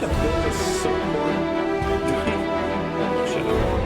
Build a support. Oh, shut up.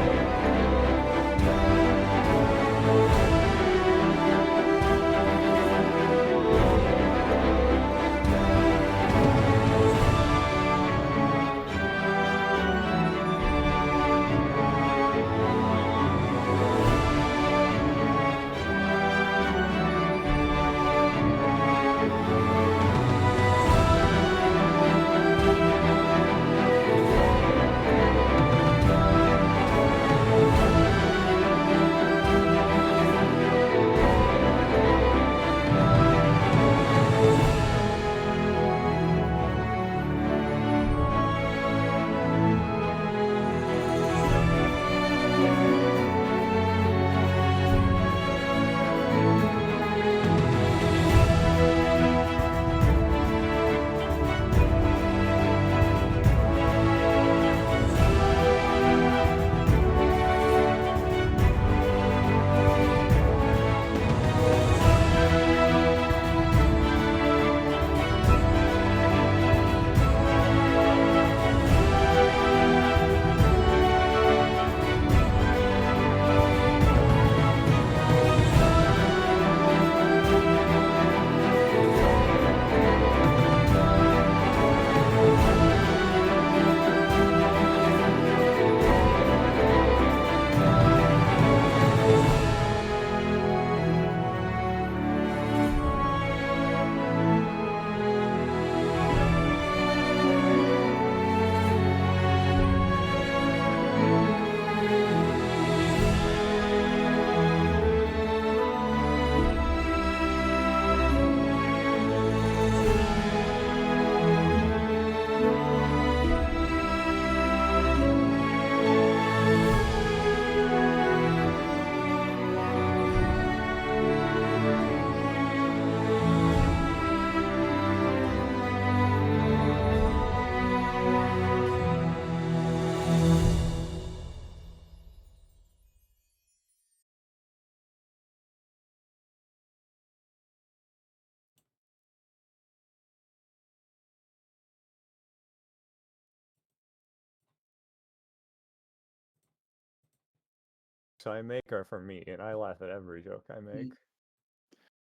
I make are for me, and I laugh at every joke I make.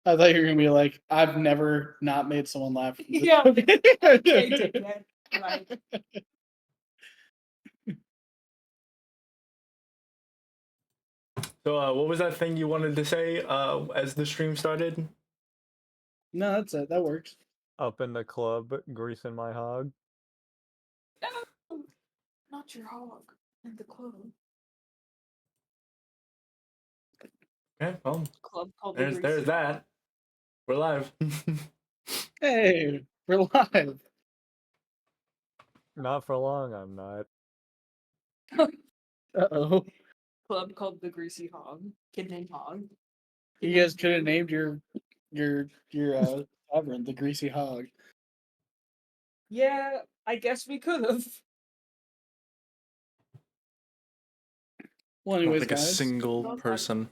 I thought you were gonna be like, I've never not made someone laugh. Yeah. Right. So, what was that thing you wanted to say as the stream started? No, that's it. That works. Up in the club, greasing my hog. No, not your hog in the club. Okay, well, Club called there's the Greasy that. We're live. Hey, we're live. Not for long, I'm not. Uh-oh. Club called the Greasy Hog. Kid named Hog. You guys could have named your tavern the Greasy Hog. Yeah, I guess we could have. Well, Not anyways, like a guys. single person.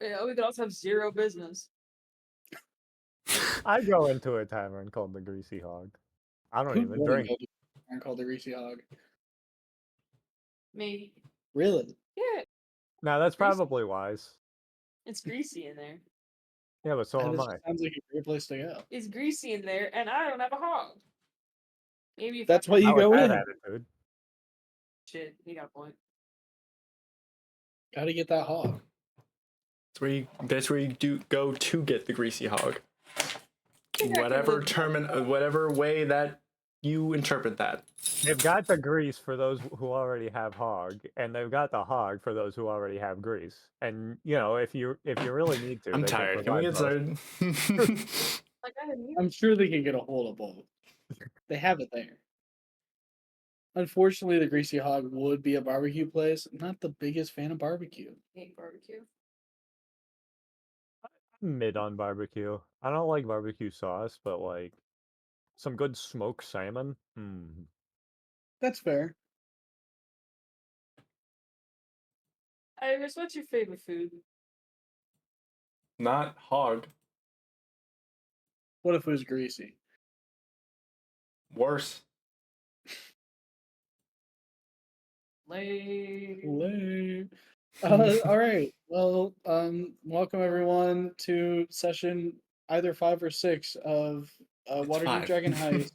Yeah, we could also have zero business. I go into a tavern called the Greasy Hog. I don't Who even wouldn't drink. go to a tavern called the Greasy Hog? Me. Really? Yeah, Now that's Greasy. probably wise. It's greasy in there. Yeah, but so That am is- I. sounds like a great place to go. It's greasy in there, and I don't have a hog. Maybe if That's I why you Not with go that in. attitude. Shit, you got a point. Gotta get that hog. That's where you go to get the greasy hog. think I could Whatever live whatever way that you interpret that. They've got the grease for those who already have hog, and they've got the hog for those who already have grease. And you know, if you really need to, I'm they tired. Can we get provide both. started? Like I didn't I'm sure they can get a hold of both. They have it there. Unfortunately, the Greasy Hog would be a barbecue place. I'm not the biggest fan of barbecue. hate barbecue. Mid on barbecue. I don't like barbecue sauce, but like some good smoked salmon. That's fair. Iris, what's your favorite food? Not hog. What if it was greasy? Worse. Lame. All right. Well, welcome everyone to session either 5 or 6 of It's Waterdeep 5. Dragon Heist.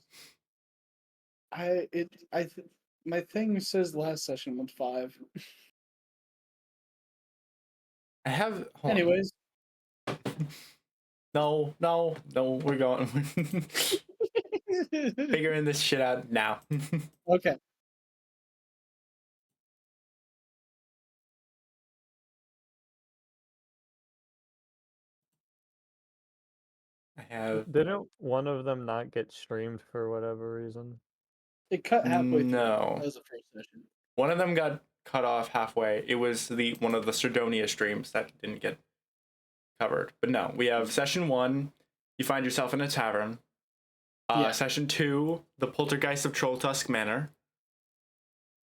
My thing says last session was 5. I have. Hold on. Anyways, No, we're going. Figuring this shit out now. okay. I have. Didn't one of them not get streamed for whatever reason? It cut halfway through. No. That was the first session. One of them got cut off halfway. It was one of the Sardonia streams that didn't get covered. But no, we have session 1. You find yourself in a tavern. Yeah. Session 2, the Poltergeist of Trolltusk Manor.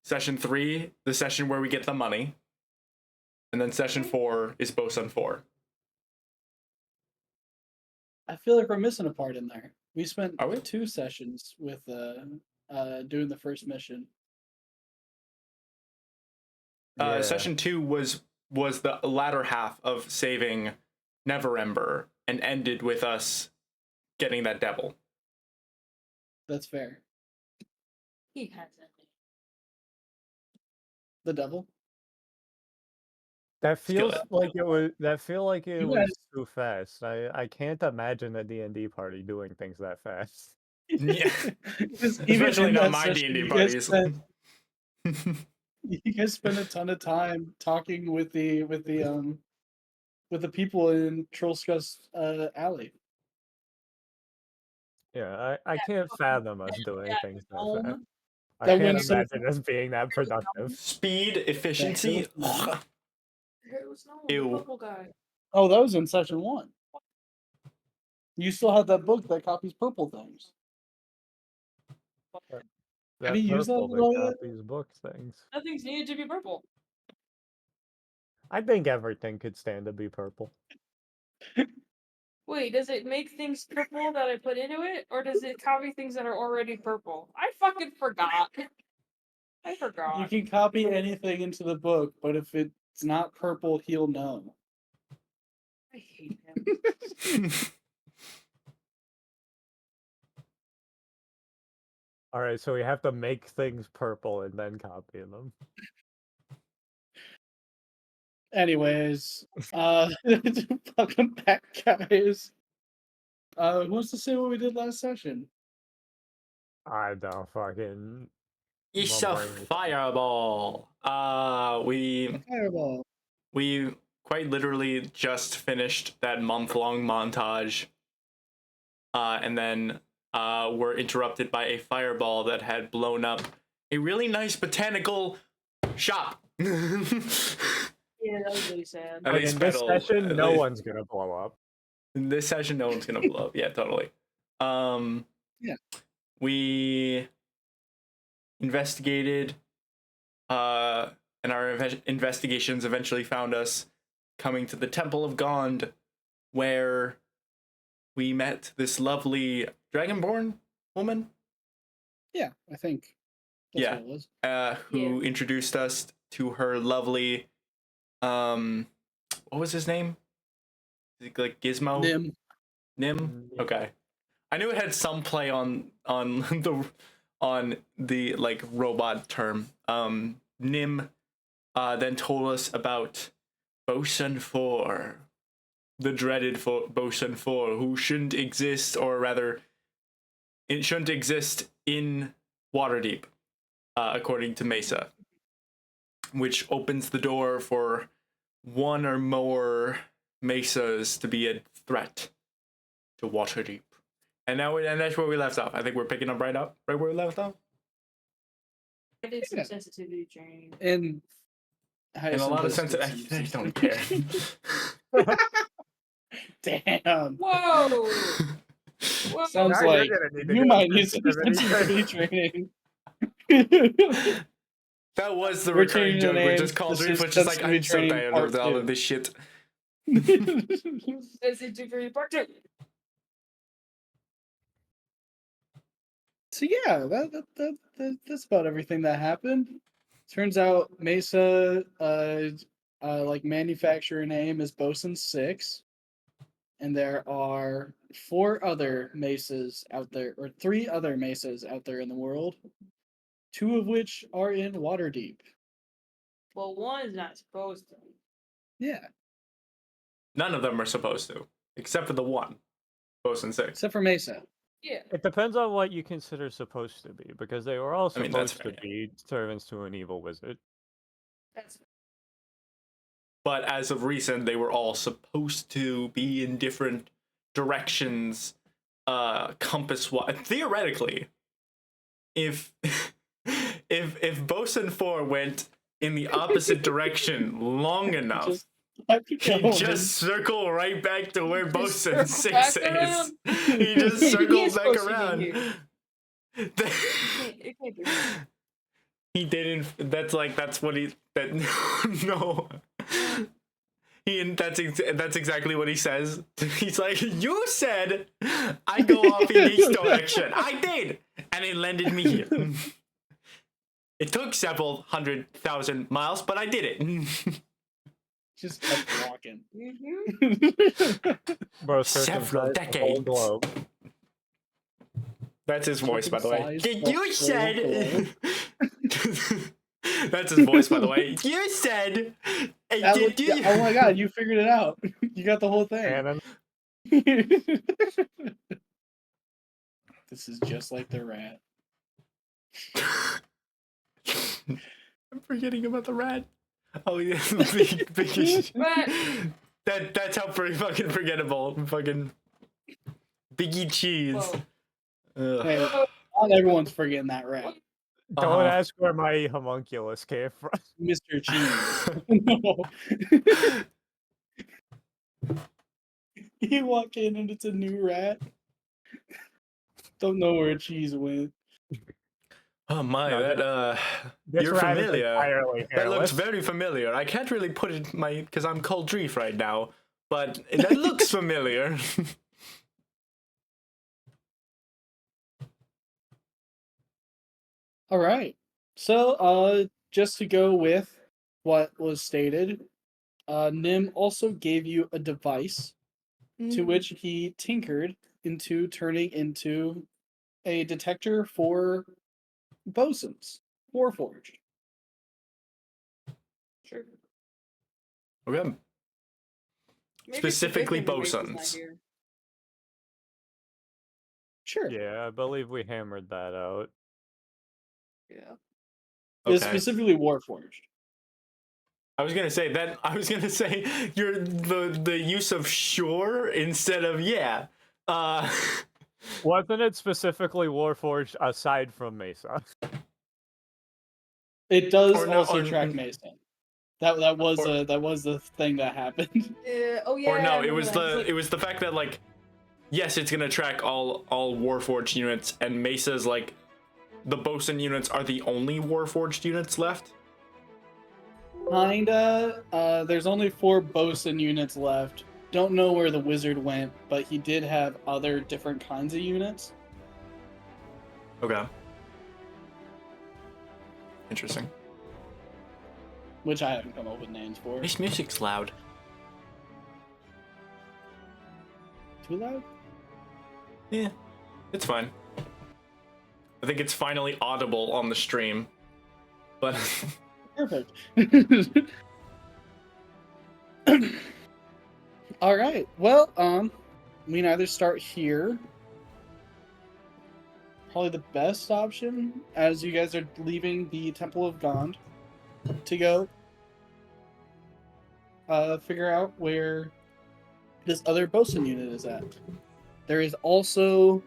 Session 3, the session where we get the money. And then session 4 is Bosun 4. I feel like we're missing a part in there. We spent Are we? 2 sessions with doing the first mission. Yeah. Session 2 was the latter half of saving Neverember and ended with us getting that devil. That's fair. He has it. The devil. That feels Skillet. like it was. That feel like it You was guys- too fast. I can't imagine a D&D party doing things that fast. Yeah. 'Cause even Especially in not that my session, D&D you guys parties. spent- You guys spend a ton of time talking with the people in Trollskuss Alley. Yeah, I can't fathom us doing Yeah, things that fast. home. I That can't went so imagine us being that productive. Speed, efficiency. That There was no Ew. purple guy. Oh, that was in session 1. You still have that book that copies purple things. That you used that purple at all that yet? copies book things. Nothing's needed to be purple. I think everything could stand to be purple. Wait, does it make things purple that I put into it, or does it copy things that are already purple? I fucking forgot. I You forgot. can copy anything into the book, but if it's not purple, he'll know. I hate him. All right, so we have to make things purple and then copy them. Anyways, welcome back, guys. Who wants to say what we did last session? I don't fucking. It's My a brain is- fireball. Fireball. We quite literally just finished that month-long montage. And then were interrupted by a fireball that had blown up a really nice botanical shop. Yeah, that was really sad. At Like least in this metal, session, at no least- one's gonna blow up. In this session, no one's gonna blow up. Yeah, totally. Yeah. We investigated, and our investigations eventually found us coming to the Temple of Gond, where we met this lovely dragonborn woman, Yeah, I think that's Yeah. what it was. who introduced us to her lovely, what was his name? Is it like Gizmo? Nim. Nim? Yeah. Okay. I knew it had some play on the like robot term. Nim then told us about Bosun 4, the dreaded Bosun 4, who shouldn't exist, or rather, it shouldn't exist in Waterdeep, according to Mesa, which opens the door for one or more Mesas to be a threat to Waterdeep. And that's where we left off. I think we're picking up right where we left off. I did some Yeah. sensitivity training. And In a lot of sense, I don't care. Damn. Whoa! Whoa! Sounds Now you're like gonna need to you do might need some sensitivity sensitivity training. That was the We're recurring changing the joke. We're name. just called This it, is but just like I'm so sensitivity tired training of all part of this shit. Sensitivity part 2. So yeah, that's about everything that happened. Turns out Mesa, like manufacturer name is Bosun 6, and there are 4 other mesas out there, or 3 other mesas out there in the world, 2 of which are in Waterdeep. Well, one is not supposed to. Yeah, None of them are supposed to, except for the one, Bosun 6. except for Mesa. Yeah. It depends on what you consider supposed to be, because they were all I mean, that's supposed to fair, be servants to an evil wizard. That's But as of recent, they were all supposed to be in different directions, compass-wise. Theoretically, if if Bosun 4 went in the opposite direction long enough, Just kept he'd going. just circle right back to where Just Bosun circle 6 back is. around? He just He circled is back supposed to be around. here. It can't be. He didn't. That's what he. That no. That's exactly what he says. He's like, you said I go off in this direction. I did, and it landed me here. It took several 100,000 miles, but I did it. Just kept walking. Both Several circumcised the whole decades. globe. That's his voice, by the way. Circumcised the You said. whole That's his voice, by the way. You said. That was- oh my god, you figured it out. You got the whole thing. And then This is just like the rat. I'm forgetting about the rat. Oh yeah, big Rat. That's how pretty fucking forgettable. Fucking Biggie Cheese. Whoa. Ugh. Hey, not everyone's forgetting that rat. don't Uh-huh. ask where my homunculus came from. Mr. Cheese. No. You walk in and it's a new rat. Don't know where cheese went. Oh my, No, This you're rat is familiar. entirely That looks hairless. very familiar. I can't really put it in my because I'm cold grief right now, but that looks familiar. All right. So, just to go with what was stated, Nim also gave you a device to which he tinkered into turning into a detector for bosons, Warforged. Sure. Okay. Maybe it's a Specifically good thing the race is not bosons. here. Sure. Yeah, I believe we hammered that out. Yeah. It's Okay. specifically Warforged. I was gonna say you're the use of sure instead of yeah. Wasn't it specifically Warforged aside from Mesa? It does Or no, also or- track Mason. That was the thing that happened. Oh yeah. Or I no, it remember was that. It's the fact that like, yes, it's gonna track all Warforged units, and Mesa's like, the Bosun units are the only Warforged units left. Kinda. There's only 4 bosun units left. Don't know where the wizard went, but he did have other different kinds of units. Okay. Interesting. Which I haven't come up with names for. This music's loud. Too loud? Yeah, it's fine. I think it's finally audible on the stream, but Perfect. All right. Well, we can either start here. Probably the best option, as you guys are leaving the Temple of Gond, to go figure out where this other bosun unit is at. There is also,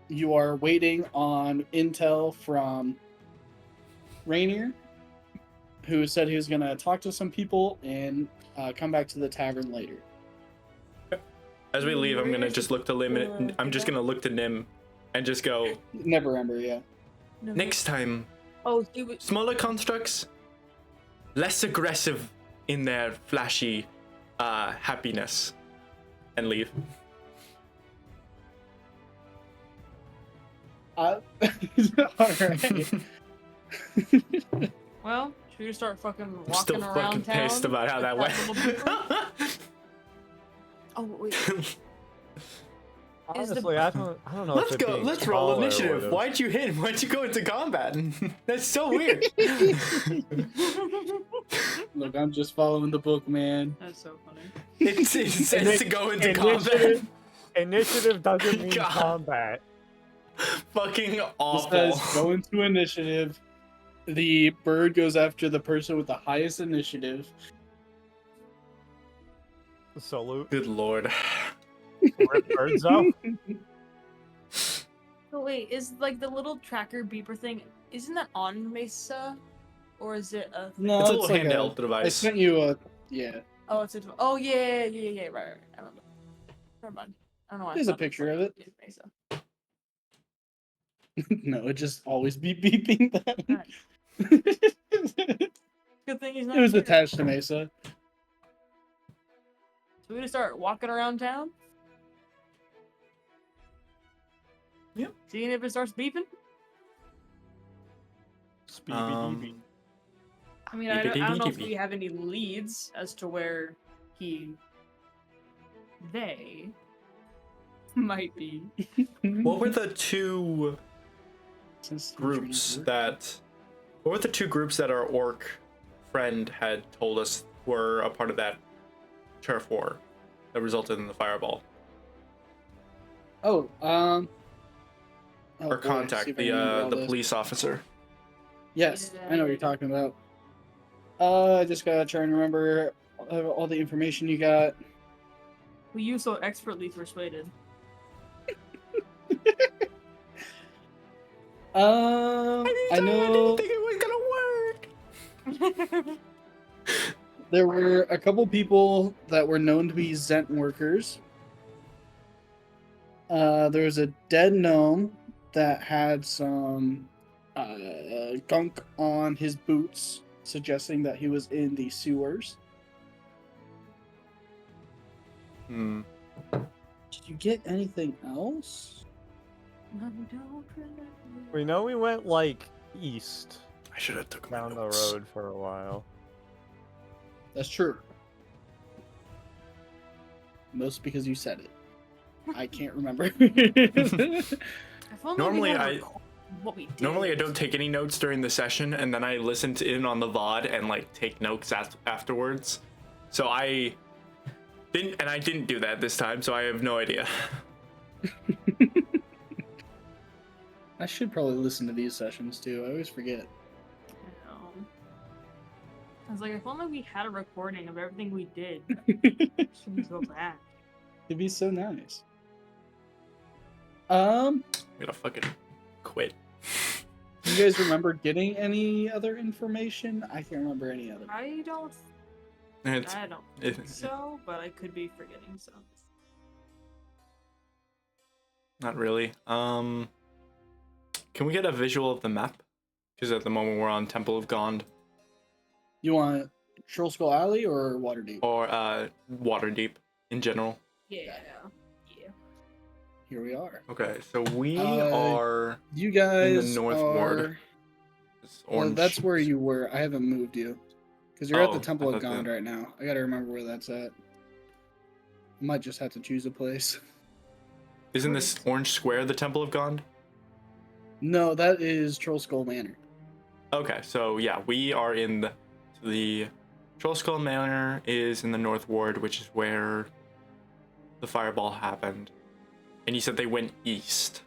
you are waiting on intel from Rainier, who said he was going to talk to some people and come back to the tavern later. as we leave, I'm gonna just look to Lim. I'm just gonna look to Nim, and just go. Never remember, yeah. No. Next time, Oh, he was. smaller constructs, less aggressive in their flashy happiness, and leave. All right. Well, should we just start fucking I'm walking still around fucking town? pissed about how with that little beeper? went. Oh wait. Is the- Honestly, I don't know. Let's if it go. being Let's roll smaller initiative. would've- Why'd you hit him? Why'd you go into combat? That's so weird. Look, I'm just following the book, man. That's so funny. It says to go into combat. Initiative doesn't mean God. combat. Fucking It awful. says go into initiative. The bird goes after the person with the highest initiative. Salute. Good lord. Rip birds up. Oh wait, is like the little tracker beeper thing? Isn't that on Mesa, or is it a? No, It's a little like handheld I device. sent you a yeah. Oh, it's a. Oh yeah, right. I remember. Never mind. I don't know why. I There's a thought picture was of like Mesa. No, it just always be beeping that. Alright. Good thing he's not. It was here. attached to Mesa. So we just start walking around town. Yep. Seeing if it starts beeping. Speedy. I mean, I don't know if we have any leads as to where they might be. What were the two groups that? What were the two groups that our orc friend had told us were a part of that turf war that resulted in the fireball? Oh, Or boy, contact see if I remember all the this. police officer. Yes, I know what you're talking about. I just gotta try and remember all the information you got. Who you so expertly persuaded. I know think it was gonna work. there were a couple people that were known to be Zent workers. There was a dead gnome that had some gunk on his boots, suggesting that he was in the sewers. Hmm. Did you get anything else? We know we went like east I should have took my down the notes. road for a while. That's true. Most because you said it. I can't remember. If only Normally we had I- recorded what we did. Normally I don't take any notes during the session, and then I listen in on the VOD and like take notes afterwards. So I didn't do that this time, so I have no idea. I should probably listen to these sessions too. I always forget. I know. I was like, if only we had a recording of everything we did. Shouldn't go back. It'd be so nice. I'm gonna fucking quit. Do you guys remember getting any other information? I can't remember any other. I don't It's, think so, but I could be forgetting some. not really. Can we get a visual of the map? Because at the moment we're on Temple of Gond You want Troll Skull Alley or Waterdeep? or Waterdeep in general. Yeah. Here we are. Okay, so we Uh, are You guys North are... Ward. It's Well, orange. that's where you were. I haven't moved you. Because you're at Oh, the Temple I of thought Gond that- right now. I gotta remember where that's at. I might just have to choose a place. Isn't this orange square the Temple of Gond? No, that is Troll Skull Manor. Okay, so yeah, we are in the Troll Skull Manor is in the North Ward, which is where the fireball happened. And you said they went east.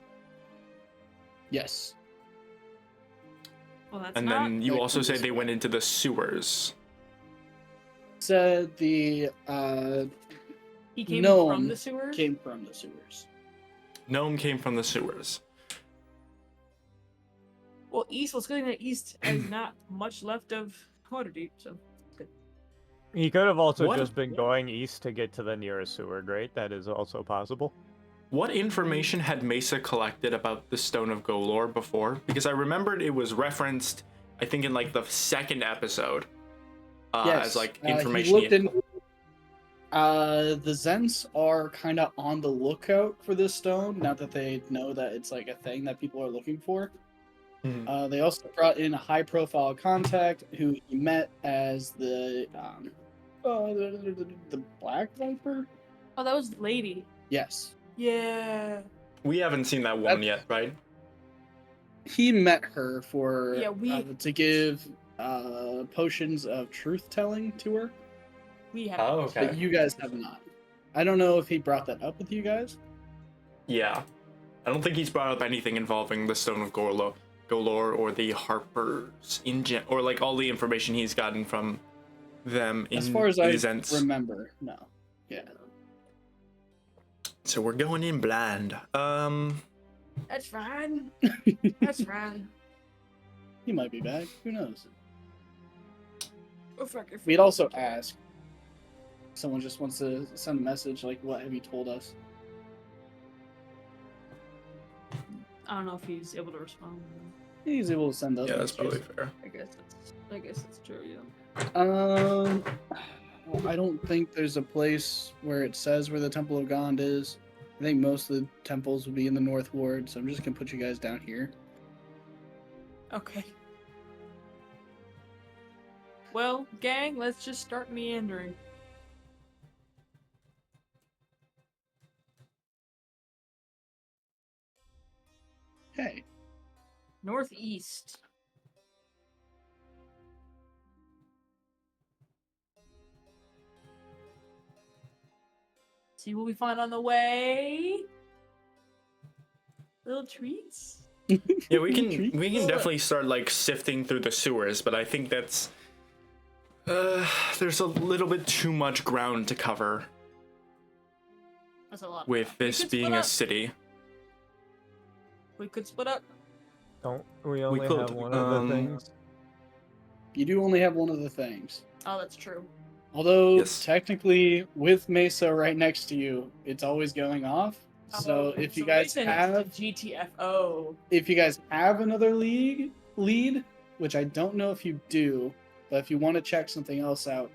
Yes. Well, that's And not. then you like also from said this they way. went into the sewers. Said the He came gnome from the sewer. came from the sewers. Gnome came from the sewers. Well, east. Let's go to the east. There's not much left of Waterdeep, so good. He could have also What? just been going east to get to the nearest sewer grate. That is also possible. What information had Mesa collected about the Stone of Golor before? Because I remembered it was referenced, I think, in like the second episode. Yes. As like He information. looked in. The Zents are kind of on the lookout for this stone now that they know that it's like a thing that people are looking for. They also brought in a high-profile contact who he met as the Black Viper. Oh, that was Lady. Yes, Yeah. We haven't seen that one yet, right? he met her for Yeah, to give potions of truth-telling to her, We have. Oh, but okay. you guys have not. I don't know if he brought that up with you guys. Yeah. I don't think he's brought up anything involving the Stone of Golor or the Harpers or like all the information he's gotten from them in As far as in I his ends. remember, no. Yeah. So we're going in blind. That's fine. That's fine. He might be back. Who knows? Oh, fuck it. We'd also ask. Someone just wants to send a message like, "What have you told us?" I don't know if he's able to respond. He's able to send us. Yeah, that's messages. probably fair. I guess that's true. Yeah. I don't think there's a place where it says where the Temple of Gond is. I think most of the temples would be in the North Ward, so I'm just gonna put you guys down here. Okay. Well, gang, let's just start meandering. Hey, Northeast. See what we find on the way. Little treats. Yeah, we can Treats? definitely start like sifting through the sewers, but I think that's there's a little bit too much ground to cover That's a lot. with We this could being split a up. city. We could split up. Don't we only could, have one of the things? you do only have one of the things. Oh, that's true. Although Yes. technically, with Mesa right next to you, it's always going off. So if you guys Mason is have the GTFO. if you guys have another lead, which I don't know if you do, but if you want to check something else out,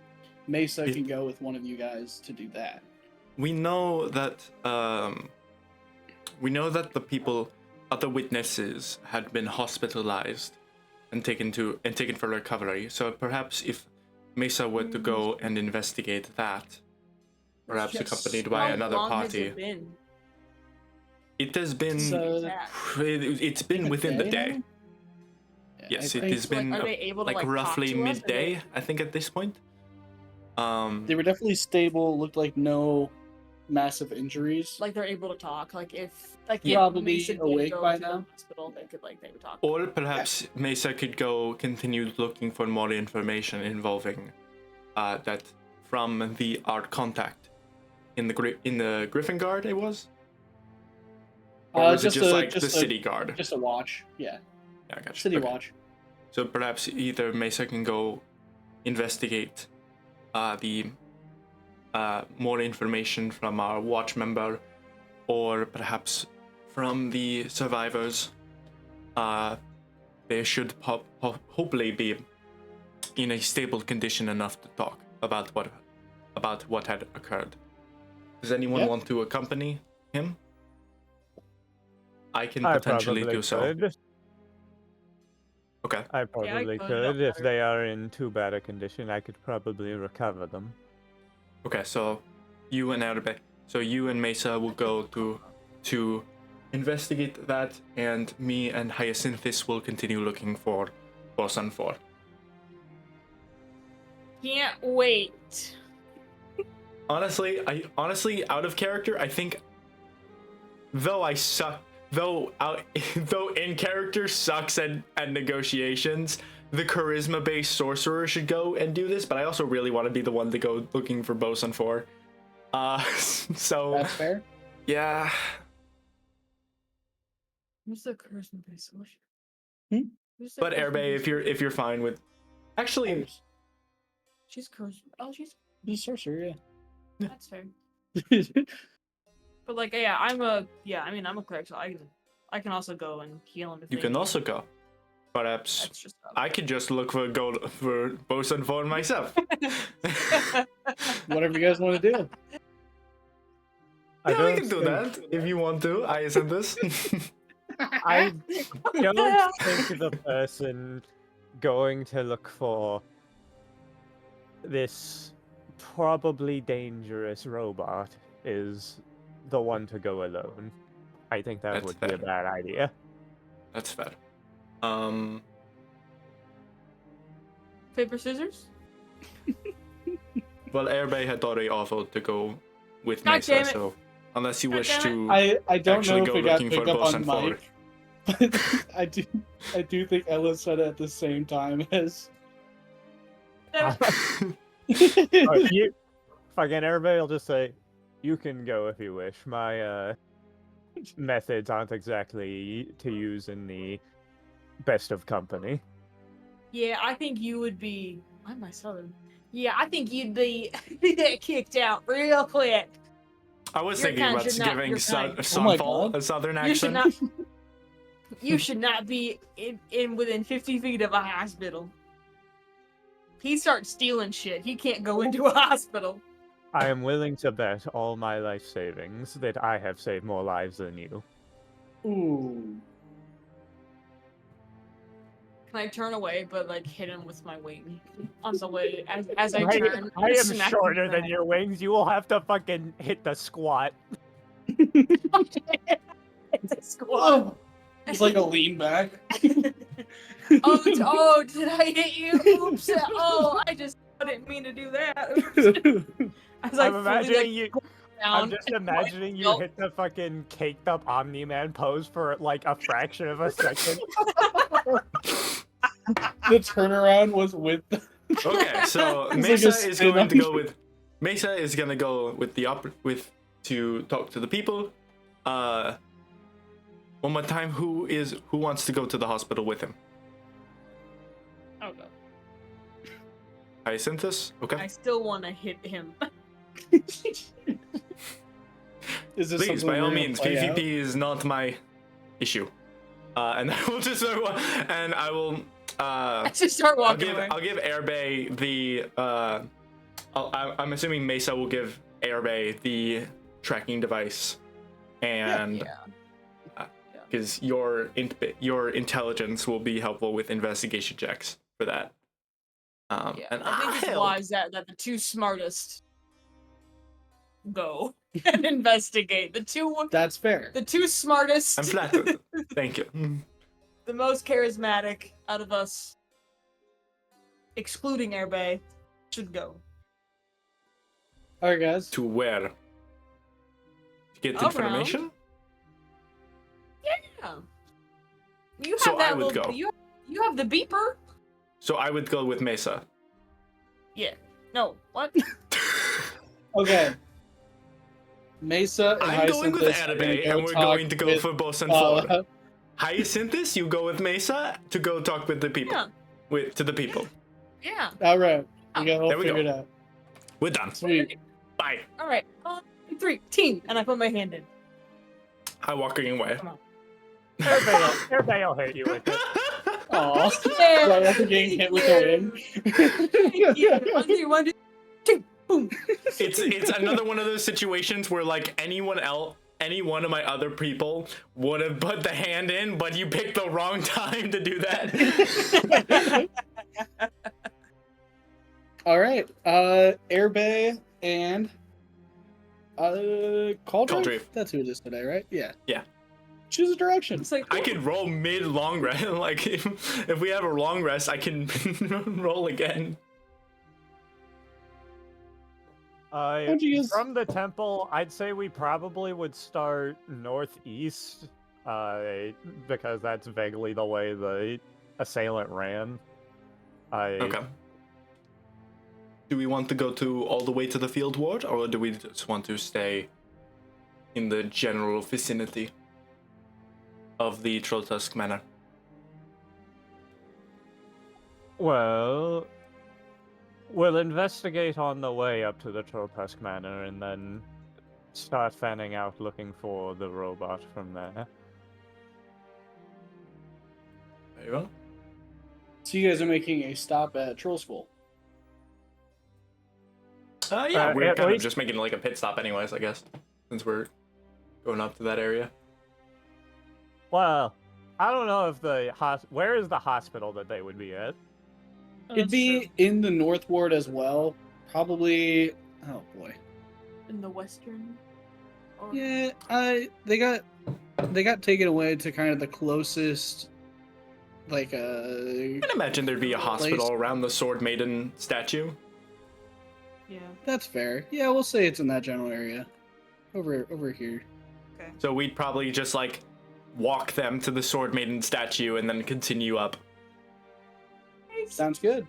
Mesa can go with one of you guys to do that. We know that the people, other witnesses, had been hospitalized and taken for recovery. So perhaps if Mesa were to go and investigate that, perhaps Yes. accompanied by another How long party. has it been? It has been Exact. it's been within the day. now? Yeah, Yes, I it think has been Are they able to like talk roughly to us? Are midday, they- I think, at this point. They were definitely stable. Looked like no massive injuries. Like they're able to talk. Like if Probably Mason did awake go by to the now. hospital, they would talk. Or perhaps Mesa could continue looking for more information involving that from our contact in the Griffin Guard. It was, or was it just like the city guard? Just a watch. Yeah, Yeah, I got you. city Okay. watch. So perhaps either Mesa can go investigate the more information from our watch member, or perhaps from the survivors. They should hopefully be in a stable condition enough to talk about what had occurred. Does anyone Yeah. want to accompany him? I can I potentially probably do so. could. Okay. I probably could, could. yeah. If they are in too bad a condition, I could probably recover them. Okay, so you and Mesa will go to investigate that, and me and Hyacinthus will continue looking for Bosun 4. Can't wait. Honestly, out of character, I think though in character sucks at negotiations, the charisma-based sorcerer should go and do this, but I also really want to be the one to go looking for Bosun 4. So That's fair. yeah. Who's the charisma based solution? Hmm? Who's the But charisma Airbay, based if you're fine with, actually, She's charisma. Oh, she's The sorcerer, that's fair. yeah. But like, I'm a cleric, so I can also go and heal him. If you they can need. also go. Perhaps That's just I could just look for gold for Bosun 4 myself. Whatever you guys want to do. I Yeah, we don't can do think- that if you want to. I sent this. I don't think the person going to look for this probably dangerous robot is the one to go alone. I think that That's would be a fair. bad idea. That's fair. Paper, scissors? Well, Airbay had already offered to go with God Mesa, damn it. so unless you God wish damn to I don't actually know if go it got looking for picked up Bosun on 4. mic, but I do think Ella said it at the same time as. You, fucking everybody will just say, you can go if you wish. My methods aren't exactly to use in the best of company. Yeah, I think you would be. Why am I southern? Yeah, I think you'd be kicked out real quick. I was Your thinking kind about should not- giving your kind. Sunfall God. a southern You should accent. not. You should not be in within 50 feet of a hospital. He starts stealing shit. He can't go into a hospital. I am willing to bet all my life savings that I have saved more lives than you. Ooh. Can I turn away, but like hit him with my wing on the way as I I, turn? I am smack him shorter in the than head. your wings. You will have to fucking hit the squat. It's a squad. Whoa. It's like a lean back. Oh, did I hit you? Oops. Oh, I didn't mean to do that. Oops. As I I'm fully, imagining like, you. go I'm down just and, imagining you nope. hit the fucking caked up Omni-Man pose for like a fraction of a second. The turnaround was with. Okay, so It's like Mesa a is spin going to on- go with Mesa is gonna go with the to talk to the people. One more time, who wants to go to the hospital with him? Oh no. Hyacinthus? Okay. I still want to hit him. Is this Please, something by all we're gonna means, play PvP out? is not my issue. And I will just and I will I just start walking away. I'll give Airbay the I'm assuming Mesa will give Airbay the tracking device, and because your intelligence will be helpful with investigation checks for that. Yeah, And I think I'll it's help. wise that the two smartest go and investigate. That's fair. The two smartest, I'm flattered. Thank you. the most charismatic out of us, excluding Airbay, should go. All right, guys. To where? To get Around. information? Yeah. You have So I that would little. go. You have the beeper. So I would go with Mesa. Yeah. No. What? Okay. Mesa and I'm going with Hyacinthus are gonna Airbay, go and we're talk going to go with, for Bosun 4. uh, Hyacinthus, you go with Mesa to go talk with the people. Yeah. To the people. Yeah. all right. We got it all There we go. figured out. We're done. Sweet. Bye. All right. 3, team, and I put my hand in. I'm walking away. Everybody will hit you with it. Aw. Yeah. Right after getting hit with the wing. Yeah. 1, 3, 1, 2, boom. It's another one of those situations where like any one of my other people would have put the hand in, but you picked the wrong time to do that. All right. Airbay and Cauldrive? Cauldrive. That's who it is today, right? Yeah. Yeah. Choose a direction. It's like I could roll mid long rest. Like if we have a long rest, I can roll again. How'd you guys- From the temple, I'd say we probably would start northeast, because that's vaguely the way the assailant ran. Okay. Do we want to go all the way to the field ward, or do we just want to stay in the general vicinity of the Trolltusk Manor? Well, we'll investigate on the way up to the Trolltusk Manor and then start fanning out looking for the robot from there. Very well. So you guys are making a stop at Troll School. Yeah, we're at kind of least- just making like a pit stop anyways, I guess, since we're going up to that area. Well, I don't know if the where is the hospital that they would be at? It'd be in the North Ward as well. Probably. Oh boy. in the western. Or... Yeah, they got taken away to kind of the closest, like I can imagine there'd be a hospital around the Sword Maiden statue. Yeah. That's fair. Yeah, we'll say it's in that general area, over here. Okay. So we'd probably just like walk them to the Sword Maiden statue and then continue up. Sounds good.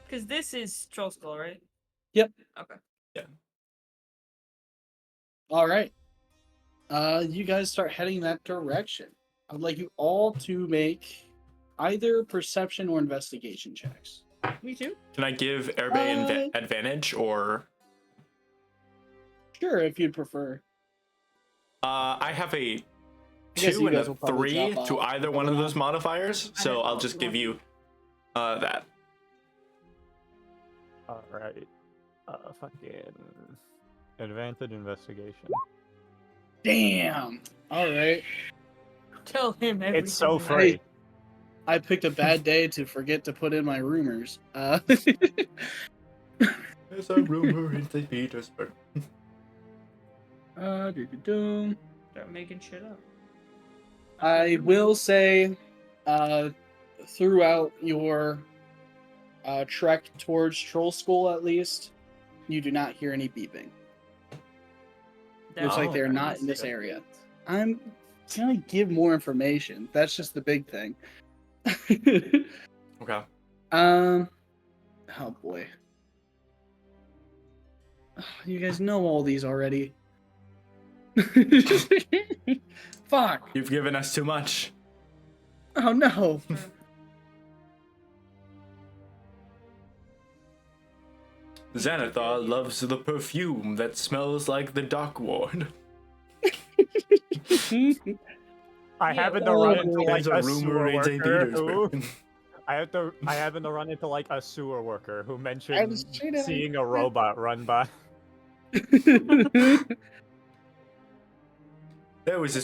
Because this is Troll Skull, right? Yep. Okay. All right. You guys start heading that direction. I would like you all to make either perception or investigation checks. Me too. Can I give Erbe advantage or? Sure, if you'd prefer. I have a guess 2 you and guys a will probably 3 drop to off either the one of one. those modifiers, I so have I'll all just the give one. you that. All right. Fucking advantage investigation. Damn. All right. Tell him everything. It's so you know. free. I picked a bad day to forget to put in my rumors. There's a rumor in St. Petersburg. Doo-doo-doo. Start making shit up. I will say, throughout your trek towards Troll School, at least, you do not hear any beeping. Looks like they're not in this area. I'm gonna give more information. That's just the big thing. Okay. Oh boy. You guys know all these already. Fuck. You've given us too much. Oh no. Xanathar loves the perfume that smells like the Dark Ward. I Yeah, happen to oh, run into like There's a a sewer rumor in St. worker who Petersburg. I happen to run into like a sewer worker who I mentioned was cheating. seeing a robot run by. There was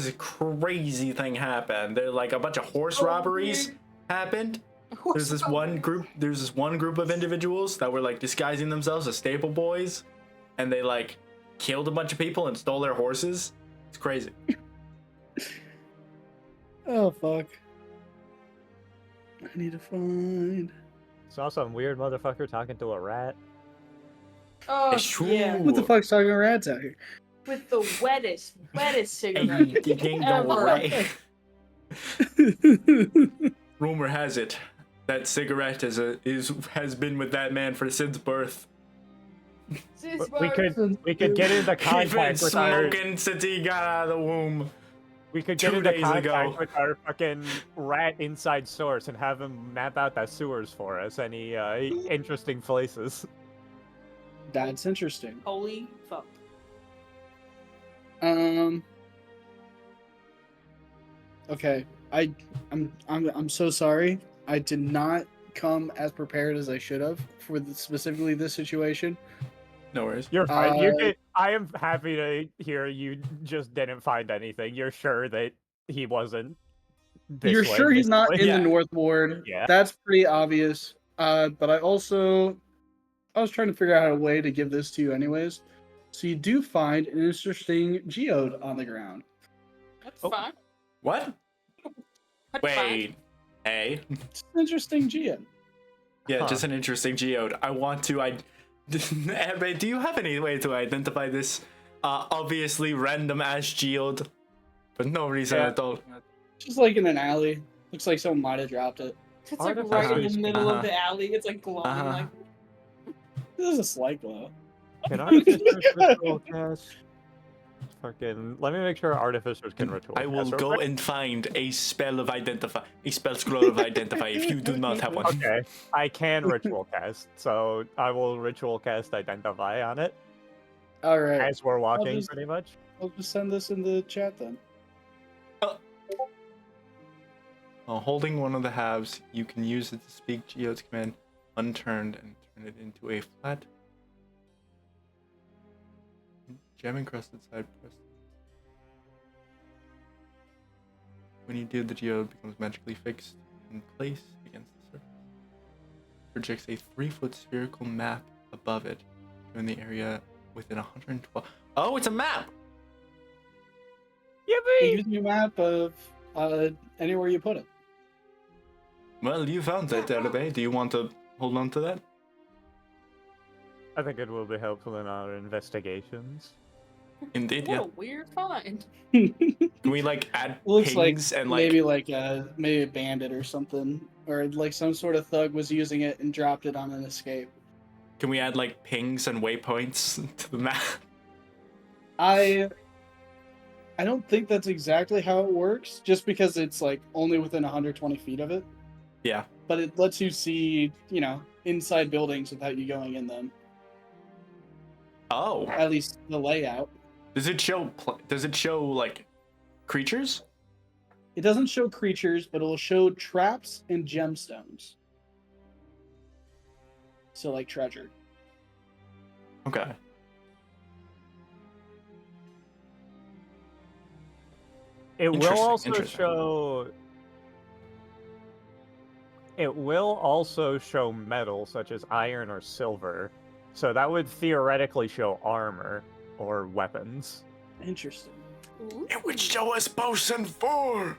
a crazy thing happened. There like a bunch of horse robberies happened. There's this one group of individuals that were like disguising themselves as staple boys, and they like killed a bunch of people and stole their horses. It's crazy. Oh fuck. I need to find. Saw some weird motherfucker talking to a rat. Oh, It's true. yeah. What the fuck's talking rats out here? With the wettest Hey, cigarette. you ain't no Ever. way. Rumor has it that cigarette has been with that man since birth. We could get into He's been contact with our smoking since he got out of the womb. we could 2 get into days contact ago. with our fucking rat inside source and have him map out the sewers for us. Any interesting places? That's interesting. Holy fuck. Okay. I'm so sorry. I did not come as prepared as I should have for specifically this situation. No worries. You're fine. Uh, I am happy to hear you just didn't find anything. You're sure that he wasn't. You're sure he's not in Yeah. the North Ward. Yeah. That's pretty obvious. But I was trying to figure out a way to give this to you anyways. So you do find an interesting geode on the ground. That's Oh. fine. What? That's fine. Wait. Hey. It's an interesting geode. Yeah, Huh. just an interesting geode. I want to. Ebbe, do you have any way to identify this obviously random ass geode for no reason Yeah. at all? Just like in an alley. Looks like someone might have dropped it. It's like Artifacts right in is- the middle Uh-huh. of the alley. It's like glowing Uh-huh. like This is a slight glow. Can artificers ritual cast? Fucking. Let me make sure artificers can ritual. I will cast real go quick. and find a spell scroll of identify if you do not have one. Okay, I can ritual cast, so I will ritual cast identify on it Alright. as we're walking, just- pretty much. I'll just send this in the chat then. While holding one of the halves, you can use it to speak Geode's command unturned and turn it into a flat gem encrusted side press. When you do, the geode becomes magically fixed in place against the surface. Projects a 3-foot spherical map above it, showing the area within 112. Oh, it's a map! It gives you a map of anywhere you put it. Well, you found that, Elbe. Do you want to hold on to that? I think it will be helpful in our investigations. Indeed, What yeah. a weird find. Can we like add Looks like pings and like maybe a bandit or something, or like some sort of thug was using it and dropped it on an escape. can we add like pings and waypoints to the map? I don't think that's exactly how it works, just because it's like only within 120 feet of it. Yeah. But it lets you see, inside buildings without you going in them. Oh. At least the layout. Does it show like creatures? It doesn't show creatures, but it will show traps and gemstones. So like treasure. Okay. It will Interesting, also interesting. show. It will also show metal, such as iron or silver. So that would theoretically show armor or weapons. Interesting. Ooh. It would show us Bosun 4!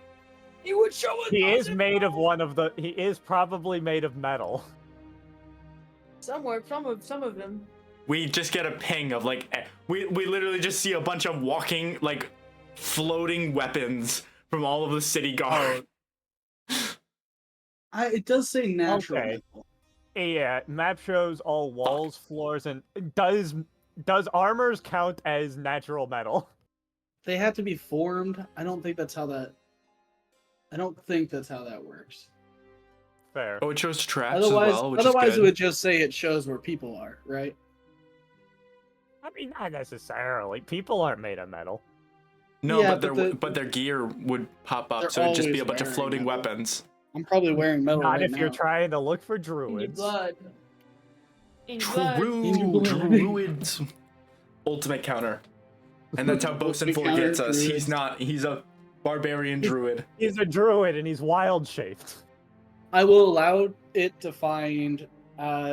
He would show us. He is made of one of the. He is probably made of metal. Somewhere, some of them. We just get a ping of like we literally just see a bunch of walking like floating weapons from all of the city guard. It does say natural. Okay. metal. Yeah, map shows all walls, floors, and does armors count as natural metal? They have to be formed. I don't think that's how that works. Fair. Oh, it shows traps Otherwise, as well, which is it good. would just say it shows where people are, right? I mean, not necessarily. People aren't made of metal. No, Yeah, but their gear would pop They're up, so it'd just be a always bunch of wearing floating metal. weapons. I'm probably wearing metal Not right if now. you're trying to look for In your druids. blood. In your blood. True, blood. druids. Ultimate counter. And that's how Bosun Ultimate 4 counter gets us. druids. He's a barbarian druid. He's a druid and he's wild shaped. I will allow it to find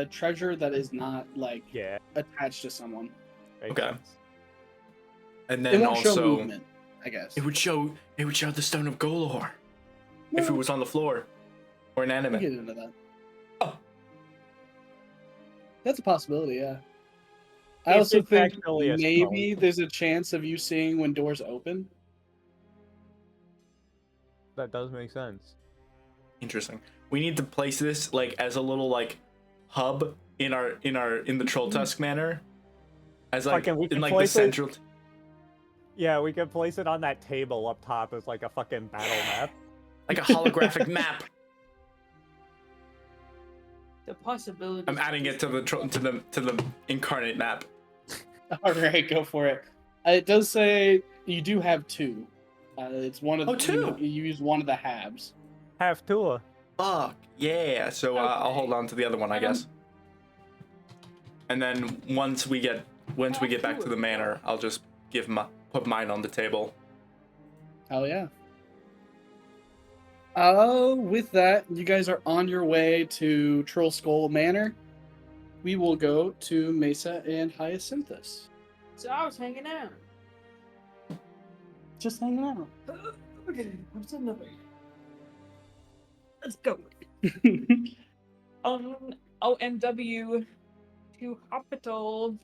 treasure that is not like Yeah. attached to someone. makes Okay. sense. And It then won't show also movement, I guess. it would show the stone of Golor if it was on the floor or We'll inanimate. get into that. Oh. That's a possibility, yeah. I If also it's think actually a maybe stone. there's a chance of you seeing when doors open. That does make sense. Interesting. We need to place this like as a little like hub in the Troll Tusk manor. As like Fucking, we in can like the place it- central Yeah, we could place it on that table up top as like a fucking battle map. like a holographic map. The possibility. I'm adding it to the incarnate map. All right, go for it. It does say you do have two. It's one of Oh, two? You use one of the halves. Have to. Fuck yeah! So I'll hold on to the other one, I guess. And then once we get back to the manor, I'll just put mine on the table. Hell yeah. With that, you guys are on your way to Troll Skull Manor. We will go to Mesa and Hyacinthus. So I was hanging out. Just hanging out. Okay, I'm sitting up. Let's go. OMW to hospital.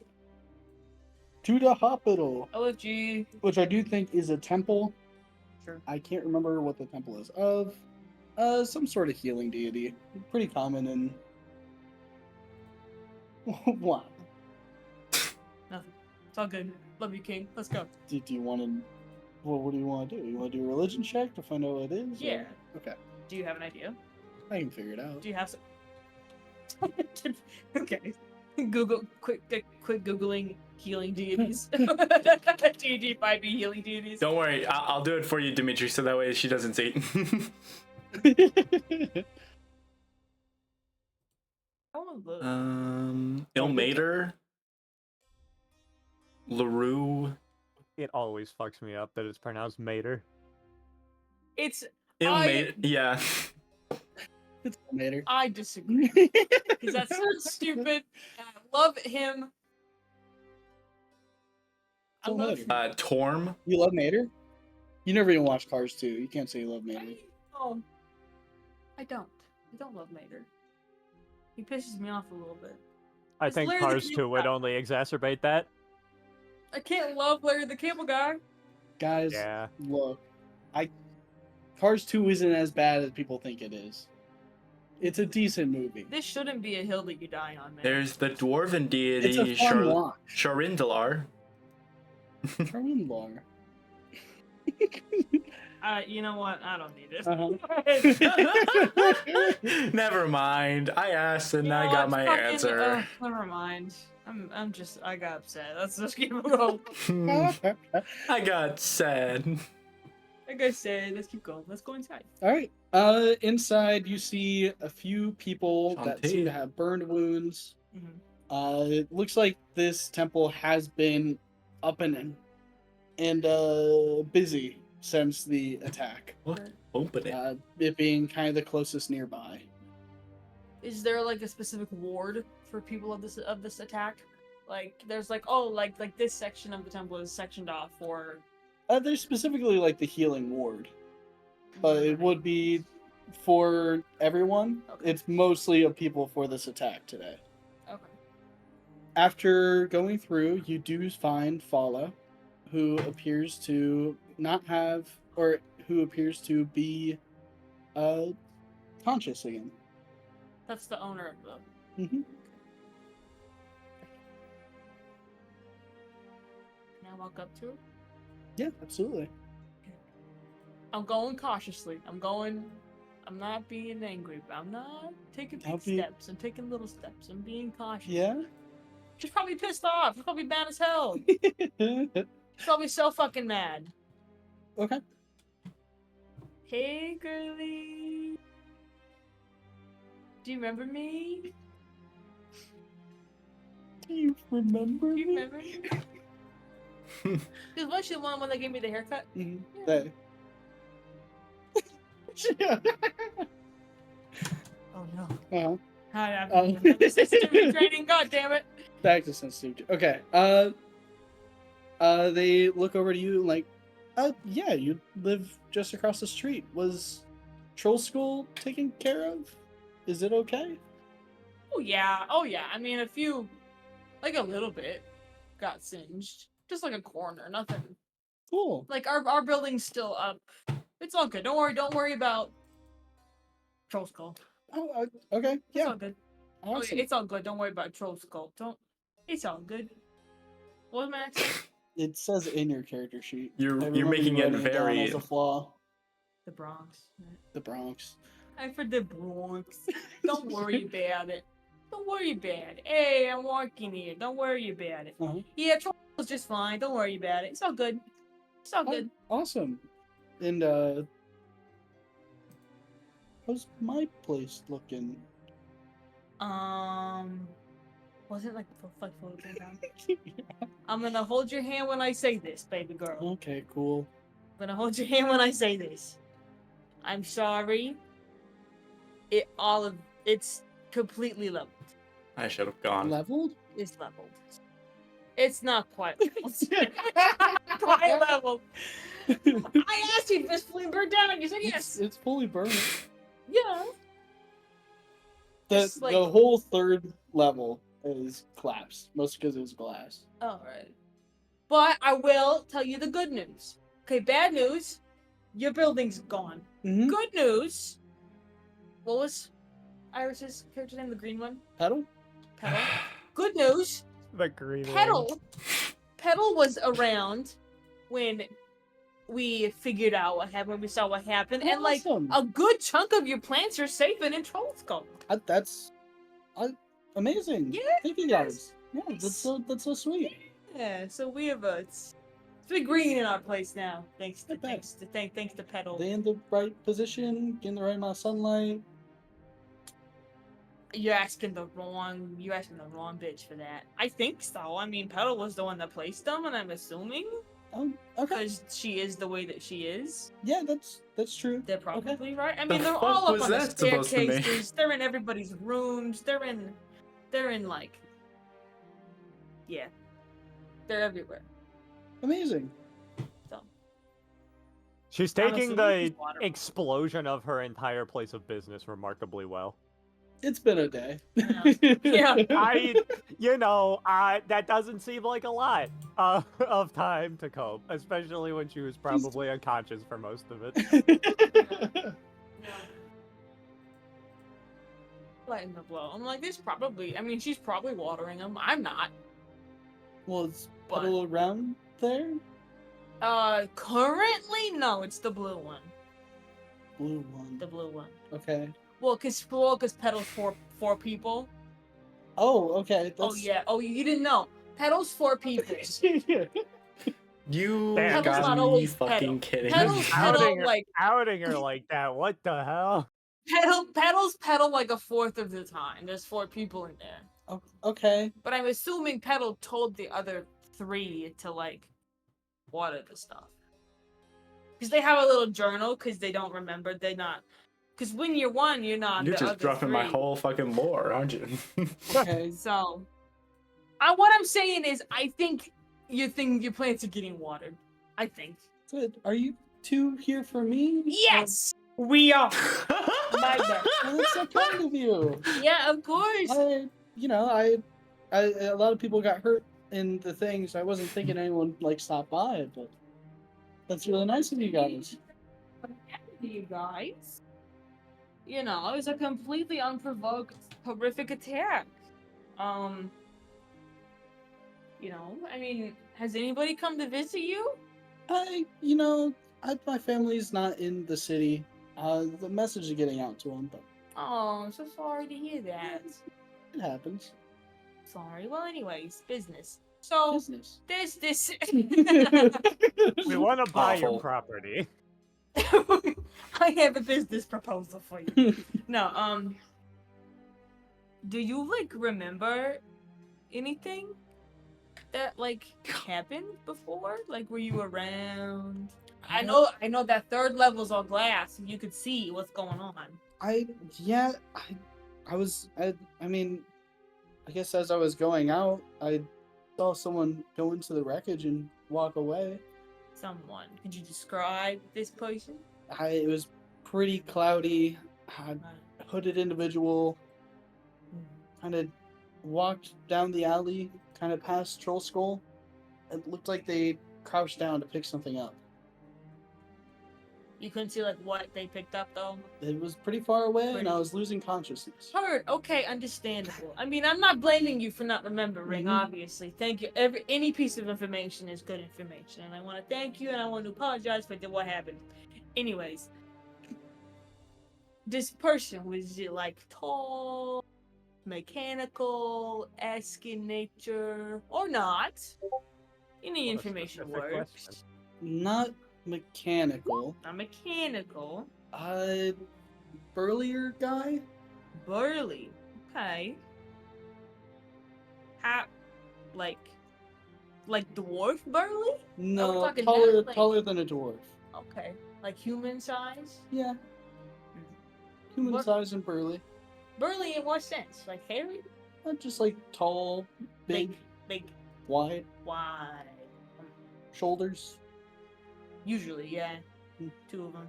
To the hospital, LFG. which I do think is a temple. Sure. I can't remember what the temple is of. Some sort of healing deity. Pretty common in. What? Nothing. It's all good. Love you, King. Let's go. Do you want to? Well, what do you want to do? You want to do a religion check to find out what it is? or- Yeah. Okay, Do you have an idea? I can figure it out. Do you have some? Okay. Google. Quick googling healing deities. DD 5e healing deities. Don't worry, I'll do it for you, Dimitri, so that way she doesn't see. I want to look. Ilmater, LaRue, It always fucks me up that it's pronounced Mater. It's Ilmater. Yeah. It's Mater. I disagree because that sounds stupid. And I love him. I Don't love matter. him. Torm. You love Mater? You never even watched Cars 2. You can't say you love Mater. Oh, I don't. I don't love Mater. He pisses me off a little bit. I It's think Larry the Cars Cable 2 would Guy. only exacerbate that. I can't love Larry the Cable Guy. Guys, Yeah. look. Cars 2 isn't as bad as people think it is. It's a decent movie. This shouldn't be a hill that you die on, man. There's the dwarven It's a deity fun watch. Sharindalar. Charmin Lar. You know what? I don't need it. Uh-huh. Never mind. I asked and You know I what? got my Fucking, answer. never mind. I got upset. Let's just keep it going. I got sad. Like I said, let's keep going. Let's go inside. All right. Inside you see a few people that seem Shantae. to have burned wounds. Mhm. It looks like this temple has been up and busy since the attack. What? Open it. It being kind of the closest nearby. Is there like a specific ward for people of this attack? Like there's like this section of the temple is sectioned off for. There's specifically like the healing ward. It would be for everyone. Okay. It's mostly of people for this attack today. Okay. After going through, you do find Fala, who appears to not have, or who appears to be conscious again. That's the owner of the. Mm-hmm. Can I walk up to her? Yeah, absolutely. I'm going cautiously. I'm not being angry, but I'm not taking big steps. I'm taking little steps. I'm being cautious. Yeah. She's probably pissed off. She's probably mad as hell. She's probably so fucking mad. Okay. Hey, girly. Do you remember me? Do you remember Do you me? remember me? Because was she the one that gave me the haircut? Mhm. Yeah. Oh no. Uh-huh. Hi, sensitivity training. God damn it. Back to sensitivity. Okay. They look over to you like, yeah, you live just across the street. Was Troll School taken care of? Is it okay? Oh yeah. I mean, a little bit got singed. Just like a corner, nothing. Cool. Like our building's still up. It's all good. Don't worry about Troll Skull. Oh, okay. It's Yeah. all good. Oh, yeah, Awesome. it's all good. Don't worry about Troll Skull. It's all good. What was my accent? It says in your character sheet. You're I remember making you it writing down very. as a flaw. The Bronx. The Bronx. I'm for the Bronx. Don't worry about it. Don't worry about it. Hey, I'm working here. Don't worry about it. Uh-huh. Yeah, Troll Skull's just fine. Don't worry about it. It's all good. It's all good. Awesome. And how's my place looking? Wasn't like photo down. I'm gonna hold your hand when I say this, baby girl. Okay, cool. I'm gonna hold your hand when I say this. I'm sorry. It's completely leveled. I should have gone. Leveled? It's leveled. It's not quite leveled. Quite leveled. I asked you if it's fully burnt down, and you said yes. It's fully burned. Yeah. The It's like- the whole third level is collapsed, mostly because it was glass. All right. But I will tell you the good news. Okay, bad news. Your building's gone. Mm-hmm. Good news. What was Iris's character name? The green one? Pedal? Petal. Good news. The green Petal was around when we figured out what happened, when we saw what happened, and like Awesome. a good chunk of your plants are safe and in Troll Skull. That's amazing. Yeah, Thank you guys. Yeah, that's so sweet. Yeah, so we have It's been green in our place now, thanks to Not bad. thanks to Petal. They in the right position, getting the right amount of sunlight. You're asking the wrong bitch for that. I think so. I mean, Petal was the one that placed them, and I'm assuming Oh, okay. because she is the way that she is. Yeah, that's true. They're probably right. I The mean, they're fuck all up was on the that supposed to mean? staircases. They're in everybody's rooms. They're in like, yeah, they're everywhere. Amazing. So She's I'm taking assuming the she's water. explosion of her entire place of business remarkably well. It's been a day. Yeah. That doesn't seem like a lot of time to cope, especially when she was probably unconscious for most of it. Letting the blow. I'm like, there's probably. I mean, she's probably watering them. I'm not. Well, it's But- Petal around there. Currently, no, it's the blue one. Blue one. The blue one. Okay. Well, cause Petal's four people. Oh, okay. Oh yeah. Oh, you didn't know. Petal's 4 people. You Damn, got Petal's not me always fucking Petal. kidding. Petal's outing, her, like outing her like that. What the hell? Petal's Petal like a fourth of the time. There's 4 people in there. Oh, okay. But I'm assuming Petal told the other 3 to like water the stuff. Because they have a little journal because they don't remember. They're not. Because when you're 1, you're not. You're the just other dropping my 3. whole fucking lore, aren't you? Okay. So, what I'm saying is, I think your plants are getting watered. I think. Good. Are you 2 here for me? Yes, we are. My bad. Oh, that's so kind of you. Yeah, of course. I a lot of people got hurt in the things. I wasn't thinking anyone like stopped by, but that's really nice of you guys. You guys. You know, it was a completely unprovoked, horrific attack. You know, I mean, has anybody come to visit you? My family's not in the city. The message is getting out to them, but Oh, I'm so sorry to hear that. it happens. Sorry. Well, anyways, business. So, Business. there's this. We want to buy Awful. your property. I have a business proposal for you. No, do you like remember anything that like happened before? Like, were you around? I know that 3rd level's all glass, and you could see what's going on. I mean, I guess as I was going out, I saw someone go into the wreckage and walk away. Someone. Could you describe this person? It was pretty cloudy, hooded individual, kind of walked down the alley, kind of past Troll Skull. It looked like they crouched down to pick something up. You couldn't see like what they picked up though. It was pretty far away, and I Pretty- was losing consciousness. Heard. Okay, understandable. I mean, I'm not blaming you for not remembering. Mhm. Obviously, thank you. Any piece of information is good information, and I want to thank you, and I want to apologize for what happened. Anyways, this person, was it like tall, mechanical, esque in nature, or not? Any What a information specific works. question. Not mechanical. Not mechanical. Burlier guy? Burly. Okay. How, like dwarf burly? No, talking taller, that, like- taller than a dwarf. Okay. Like human size? Yeah. Human What- size and burly. Burly in what sense? Like hairy? Not just like tall, big, Big, wide wide. shoulders. Usually, yeah. Hmm. 2 of them.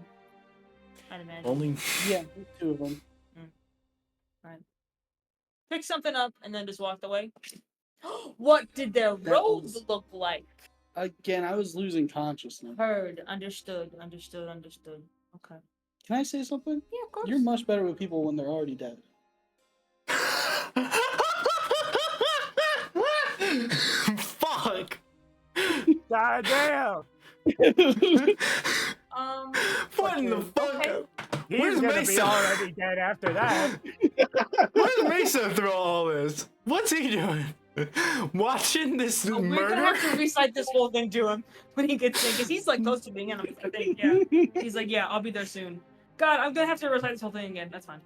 I'd imagine. Only Yeah, 2 of them. Picked something up and then just walked away. What did their That robes was- look like? Again, I was losing consciousness. Heard. Understood. Okay. Can I say something? Yeah, of course. You're much better with people when they're already dead. fuck. God damn! What in the Okay. fuck? Okay. He's Where's gonna be Mesa? already dead after that. Where's Mesa through all this? What's he doing? Watching this Oh, we're gonna murder. have to recite this whole thing to him when he gets in, because he's like close to being in. I think, yeah. He's like, yeah, I'll be there soon. God, I'm gonna have to recite this whole thing again. That's fine.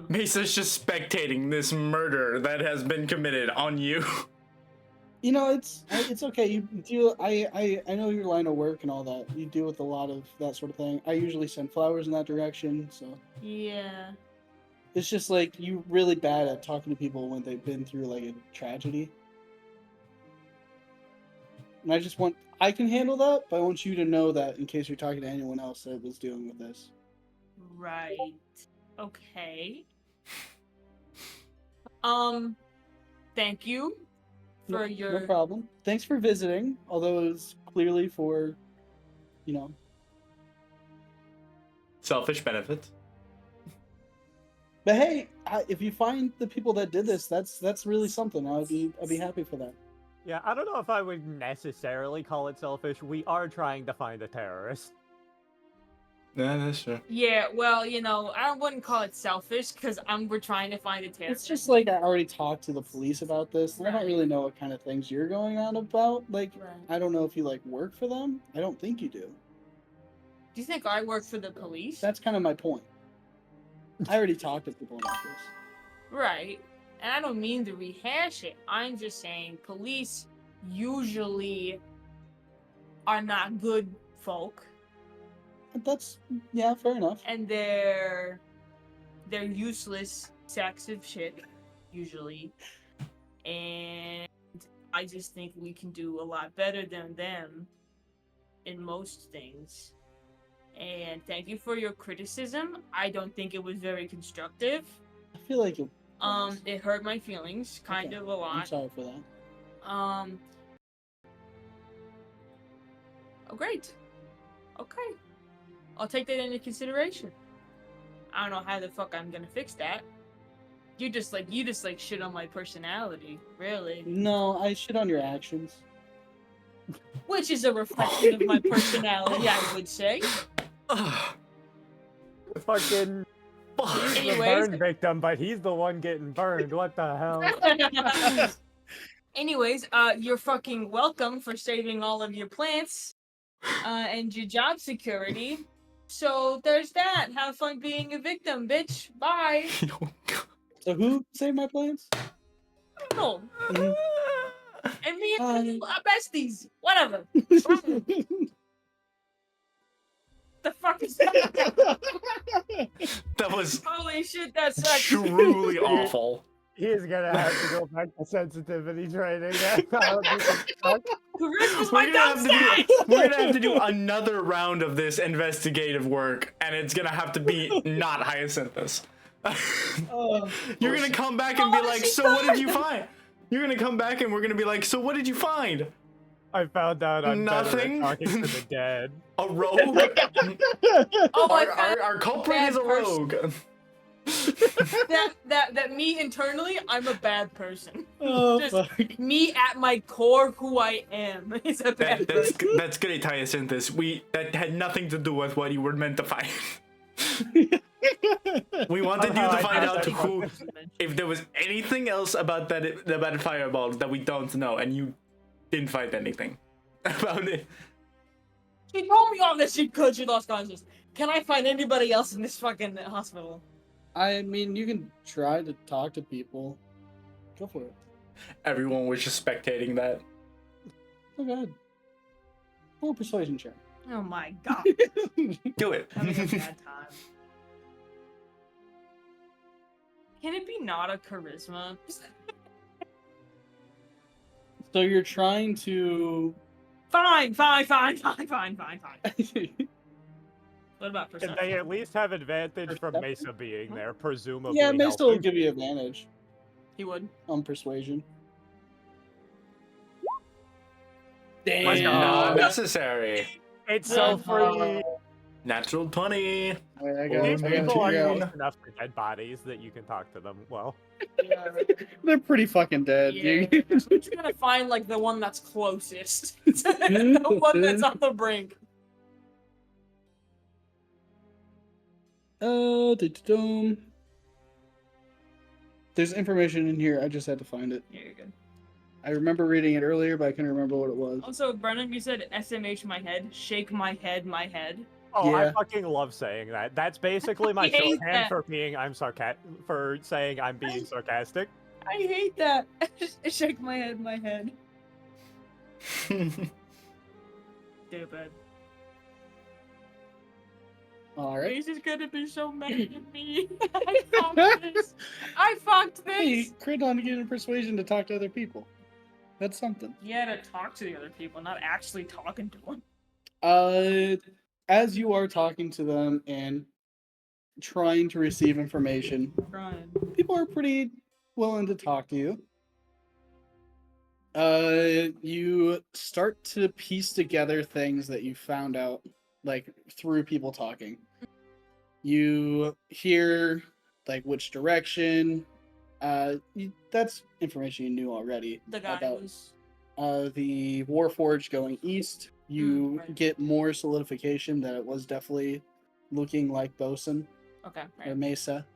Mesa's just spectating this murder that has been committed on you. You know, it's okay. You deal. I know your line of work and all that. You deal with a lot of that sort of thing. I usually send flowers in that direction, so Yeah. it's just like you really bad at talking to people when they've been through like a tragedy. And I can handle that, but I want you to know that in case you're talking to anyone else that was dealing with this. Right. Okay. Thank you for your. No problem. Thanks for visiting, although it was clearly for, you know. Selfish benefits. But hey, if you find the people that did this, that's really something. I'd be happy for that. Yeah, I don't know if I would necessarily call it selfish. We are trying to find a terrorist. Yeah, that's true. Yeah, well, you know, I wouldn't call it selfish because we're trying to find a terrorist. It's just like I already talked to the police about this, and I don't Right. really know what kind of things you're going on about. Like, Right. I don't know if you like work for them. I don't think you do. Do you think I work for the police? That's kind of my point. I already talked to people about this. Right. And I don't mean to rehash it. I'm just saying police usually are not good folk. But that's yeah, fair enough. And they're useless sacks of shit, usually. And I just think we can do a lot better than them in most things. And thank you for your criticism. I don't think it was very constructive. I feel like it. It hurt my feelings kind of a lot. I'm sorry for that. Oh, great. Okay. I'll take that into consideration. I don't know how the fuck I'm gonna fix that. You just shit on my personality, really. No, I shit on your actions. Which is a reflection of my personality, I would say. Fucking. He's the Anyways. burn victim, but he's the one getting burned. What the hell? Anyways, you're fucking welcome for saving all of your plants, and your job security. So there's that. Have fun being a victim, bitch. Bye. So who saved my plans? No. Mhm. And me and you are besties. Whatever. The fuck is that? That was Holy shit, that sucks. truly awful. He's gonna have to go back to sensitivity training. Charisma's my dumb side. We're gonna have to do another round of this investigative work, and it's gonna have to be not Hyacinthus. You're gonna come back and be like, so what did you find? You're gonna come back and we're gonna be like, so what did you find? I found out I'm better Nothing? at talking to the dead. A rogue? Oh, our culprit is a rogue. that me internally, I'm a bad person. Oh, Just fuck. me at my core, who I am, is a bad person. That's great, Hyacinthus. That had nothing to do with what you were meant to find. We wanted you to find out who, if there was anything else about that fireball that we don't know, and you didn't find anything about it. She told me all this shit because she lost consciousness. Can I find anybody else in this fucking hospital? I mean, you can try to talk to people. Go for it. Everyone was just spectating that. Oh, go ahead. Roll a persuasion check. Oh my god. Do it. Having a bad time. Can it be not a charisma? So you're trying to. Fine. What about Can perception? they at least have advantage from Mesa being there, presumably? Yeah, Mesa will helping? give you advantage He would. on persuasion. Damn. Not necessary. It's so free. Natural 20. Wait, I These gotta people are figure close out. enough to dead bodies that you can talk to them. Well, They're pretty fucking dead. Yeah. We're just gonna find like the one that's closest. The one that's on the brink. There's information in here. I just had to find it. Yeah, you're good. I remember reading it earlier, but I couldn't remember what it was. Also, Brennan, you said SMH my head, shake my head, my head. Oh, I Yeah. fucking love saying that. That's basically my I hate shorthand that. for being for saying I'm being sarcastic. I hate that. Shake my head, my head. Stupid. All right. He's just gonna be so mad at me. I fucked this. I fucked Hey, this. crit on getting persuasion to talk to other people. That's something. Yeah, to talk to the other people, not actually talking to them. As you are talking to them and trying to receive information, Brian. people are pretty willing to talk to you. You start to piece together things that you found out, like through people talking. You hear like which direction. That's information you knew already The guy about was. the Warforge going east. You right. get more solidification that it was definitely looking like Bosun Okay, or right. Mesa.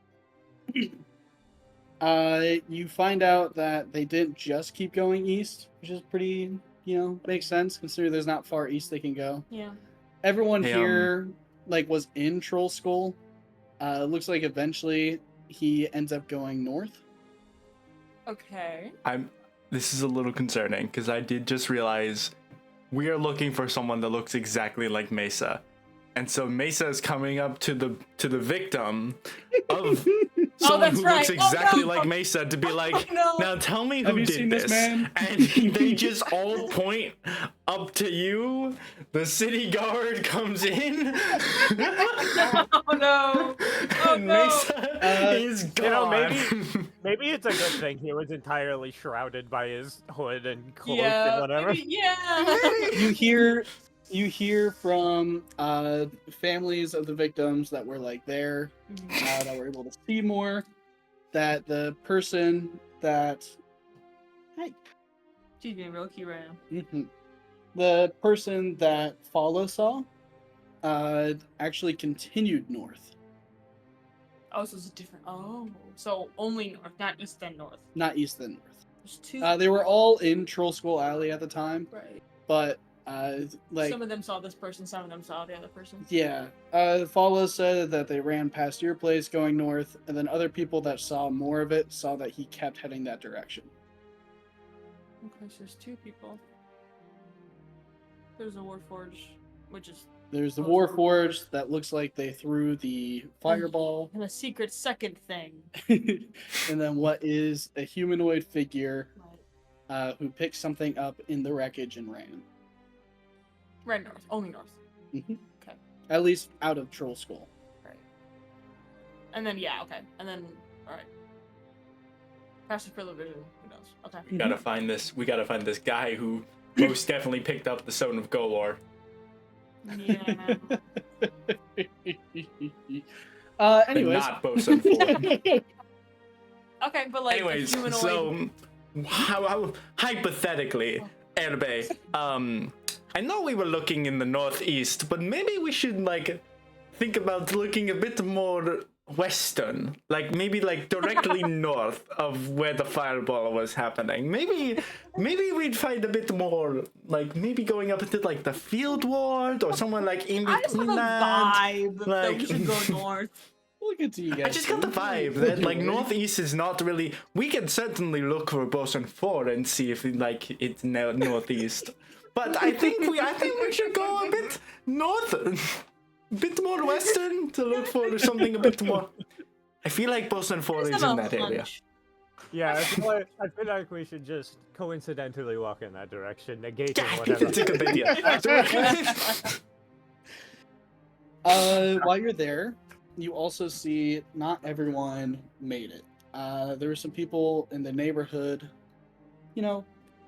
You find out that they didn't just keep going east, which is pretty, makes sense considering there's not far east they can go. Yeah. Everyone Hey, here, was in Troll Skull. Looks like eventually he ends up going north. Okay. This is a little concerning because I did just realize we are looking for someone that looks exactly like Mesa. And so Mesa is coming up to the victim of someone that's who right. looks Oh, exactly no. like Mesa to be like, no. now tell me Have who you did seen this man? And they just all point up to you. The city guard comes in. Oh no. Oh and no. Mesa is gone. You know, maybe it's a good thing he was entirely shrouded by his hood and cloak and whatever. Maybe, yeah. You hear from families of the victims that were there, that were able to see more, that the person that She's being real cute right now. the person that Follow saw actually continued north. Oh, so it's a different. Oh, so only north, not east and north. Not east and north. There's two. They were all in Troll Skull Alley at the time, Right. but some of them saw this person, some of them saw the other person. yeah, Follow said that they ran past your place going north, and then other people that saw more of it saw that he kept heading that direction. Okay, so there's two people. There's a Warforge, which is. There's the Warforged that looks like they threw the fireball. And a secret second thing. And then what is a humanoid figure Right. who picked something up in the wreckage and ran. Right north, only north. Mm-hmm. Okay. At least out of Troll Skull. Right. And then okay. And then alright. Passive field vision. Who knows? Okay. We gotta find this. We gotta find this guy who most definitely picked up the Stone of Golor. Yeah. Anyways. Not Bosun 4. Okay, but a Anyways, humanoid. so how hypothetically, Erbe, I know we were looking in the northeast, but maybe we should think about looking a bit more western, maybe directly north of where the fireball was happening. Maybe we'd find a bit more, maybe going up into the field ward or somewhere in I just have between a that. vibe that we should go north. Look at you guys. I just got the vibe that northeast is not really. We can certainly look for Bosun 4 and see if it's northeast. But I think we should go a bit north, a bit more western to look for something a bit more. I feel like Bosun 4 is in that area. Yeah, I feel like we should just coincidentally walk in that direction, negating Yeah, whatever. it's a good idea. While you're there, you also see not everyone made it. There were some people in the neighborhood.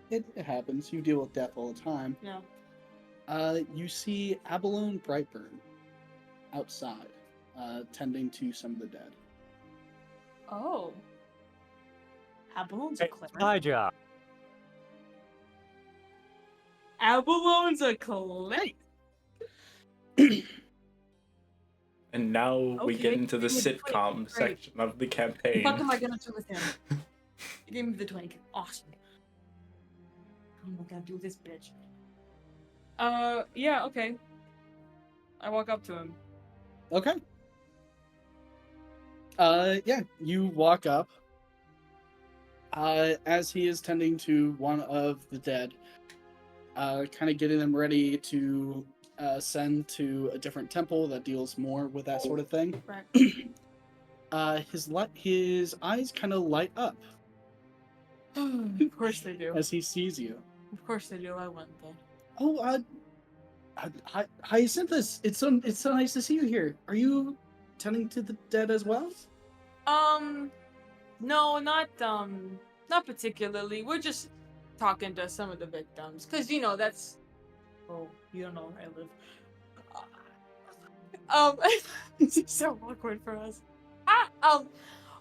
It happens. You deal with death all the time. Yeah. You see Abalone Brightburn outside, tending to some of the dead. Oh. Abalone's a Hey, cleric. my job. Abalone's a cleric. And now we Okay, get into the give me the twink. sitcom Great. section of the What campaign. the fuck am I gonna do with him? You gave me the twink. Awesome. I'm not gonna do this, bitch. Yeah, okay. I walk up to him. Okay. Yeah, you walk up. As he is tending to one of the dead, kind of getting them ready to send to a different temple that deals more with that sort of thing. Right. His eyes kind of light up Of course they do. as he sees you. Of course they do. I went there. Oh, Hyacinthus, it's so nice to see you here. Are you tending to the dead as well? No, not particularly. We're just talking to some of the victims, cause that's. Oh, you don't know where I live. This is so awkward for us.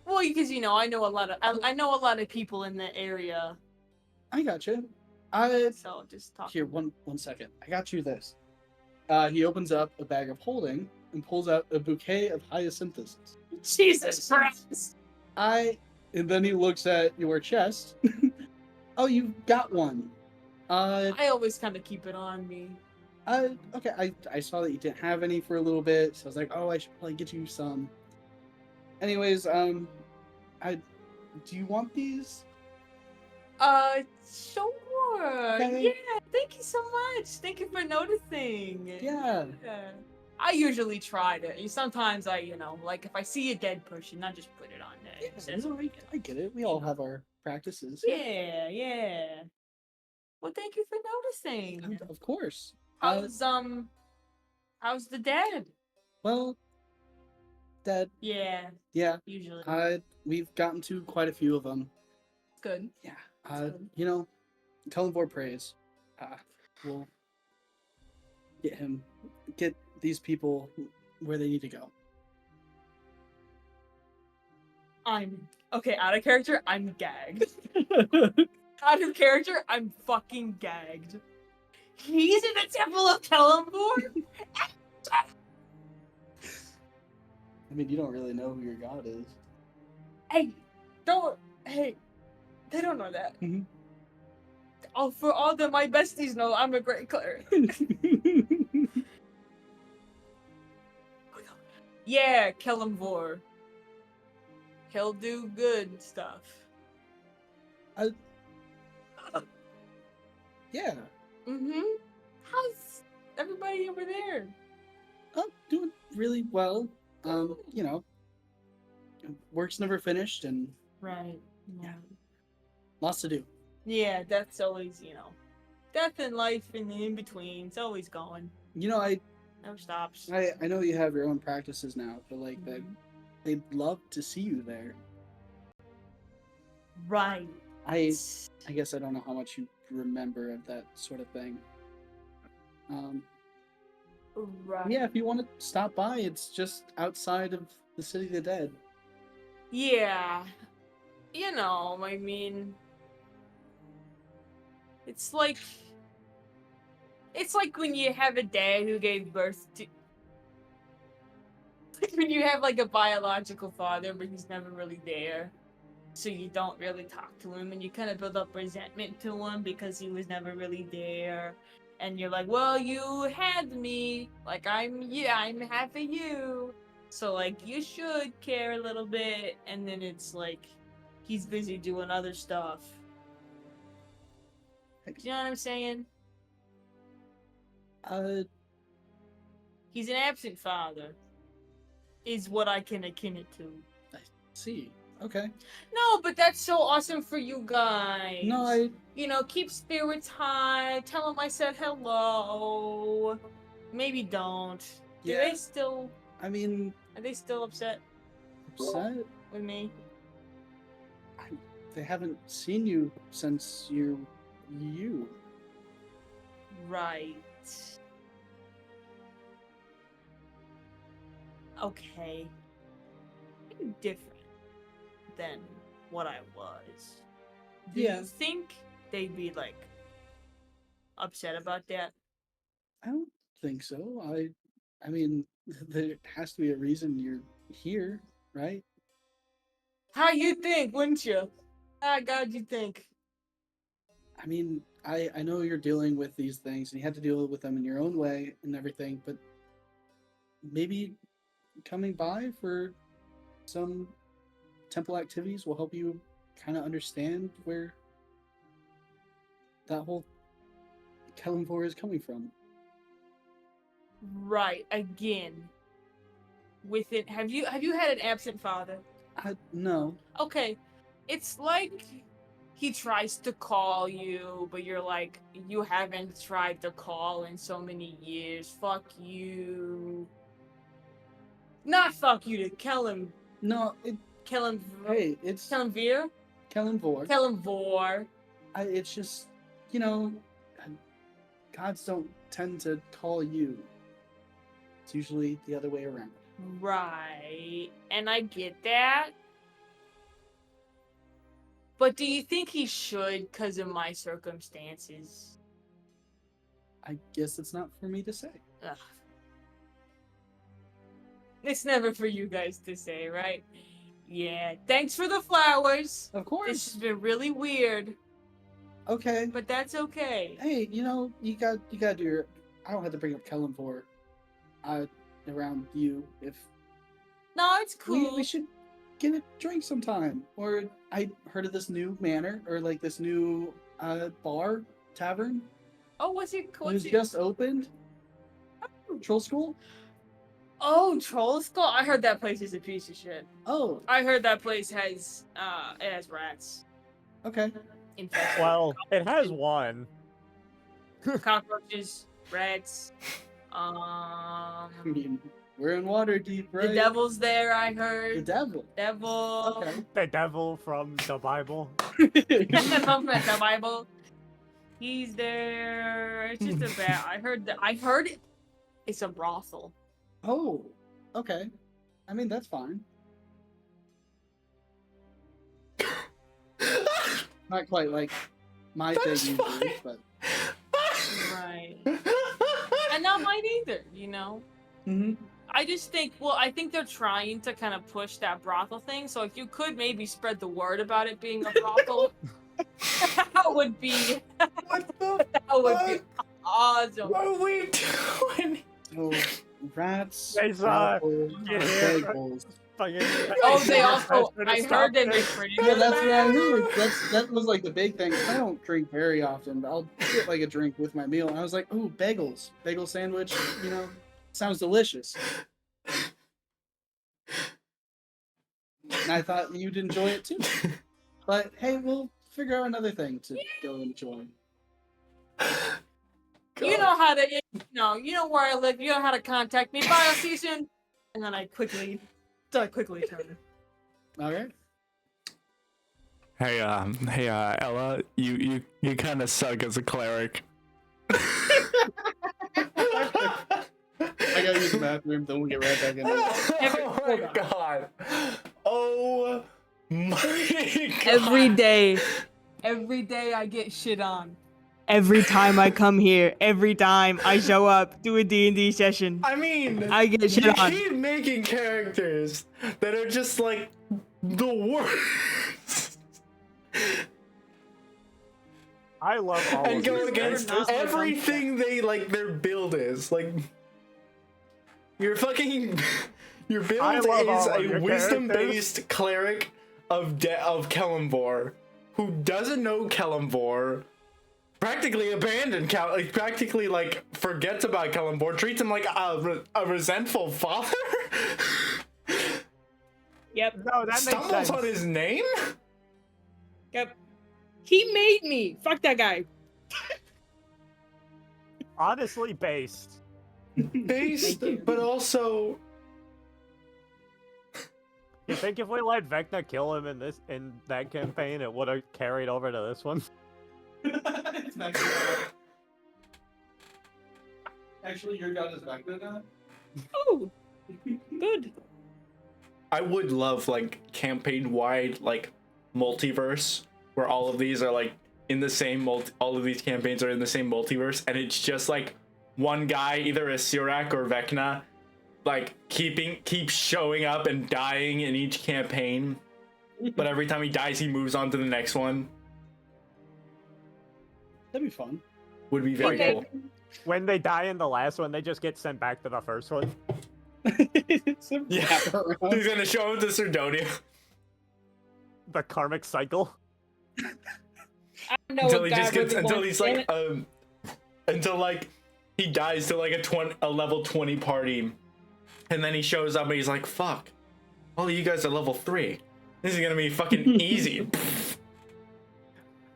Well, because I know a lot of I know a lot of people in the area, I got you. so just talk. Here, one second. I got you this. He opens up a bag of holding and pulls out a bouquet of hyacinthus. Jesus Christ! And then he looks at your chest. Oh, you got one. I always kind of keep it on me. Okay. I saw that you didn't have any for a little bit, so I was like, oh, I should probably get you some. Anyways, do you want these? Sure. Okay. Yeah, thank you so much. Thank you for noticing. Yeah. I usually try to. Sometimes like if I see a dead person, I just put it on there. Yeah, It's it's all right. I get it. We all have our practices. Yeah, yeah. Well, thank you for noticing. Of course. How's the dead? Well, Dad. Yeah, Yeah. usually. We've gotten to quite a few of them. Good. Yeah. That's good. Cullenvor prays. We'll get these people where they need to go. I'm okay. Out of character, I'm gagged. Out of character, I'm fucking gagged. He's in the Temple of Kellamvor? I mean, you don't really know who your god is. Hey, they don't know that. Mhm. Oh, for all that my besties know, I'm a great cleric. Yeah, Kellamvor. He'll do good stuff. Yeah. Mm-hmm. How's everybody over there? Oh, doing really well. Work's never finished and Right. Yeah. Lots to do. Yeah, that's always, death and life and the in-between. It's always going. I Never stops. know you have your own practices now, but Mhm. they'd love to see you there. Right. I guess I don't know how much you remember of that sort of thing. Right. Yeah, if you want to stop by, it's just outside of the City of the Dead. Yeah. I mean, it's like when you have a dad who gave birth to like when you have like a biological father but he's never really there. So you don't really talk to him and you kind of build up resentment to him because he was never really there. And you're like, well, you had me. Like I'm half of you. So like you should care a little bit. And then it's like he's busy doing other stuff. Do you know what I'm saying? He's an absent father. Is what I can akin it to. I see. Okay. No, but that's so awesome for you guys. No, keep spirits high. Tell them I said hello. Maybe don't. Yeah. Are they still upset? with me? They haven't seen you since you. Right. Okay. I'm different than what I was. Do Yeah. you think they'd be like upset about that? I don't think so. I mean, there has to be a reason you're here, right? How you think, wouldn't you? Ah, God, you think. I mean, I know you're dealing with these things and you had to deal with them in your own way and everything, but maybe coming by for some temple activities will help you kind of understand where that whole Kellenvor is coming from. Right, again. Within have you had an absent father? No. Okay. It's like he tries to call you, but you're like, you haven't tried to call in so many years. Fuck you. Not fuck you to Kellen. No, Kellen. hey, it's Kellenvir? Kellenvor. Kellenvor. It's just, you know, gods don't tend to call you. It's usually the other way around. Right. And I get that. But do you think he should because of my circumstances? I guess it's not for me to say. Ugh. It's never for you guys to say, right? Yeah. Thanks for the flowers. Of This course. has been really weird, Okay. but that's okay. Hey, you know, you got to do your. I don't have to bring up Kellenvor around you. If No, it's cool. we should get a drink sometime. Or I heard of this new manor or like this new bar tavern. Oh, what's it? It was just opened. Troll School. Oh, Troll Skull. I heard that place is a piece of shit. Oh, I heard that place has it has rats. okay. Infested. Well, it has one. Cockroaches, rats. I mean, we're in water deep, right? The devil's there. I The heard. devil. Devil. Okay. The devil from the Bible. From the Bible. He's there. It's just a bad. I heard it. It's a brothel. Oh, okay. I mean, that's fine. Not quite like my thing That's usually, fine. but. Right. And not mine either. You know. Hmm. I just think. Well, I think they're trying to kind of push that brothel thing. So if you could maybe spread the word about it being a brothel, that would be. What the That would be fuck? awesome. What are we doing? So, rats, Guys, apples, get here. bagels. Fucking- Oh, they I also. should've I stopped heard they there. recruited Yeah, them that's what I back. heard. That was like the big thing. I don't drink very often, but I'll get like a drink with my meal. And I was like, ooh, bagels. Bagel sandwich, you know, sounds delicious. And I thought you'd enjoy it too. But hey, we'll figure out another thing to go enjoy. You know how to, you know where I live. You know how to contact me. Bye, I'll see you soon. And then I quickly turn. All right. Hey, Ella, you kind of suck as a cleric. I gotta use the bathroom, then we'll get right back into it. Oh my god. Oh my god. Every day I get shit on. Every time I come here, every time I show up, do a D&D session. I mean, I get shit you on. keep making characters that are just like the worst. I love all And of go these against characters. everything they like their build is. Like your fucking your build I love all is of a your wisdom-based cleric of Kellenvor who doesn't know Kellenvor, practically abandoned practically like forgets about Kellenvor, treats him like a resentful father. Yep. No, that makes Stumbles sense. on his name. Yep. He made me. Fuck that guy. Honestly based. Based, Thank you. but also You think if we let Vecna kill him in that campaign, it would have carried over to this one? It's back to Actually, your god is back there now. Oh, good. I would love like campaign-wide like multiverse where all of these are like in the same all of these campaigns are in the same multiverse, and it's just like one guy, either a Sirak or Vecna, like keeps showing up and dying in each campaign, but every time he dies he moves on to the next one. That'd be fun. Would be very Okay. cool. When they die in the last one, they just get sent back to the first one. It's a Yeah. wraparound. He's gonna show him to Sardonia The karmic cycle. I don't know until what he just God gets really until wants, he's damn like it. until like he dies to like a level 20 party, and then he shows up and he's like, "Fuck, all of you guys are level 3. This is gonna be fucking easy."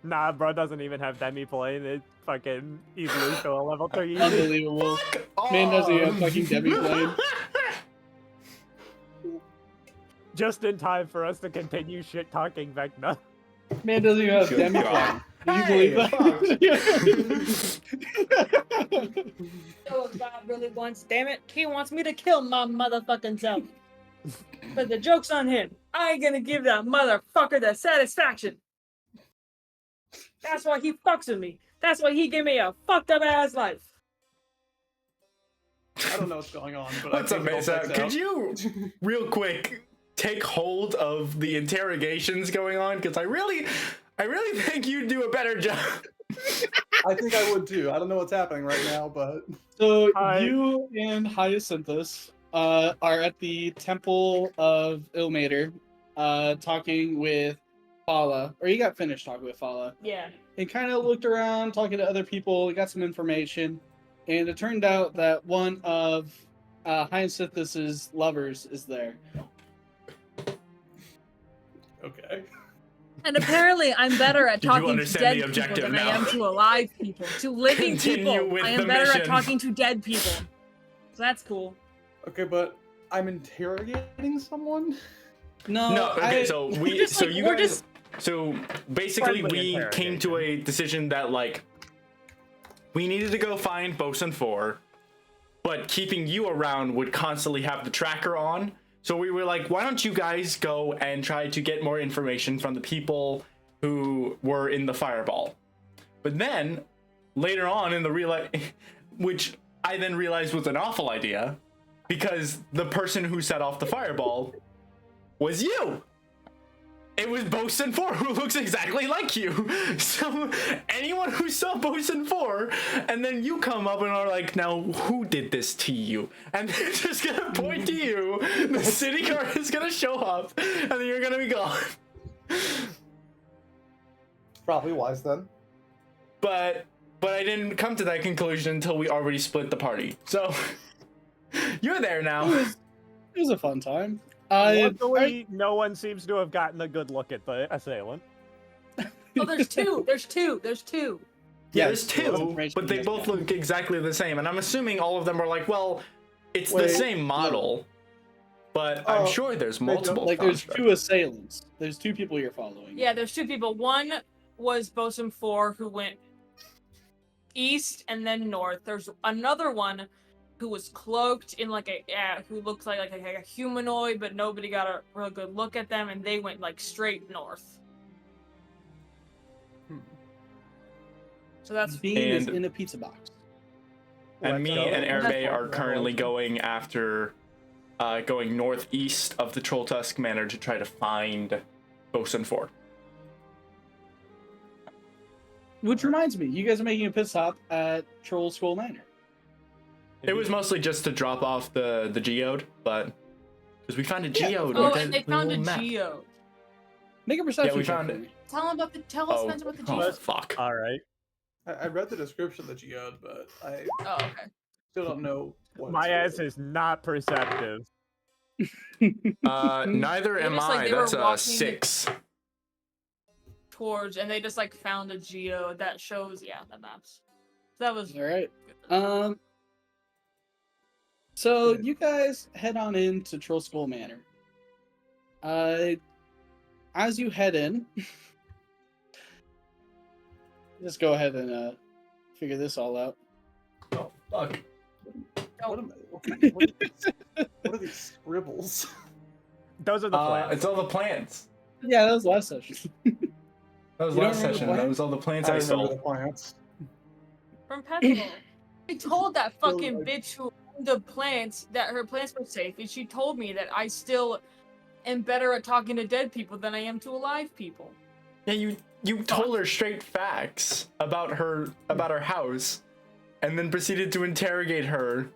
Nah, bro doesn't even have Demi playing. It fucking easily to a level 3 easy. Unbelievable. Man doesn't even have off. fucking Debbie playing. Just in time for us to continue shit talking Vecna. Man doesn't even have Good Demi God. playing. Can you believe that? You know what God really wants, damn it. He wants me to kill my motherfucking self. But the joke's on him. I ain't gonna give that motherfucker the satisfaction. That's why he fucks with me. That's why he gave me a fucked up ass life. I don't know what's going on, but What's I up, think it all Mesa? checks Could out. you, real quick, take hold of the interrogations going on? Because I really think you'd do a better job. I think I would too. I don't know what's happening right now, but So Hi. you and Hyacinthus are at the Temple of Ilmater, talking with Fala, or you got finished talking with Fala, Yeah. and kind of looked around, talking to other people, got some information, and it turned out that one of Hyacinthus's lovers is there. okay. And apparently, I'm better at Did you talking to understand dead the people objective than I now? am to alive people. To living Continue people, with I the am better mission. at talking to dead people. So that's cool. Okay, but I'm interrogating someone? No, okay, so We're just like- you we're guys, just- so basically Friendly we came to a decision that like we needed to go find Bosun 4, but keeping you around would constantly have the tracker on. So we were like, why don't you guys go and try to get more information from the people who were in the fireball? But then later on in the which I then realized was an awful idea, because the person who set off the fireball was you. It was Bosun 4, who looks exactly like you. So anyone who saw Bosun 4, and then you come up and are like, now who did this to you? And they're just gonna point to you. The city guard is gonna show up, and then you're gonna be gone. Probably wise then. But I didn't come to that conclusion until we already split the party. So you're there now. It was a fun time. Luckily, no one seems to have gotten a good look at the assailant. Oh, there's two. There's two. There's two. Yeah, Yes, there's there was two, information but they you guys both got. look exactly the same. And I'm assuming all of them are like, well, it's the Wait, same model, but I'm Oh, sure there's don't- multiple. Like, there's constructs. two assailants. There's two people you're following. Yeah, there's two people. One was Bosun 4 who went east and then north. There's another one who was cloaked in like who looks like a humanoid, but nobody got a real good look at them, and they went like straight north. So that's Bean is And- in a pizza box. And me Let's go. and That's Hervé fine. are currently going after, going northeast of the Troll Tusk Manor to try to find Bosun 4. Which reminds me, you guys are making a pit stop at Troll Skull Manor. It was mostly just to drop off the geode, but because we found a Yeah. geode. oh, with and they the found a little map. geode. Make a perception Yeah, we check found for it. me. Tell us Spencer, about the geode. Fuck. All right. I read the description of the geode, but I Oh, okay. still don't know what My it's ass for. is not perceptive. Neither They am just, like, I. they were That's a walking- 6. Towards, and they just like found a geode that shows, the maps. So that was All right. So you guys head on into Troll Skull Manor. As you head in, just go ahead and figure this all out. Oh, fuck. What are these scribbles? Those are the plans. It's all the plants. Yeah, that was last session. That was You don't last remember the session. That plants? was all the plants I I remember stole. the plants. from Petal. I told that fucking like- bitch who owned the plants that her plants were safe, and she told me that I still am better at talking to dead people than I am to alive people. Yeah, You told her straight facts about her house, and then proceeded to interrogate her.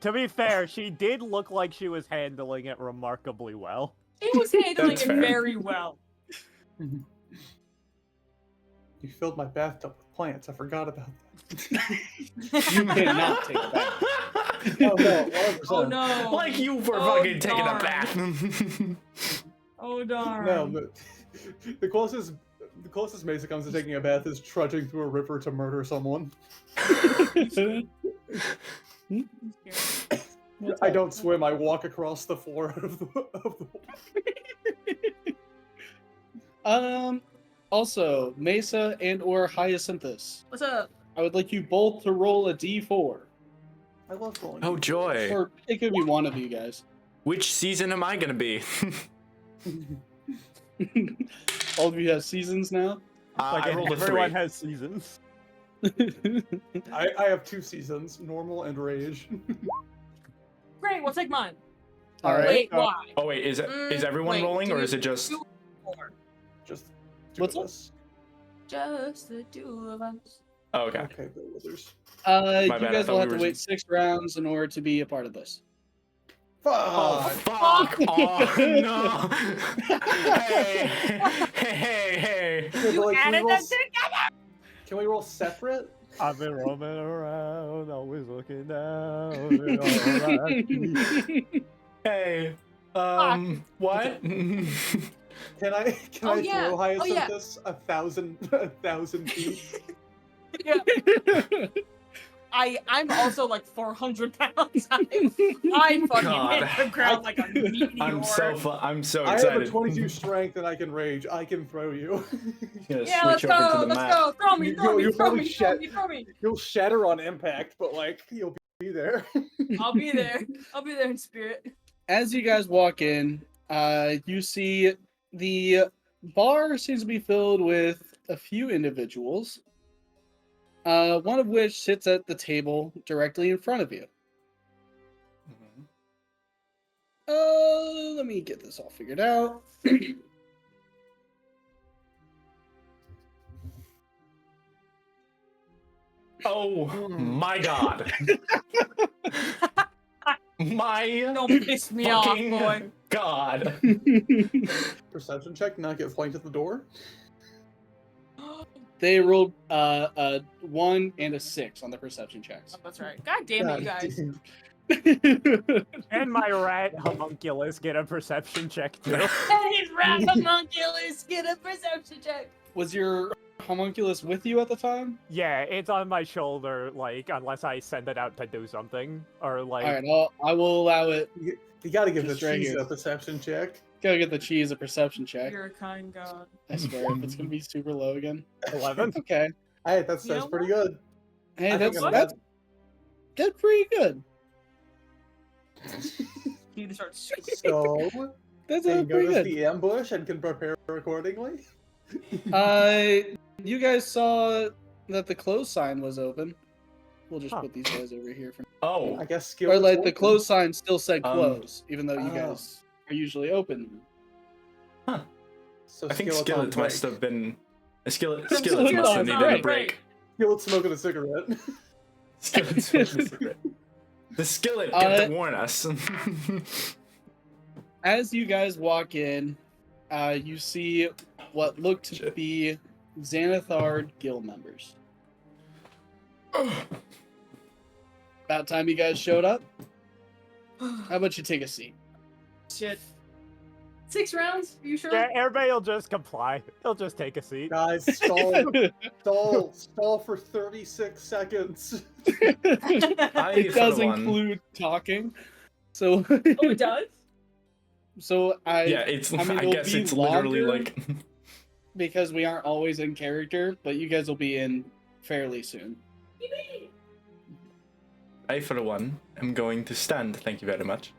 To be fair, she did look like she was handling it remarkably well. She was handling That's it fair. very well. You filled my bathtub with plants. I forgot about that. You cannot take it back. Oh no, 100%. Oh no. Like you were Oh, fucking taking a darn. bath. Oh darn. No, but the closest Mesa comes to taking a bath is trudging through a river to murder someone. I don't swim. I walk across the floor of the Also, Mesa and or Hyacinthus, What's up? I would like you both to roll a d4. I love rolling. Oh joy. Or it could be one of you guys. Which season am I gonna be? All of you have seasons now. Like I rolled a 3. everyone has seasons. I have 2 seasons, normal and rage. Great, we'll take mine. All right. Wait, why? Oh wait, is everyone wait, rolling, or do is it just? 2 or 4? Just What's of up? us. Just the 2 of us. Oh, okay. Okay, the withers. You bad, I guys thought will we have to were- wait 6 rounds in order to be a part of this. Oh fuck! Oh no! Hey, hey! Okay, You but, like, added can we roll that s- together? Can we roll separate? I've been roaming around, always looking down. and all I see. Hey, what? Can I Oh, yeah. throw Oh, yeah. Hyacinthus 1,000 feet? Yeah. I'm also like 400 pounds. I fucking God. hit the ground like a meteor. I'm so I have excited. a 22 strength and I can rage. I can throw you. Gonna Yeah, let's switch over to go, the let's map. go. Throw me, You- throw me, you'll throw probably me, throw shed- me, throw me. You'll shatter on impact, but like you'll be there. I'll be there. I'll be there in spirit. As you guys walk in, you see the bar seems to be filled with a few individuals. One of which sits at the table directly in front of you. Mhm. Let me get this all figured out. Oh my god! My Don't piss me off, fucking boy. god! Perception check, not get flanked at the door. They rolled a 1 and a 6 on the perception checks. Oh, that's right. God damn it, you God guys. damn. And my rat homunculus get a perception check too. And his rat homunculus get a perception check. Was your homunculus with you at the time? Yeah, it's on my shoulder, like, unless I send it out to do something. Or, like, All right, I will allow it. You gotta give the Just right cheese here. a perception check. Gotta get the cheese a perception check. You're a kind god. I swear, if it's gonna be super low again. 11. Okay. Hey, You that's know pretty what? good. Hey, I think that's pretty good. You need to start screaming. So, That's they pretty notice good. the ambush and can prepare accordingly. You guys saw that the close sign was open. We'll just Huh. put these guys over here for Oh, I guess skill. or is like the open. close sign still said Um, close, even though you oh. guys are usually open. So I think skillet's on Skillet must break. have been. Skillet Skillet's must have on needed a break. break. Skillet's smoking a cigarette. Skillet smoked a cigarette. The skillet get to warn us. As you guys walk in, you see what look to Shit. be Xanathar guild members. About time you guys showed up. How about you take a seat? Shit. 6 rounds? Are you sure? Yeah, everybody will just comply. He'll just take a seat. Guys, stall for 36 seconds. It does for one. include talking. So, Oh, it does? so Yeah, it's. I I, mean, it'll guess be it's literally longer. like. because we aren't always in character, but you guys will be in fairly soon. I, for one, am going to stand. Thank you very much.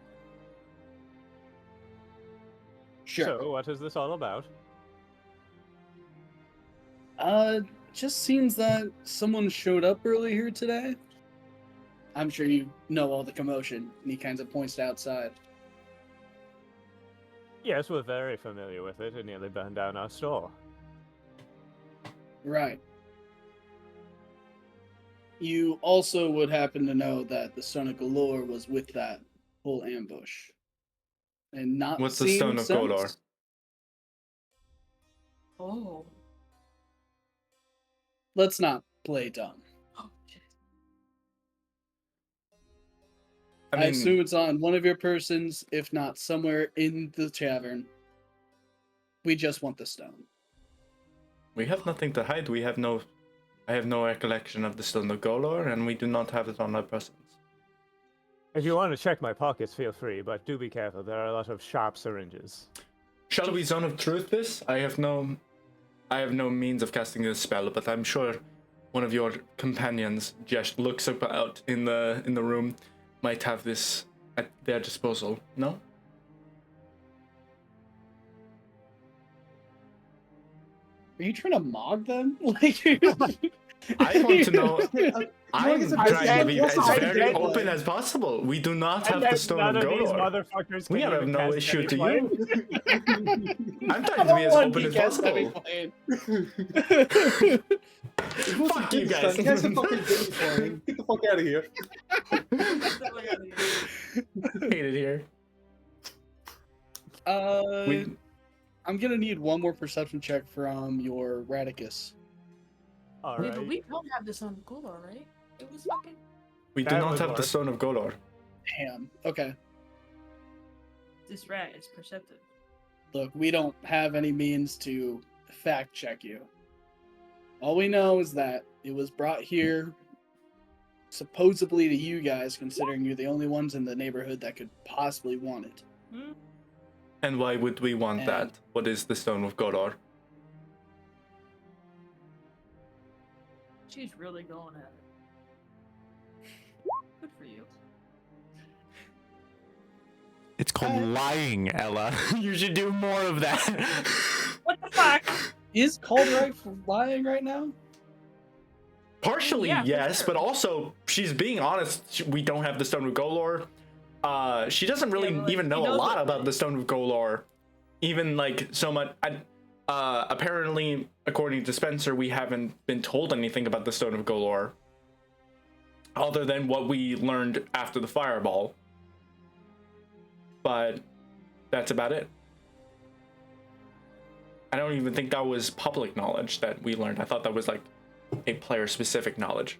Sure. So, what is this all about? Just seems that someone showed up earlier today. I'm sure you know all the commotion, and he kind of points to outside. Yes, we're very familiar with it. It nearly burned down our store. Right. You also would happen to know that the Stone of Galore was with that whole ambush. And not What's the seen Stone of since. Golor? Oh. Let's not play dumb. Oh shit. I assume it's on one of your persons, if not somewhere in the tavern. We just want the stone. we have nothing to hide. I have no recollection of the Stone of Golor, and we do not have it on our persons. If you want to check my pockets, feel free, but do be careful. There are a lot of sharp syringes. Shall we Zone of Truth this? I have no means of casting this spell, but I'm sure one of your companions just looks about in the room, might have this at their disposal. No? Are you trying to mog them? Like, I want to know. I'm it's a trying to be business. as I very did. open as possible. We do not have And the Stone none of of these Golor. motherfuckers We can have even no cast issue any to flame. you. I'm trying to be as open as possible. Fuck you guys. You guys can fucking get the fuck out of here. Hate it here. We- I'm gonna need one more perception check from your Radicus. All Wait, right. but we don't have this on Golor, right? It was fucking. We do That not would have the work. Stone of Golor. Damn. Okay. This rat is perceptive. Look, we don't have any means to fact check you. All we know is that it was brought here supposedly to you guys, considering you're the only ones in the neighborhood that could possibly want it. Hmm? And why would we want And- that? What is the Stone of Golor? She's really going at it. Good for you. It's called lying, Ella. You should do more of that. What the fuck? Is Calderite lying right now? Partially, Yeah, for yes, sure. but also she's being honest. We don't have the Stone of Golor. She doesn't really Yeah, but, like, even she know a knows lot it. about the Stone of Golor. Even like so much. Apparently, according to Spencer, we haven't been told anything about the Stone of Golor, other than what we learned after the fireball. But that's about it. I don't even think that was public knowledge that we learned. I thought that was like a player-specific knowledge.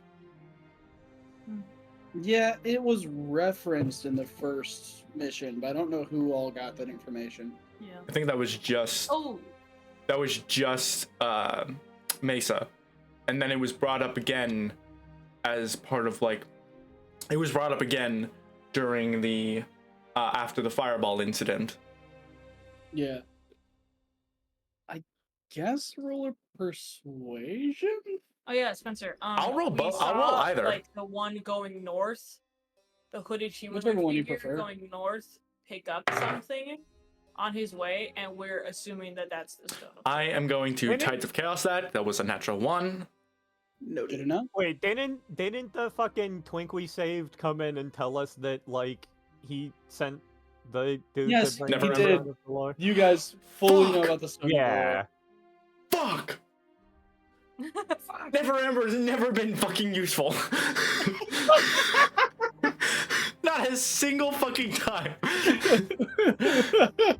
Yeah, it was referenced in the first mission, but I don't know who all got that information. Yeah. I think that was just Oh, Mesa, and then it was brought up again as part of like it was brought up again during the after the fireball incident. Yeah. I guess roll a persuasion? oh yeah, Spencer. I'll roll we both- I'll roll saw, either. Like the one going north, the hooded humanoid Whichever one you figure prefer. going north, pick up something on his way, and we're assuming that that's the stone. I am going to Didn't- Tides of Chaos that was a natural one. Noted enough. Wait, didn't the fucking twink we saved come in and tell us that like he sent the dude Yes, to bring Never the remember. Stone of Galore? You guys fully know Fuck. about the Stone of Yeah. Fuck! Fuck. Never remember has never been fucking useful. Not a single fucking time. Galore.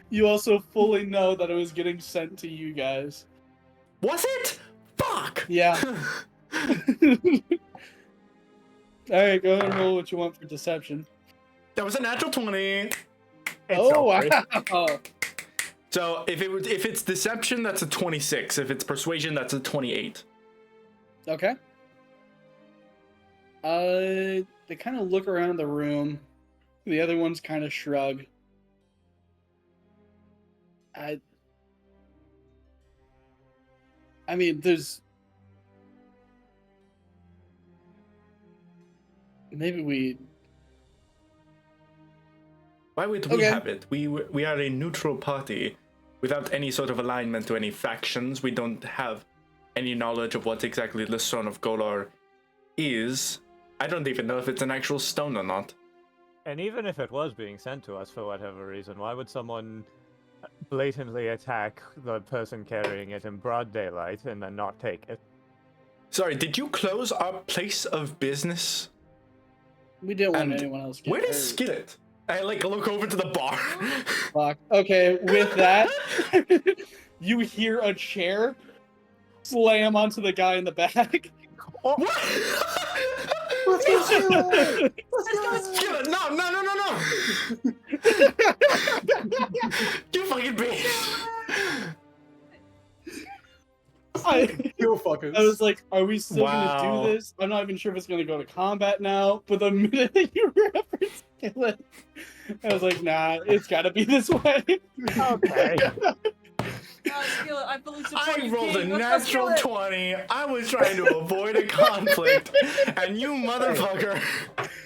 You also fully know that it was getting sent to you guys. Was it? Fuck! Yeah. Alright, go ahead and roll what you want for deception. That was a natural 20. It's Oh, over. wow. So if it's deception, that's a 26. If it's persuasion, that's a 28. Okay. They kind of look around the room. The other ones kind of shrug. I mean, there's maybe we. Why would we Okay. have it? We are a neutral party without any sort of alignment to any factions. We don't have any knowledge of what exactly the Stone of Golor is. I don't even know if it's an actual stone or not. And even if it was being sent to us for whatever reason, why would someone blatantly attack the person carrying it in broad daylight and then not take it? Sorry, did you close our place of business? We didn't want And anyone else to get Where is hurt. Skillet? I like look over to the bar. Fuck. Okay, with that, you hear a chair slam onto the guy in the back. What? Let's go, Skillet! Skillet, no. You fucking bitch. Kill fuckers. I was like, are we still Wow. gonna do this? I'm not even sure if it's gonna go to combat now, but the minute that you referenced Skillet, I was like, nah, it's gotta be this way. Okay. Skillet, I fully support I you, rolled a King. Let's go, natural Skillet. 20. I was trying to avoid a conflict, and you motherfucker.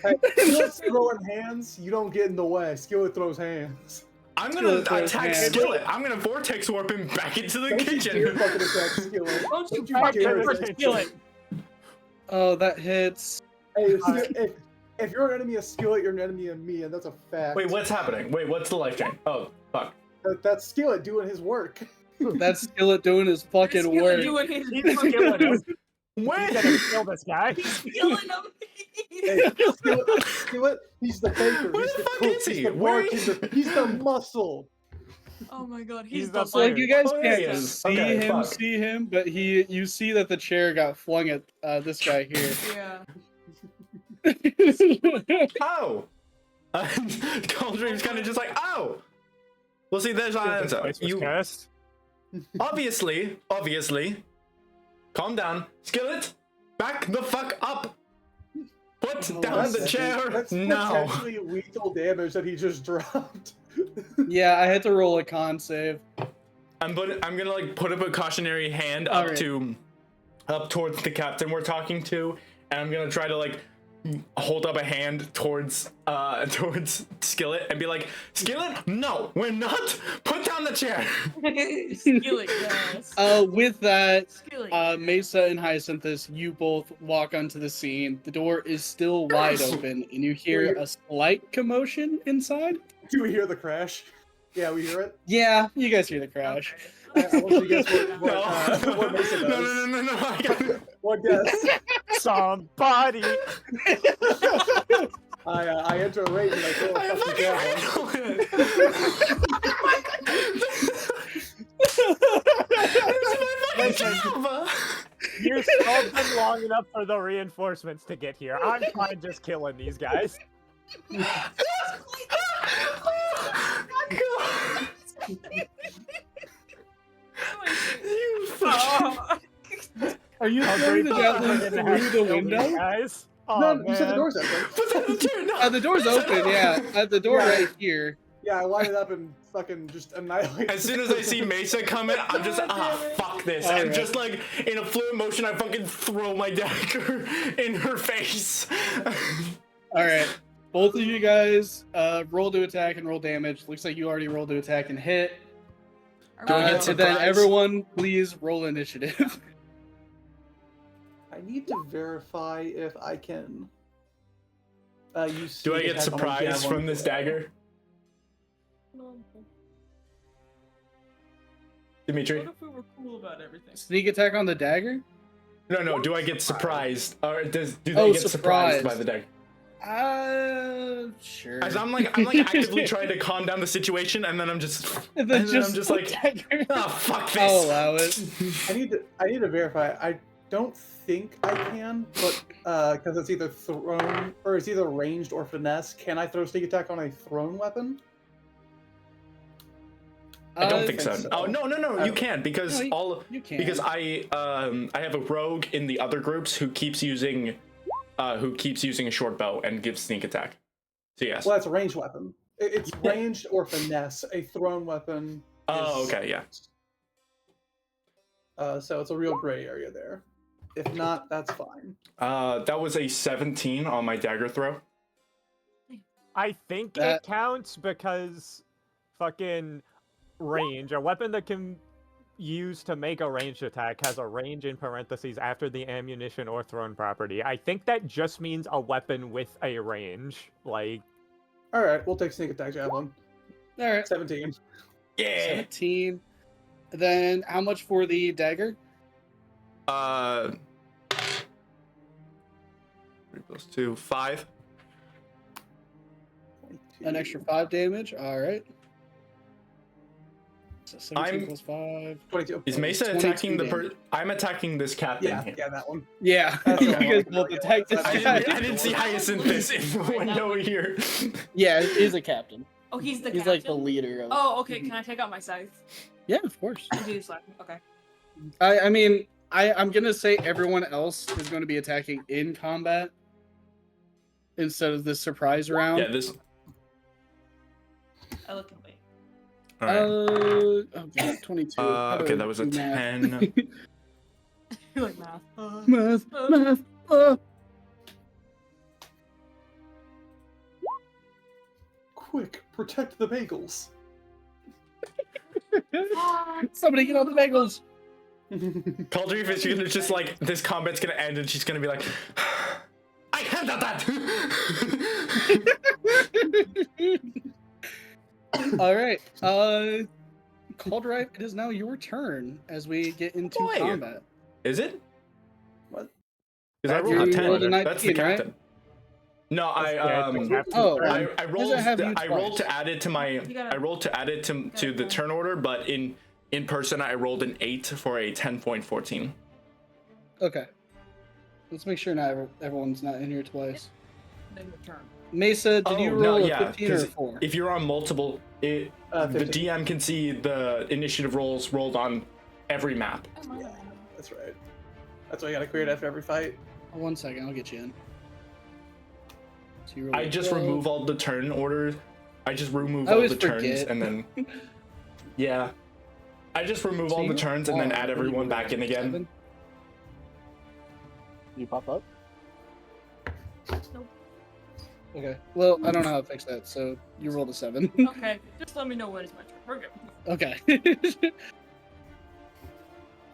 Hey, Skillet's throwing hands, you don't get in the way. Skillet throws hands. I'm gonna Skillet throws attack hands. Skillet. I'm gonna vortex warp him back into the Don't you dare kitchen. fucking attack Skillet. Don't you Don't you fucking dare fucking attack Skillet. Oh, that hits. Hey, if you're an enemy of Skillet, you're an enemy of me, and that's a fact. Wait, what's happening? Wait, what's the life chain? Oh, fuck. That's Skillet doing his work. That's Skillet doing his fucking Skillet work. doing his He's killing us. Where? He's gonna kill this guy. killing him. Hey, Skillet, he's the baker. Where He's the the fuck cook. is he? He's the Where- bartender. He's the muscle. Oh my god, He's he's the the So like you guys Oh, there he can't is. see Okay, him, fuck. but you see that the chair got flung at this guy here. Yeah. Oh! Cauldron's kind of just like, oh! Well, see, there's our This answer. place was You cursed. obviously, calm down. Skillet, back the fuck up! Put Oh, down the that's- chair That's now! potentially lethal damage that he just dropped. Yeah, I had to roll a con save. I'm gonna like put up a cautionary hand up Alright. up towards the captain we're talking to, and I'm gonna try to like hold up a hand towards Skillet and be like, Skillet, no, we're not. Put down the chair. Skillet, yes. With that, Skillet. Mesa and Hyacinthus, you both walk onto the scene. The door is still wide open, and you hear a slight commotion inside. Do we hear the crash? Yeah, we hear it. Yeah, you guys hear the crash. I want you to guess what, No, what Mesa does. no. I got What guess? Somebody. I enter a rage and I throw I a fucking javelin. Listen, you stalled them long enough for the reinforcements to get here. I'm fine just killing these guys. You fuck. Are you How throwing great the javelin that I through the killed these window? Guys. Oh, No, you said the man. door's open. Put down the chair. No. The door's open, yeah. The door Yeah. right here. Yeah, I light it up and fucking just annihilate. As soon as I see Mesa coming, I'm just fuck this, and Alright. just like in a fluid motion, I fucking throw my dagger in her face. Alright. Both of you guys roll to attack and roll damage. Looks like you already rolled to attack and hit. Do I get And then surprise? everyone, please roll initiative. I need to verify if I can. Use Do I sneak get attack on my surprise javelin. from this dagger, Dimitri? What if we were cool about everything? Sneak attack on the dagger? No. Do I get surprised, or do they Oh, get surprised by surprised. the dagger? Sure. As I'm like actively trying to calm down the situation, and then I'm just, And then and then I'm just just like, dagger. oh fuck this. I'll allow it. I need to verify. I don't think I can, but because it's either thrown or it's either ranged or finesse. Can I throw sneak attack on a thrown weapon? I don't I think so. so. Oh no, you can because No, you can. because I have a rogue in the other groups who keeps using a short bow and gives sneak attack. So yes. Well, that's a ranged weapon. It's ranged or finesse. A thrown weapon. Oh, is- okay, yeah. So it's a real gray area there. If not, that's fine. That was a 17 on my dagger throw. I think That- it counts because fucking range. A weapon that can use to make a ranged attack has a range in parentheses after the ammunition or thrown property. I think that just means a weapon with a range. Like, All right, we'll take sneak attack javelin. All right. 17. Yeah. 17. Then how much for the dagger? 3 plus 2, 5. An extra 5 damage. All right. So 17 I'm- plus 5. 22. Is Mesa 22 attacking the damage. I'm attacking this captain Yeah, here. yeah, that one. Yeah. That's You the one. guys both attacked this I guy. didn't see Hyacinth in the window here. Yeah, he's a captain. Oh, he's the He's captain? like the leader of. Oh, okay. Can I take out my scythe? Yeah, of course. Do you slap me? Okay. I mean, I'm gonna say everyone else is going to be attacking in combat instead of this surprise round. Yeah, this. I look away. All right. Oh god, 22. How do Okay, I that was a do math? 10. You like math? math. Quick, protect the bagels. Somebody get on the bagels. Cauldreef is gonna just like this combat's gonna end and she's gonna be like, I handled that. All right. Cauldrife, it is now your turn as we get into Boy. combat. Is it? What? Because I You rolled a rolled a 10. That's the 19, right? captain. No, Oh, I does rolled it have you I rolled twice? to add it to my You gotta- I rolled to add it to the turn order, but in person I rolled an 8 for a 10.14. Okay. Let's make sure not everyone's not in here twice. Then your turn. Mesa, did you Oh, no, roll yeah, a 15 or a 'cause 4? If you're on multiple, the 15. DM can see the initiative rolls rolled on every map. Oh, my God. That's right. That's why you gotta clear it after every fight. 1 second, I'll get you in. So you rolled I a just 12. remove all the turn orders. I just remove I all always the turns forget. and then yeah. I just remove So all the you turns and then are- add everyone back in again. 7? You pop up? Nope. Okay. Well, I don't know how to fix that, so you rolled a 7. Okay, just let me know when it's my turn. We're good. Okay.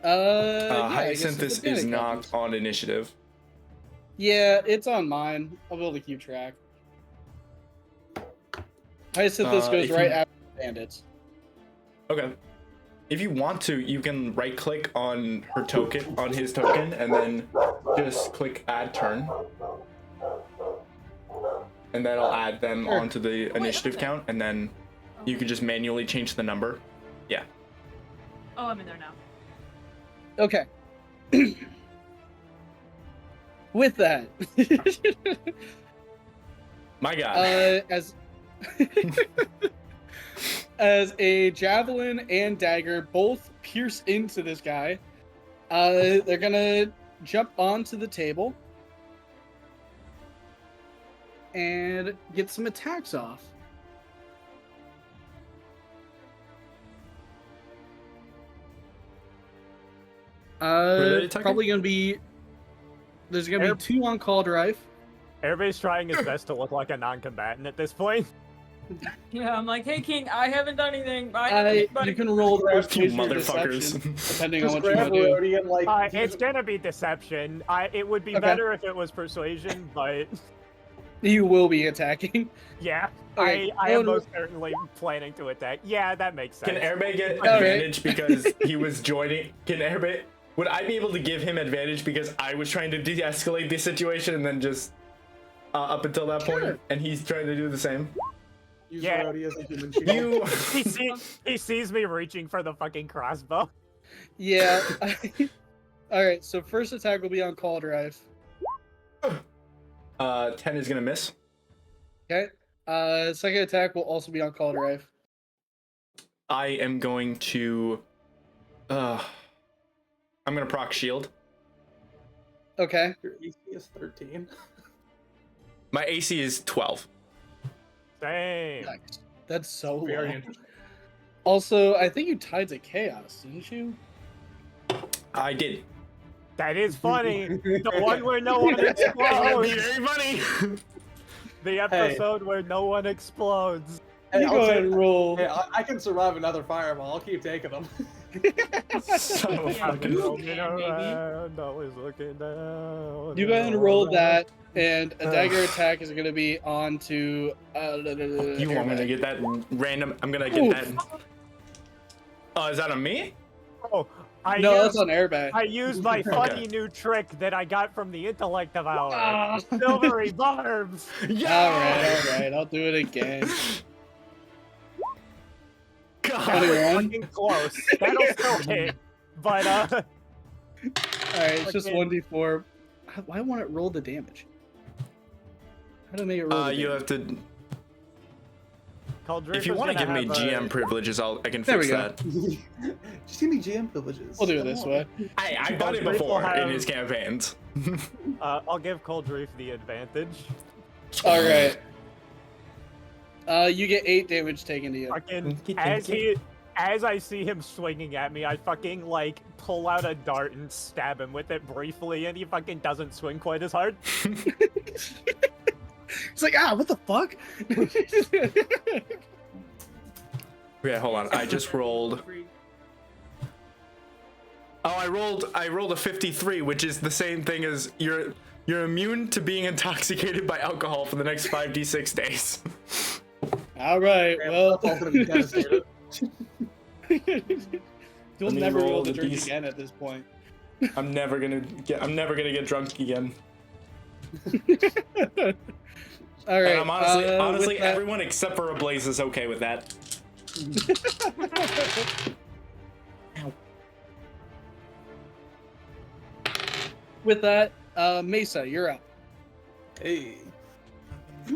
Yeah, I guess Hyacinth it's the is panic not happens. on initiative. Yeah, it's on mine. I'll be able to keep track. Hyacinthus goes if right you- after bandits. Okay. If you want to, you can right click on her token, on his token, and then just click add turn. And that'll add them Sure. onto the initiative okay. count, and then you can just manually change the number. Yeah. Oh, I'm in there now. Okay. With that, My God. as as a javelin and dagger both pierce into this guy, they're gonna jump onto the table and get some attacks off. are they attacking? Probably gonna be. There's gonna be 2 on Cauldrife. Everybody's trying his best to look like a non-combatant at this point. Yeah, I'm like, hey, King, I haven't done anything. You can roll You persuasion or motherfuckers. deception, depending on Just what you grab want to do. Rhodey and like. It's gonna be deception. It would be Okay. better if it was persuasion, but You will be attacking. yeah, Okay, I am go to- most certainly planning to attack. Yeah, that makes sense. Can Airbe get Alright. advantage because he was joining? Can Airbe? Would I be able to give him advantage because I was trying to de-escalate the situation and then just up until that Sure. point, and he's trying to do the same? Use Yeah. Rhodey as a human shield. You. he sees me reaching for the fucking crossbow. Yeah. All right. So first attack will be on Cauldrife. 10 is gonna miss. Okay. Second attack will also be on Cauldrife. I am going to. I'm gonna proc shield. Okay. Your AC is 13. My AC is 12. Same. Nice. That's so Very low. interesting. Also, I think you tied to chaos, didn't you? I did. That is funny. The one where no one That'd be explodes. very funny. The episode where no one explodes. Hey, You I'll go take- ahead and roll. Hey, I can survive another fireball. I'll keep taking them. Son of a Yeah, fucking- you Roaming can, baby. around, always looking down. You go ahead and roll around. that, and a dagger attack is going to be on to. You want me to get that random? I'm gonna get Ooh. that. Oh, is that on me? Oh, No, that's on airbag. I used my funny new trick that I got from the intellect devourer. Ah. Silvery barbs. Yeah. All right, I'll do it again. God. 21. Fucking close. That'll still hit. But All right, it's just Fucking- 1d4. Why won't it roll the damage? How do I make it roll? The You damage? have to. Cauldriff If you is want to gonna give me have GM privileges, I can There we fix go. that. Just give me GM privileges. We'll do it Come this on. way. I've done it Cauldriff will before in have- his campaigns. I'll give Cauldriff the advantage. All right. You get 8 damage taken to you. Fucking Thank you. as I see him swinging at me, I fucking like pull out a dart and stab him with it briefly, and he fucking doesn't swing quite as hard. It's like, what the fuck? Yeah, hold on. I just rolled. Oh, I rolled a 53, which is the same thing as you're immune to being intoxicated by alcohol for the next 5d6 days. All right, Man, well, that's all gonna be devastated. you'll Let me never be roll able to the drink D6. again at this point. I'm never gonna get drunk again. All right. And I'm honestly, with that- everyone except for Ablaze is okay with that. With that, Mesa, you're up. Hey.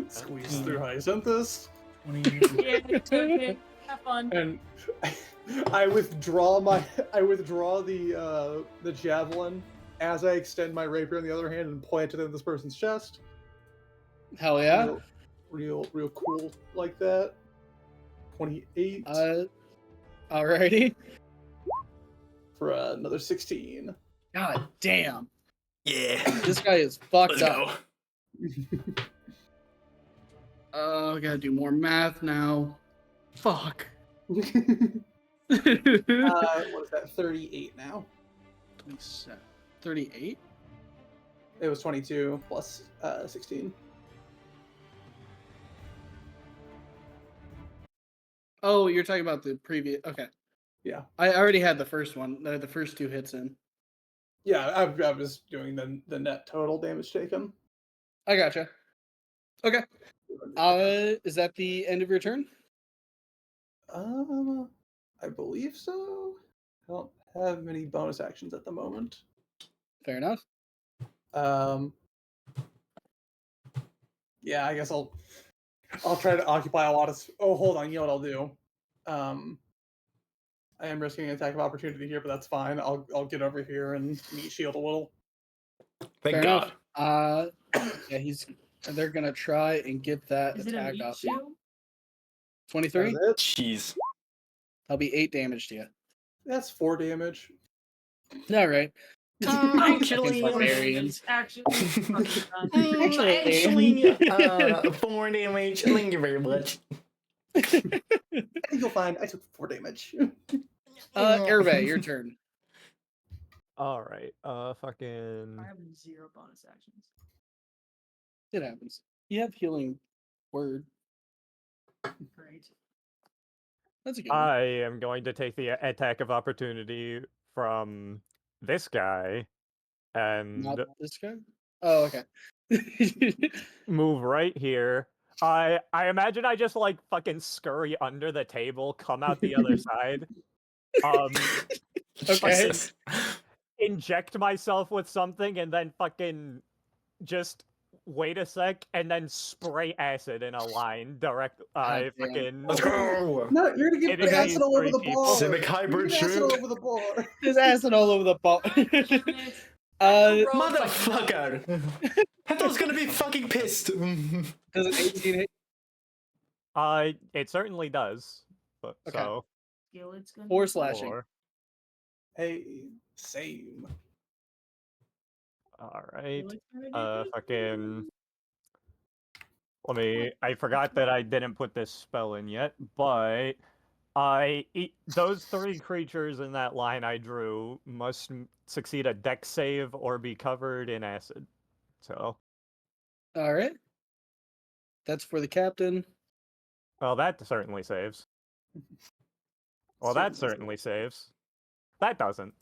Squeeze through Hyacinthus. Yeah, it's okay. Have fun. And I withdraw the javelin as I extend my rapier in the other hand and point it in this person's chest. Hell yeah. Real cool like that. 28 Alrighty. for another 16. God damn. Yeah. This guy is fucked Let's up. go. I gotta do more math now. Fuck. What is that? 38 now. 38? It was 22 plus 16. Oh, you're talking about the previous. Okay. Yeah. I already had the first one, the first 2 hits in. Yeah, I was doing the net total damage taken. I gotcha. Okay. Is that the end of your turn? I believe so. I don't have many bonus actions at the moment. Fair enough. Yeah, I guess I'll try to occupy a lot of. Oh, hold on. You know what I'll do? I am risking an attack of opportunity here, but that's fine. I'll get over here and meet shield a little. Thank Fair God. enough. Yeah, they're gonna try and get that Is it a attack meat off you. shield? 23? That's it. Jeez. That'll be 8 damage to you. That's 4 damage. All right. Actually, barbarians. Actually, Actually, 4 damage. Thank you very much. I think you'll find I took 4 damage. Airbay, your turn. All right. Fucking. I have 0 bonus actions. It happens. You have healing word. Great. That's a good one. I am going to take the attack of opportunity from this guy and Not this guy? Oh, okay. move right here. I imagine I just like fucking scurry under the table, come out the other side, Okay. Jesus. inject myself with something, and then fucking just wait a sec, and then spray acid in a line direct. God damn. Fucking. Let's go. No, you're gonna get It is acid all over three the people. bar. Civic hybrid You're gonna acid all shoot. over the bar. There's acid all over the ball. Motherfucker. Heto's gonna be fucking pissed. Does an 18 hit? It certainly does. But, Okay. So Skill, it's gonna 4 be slashing. 4. Hey, same. All right. Skill, it's gonna be Fucking. I forgot that I didn't put this spell in yet, but Those 3 creatures in that line I drew must succeed a dex save or be covered in acid. So, All right. That's for the captain. well, that certainly saves. Well, that certainly saves. That doesn't.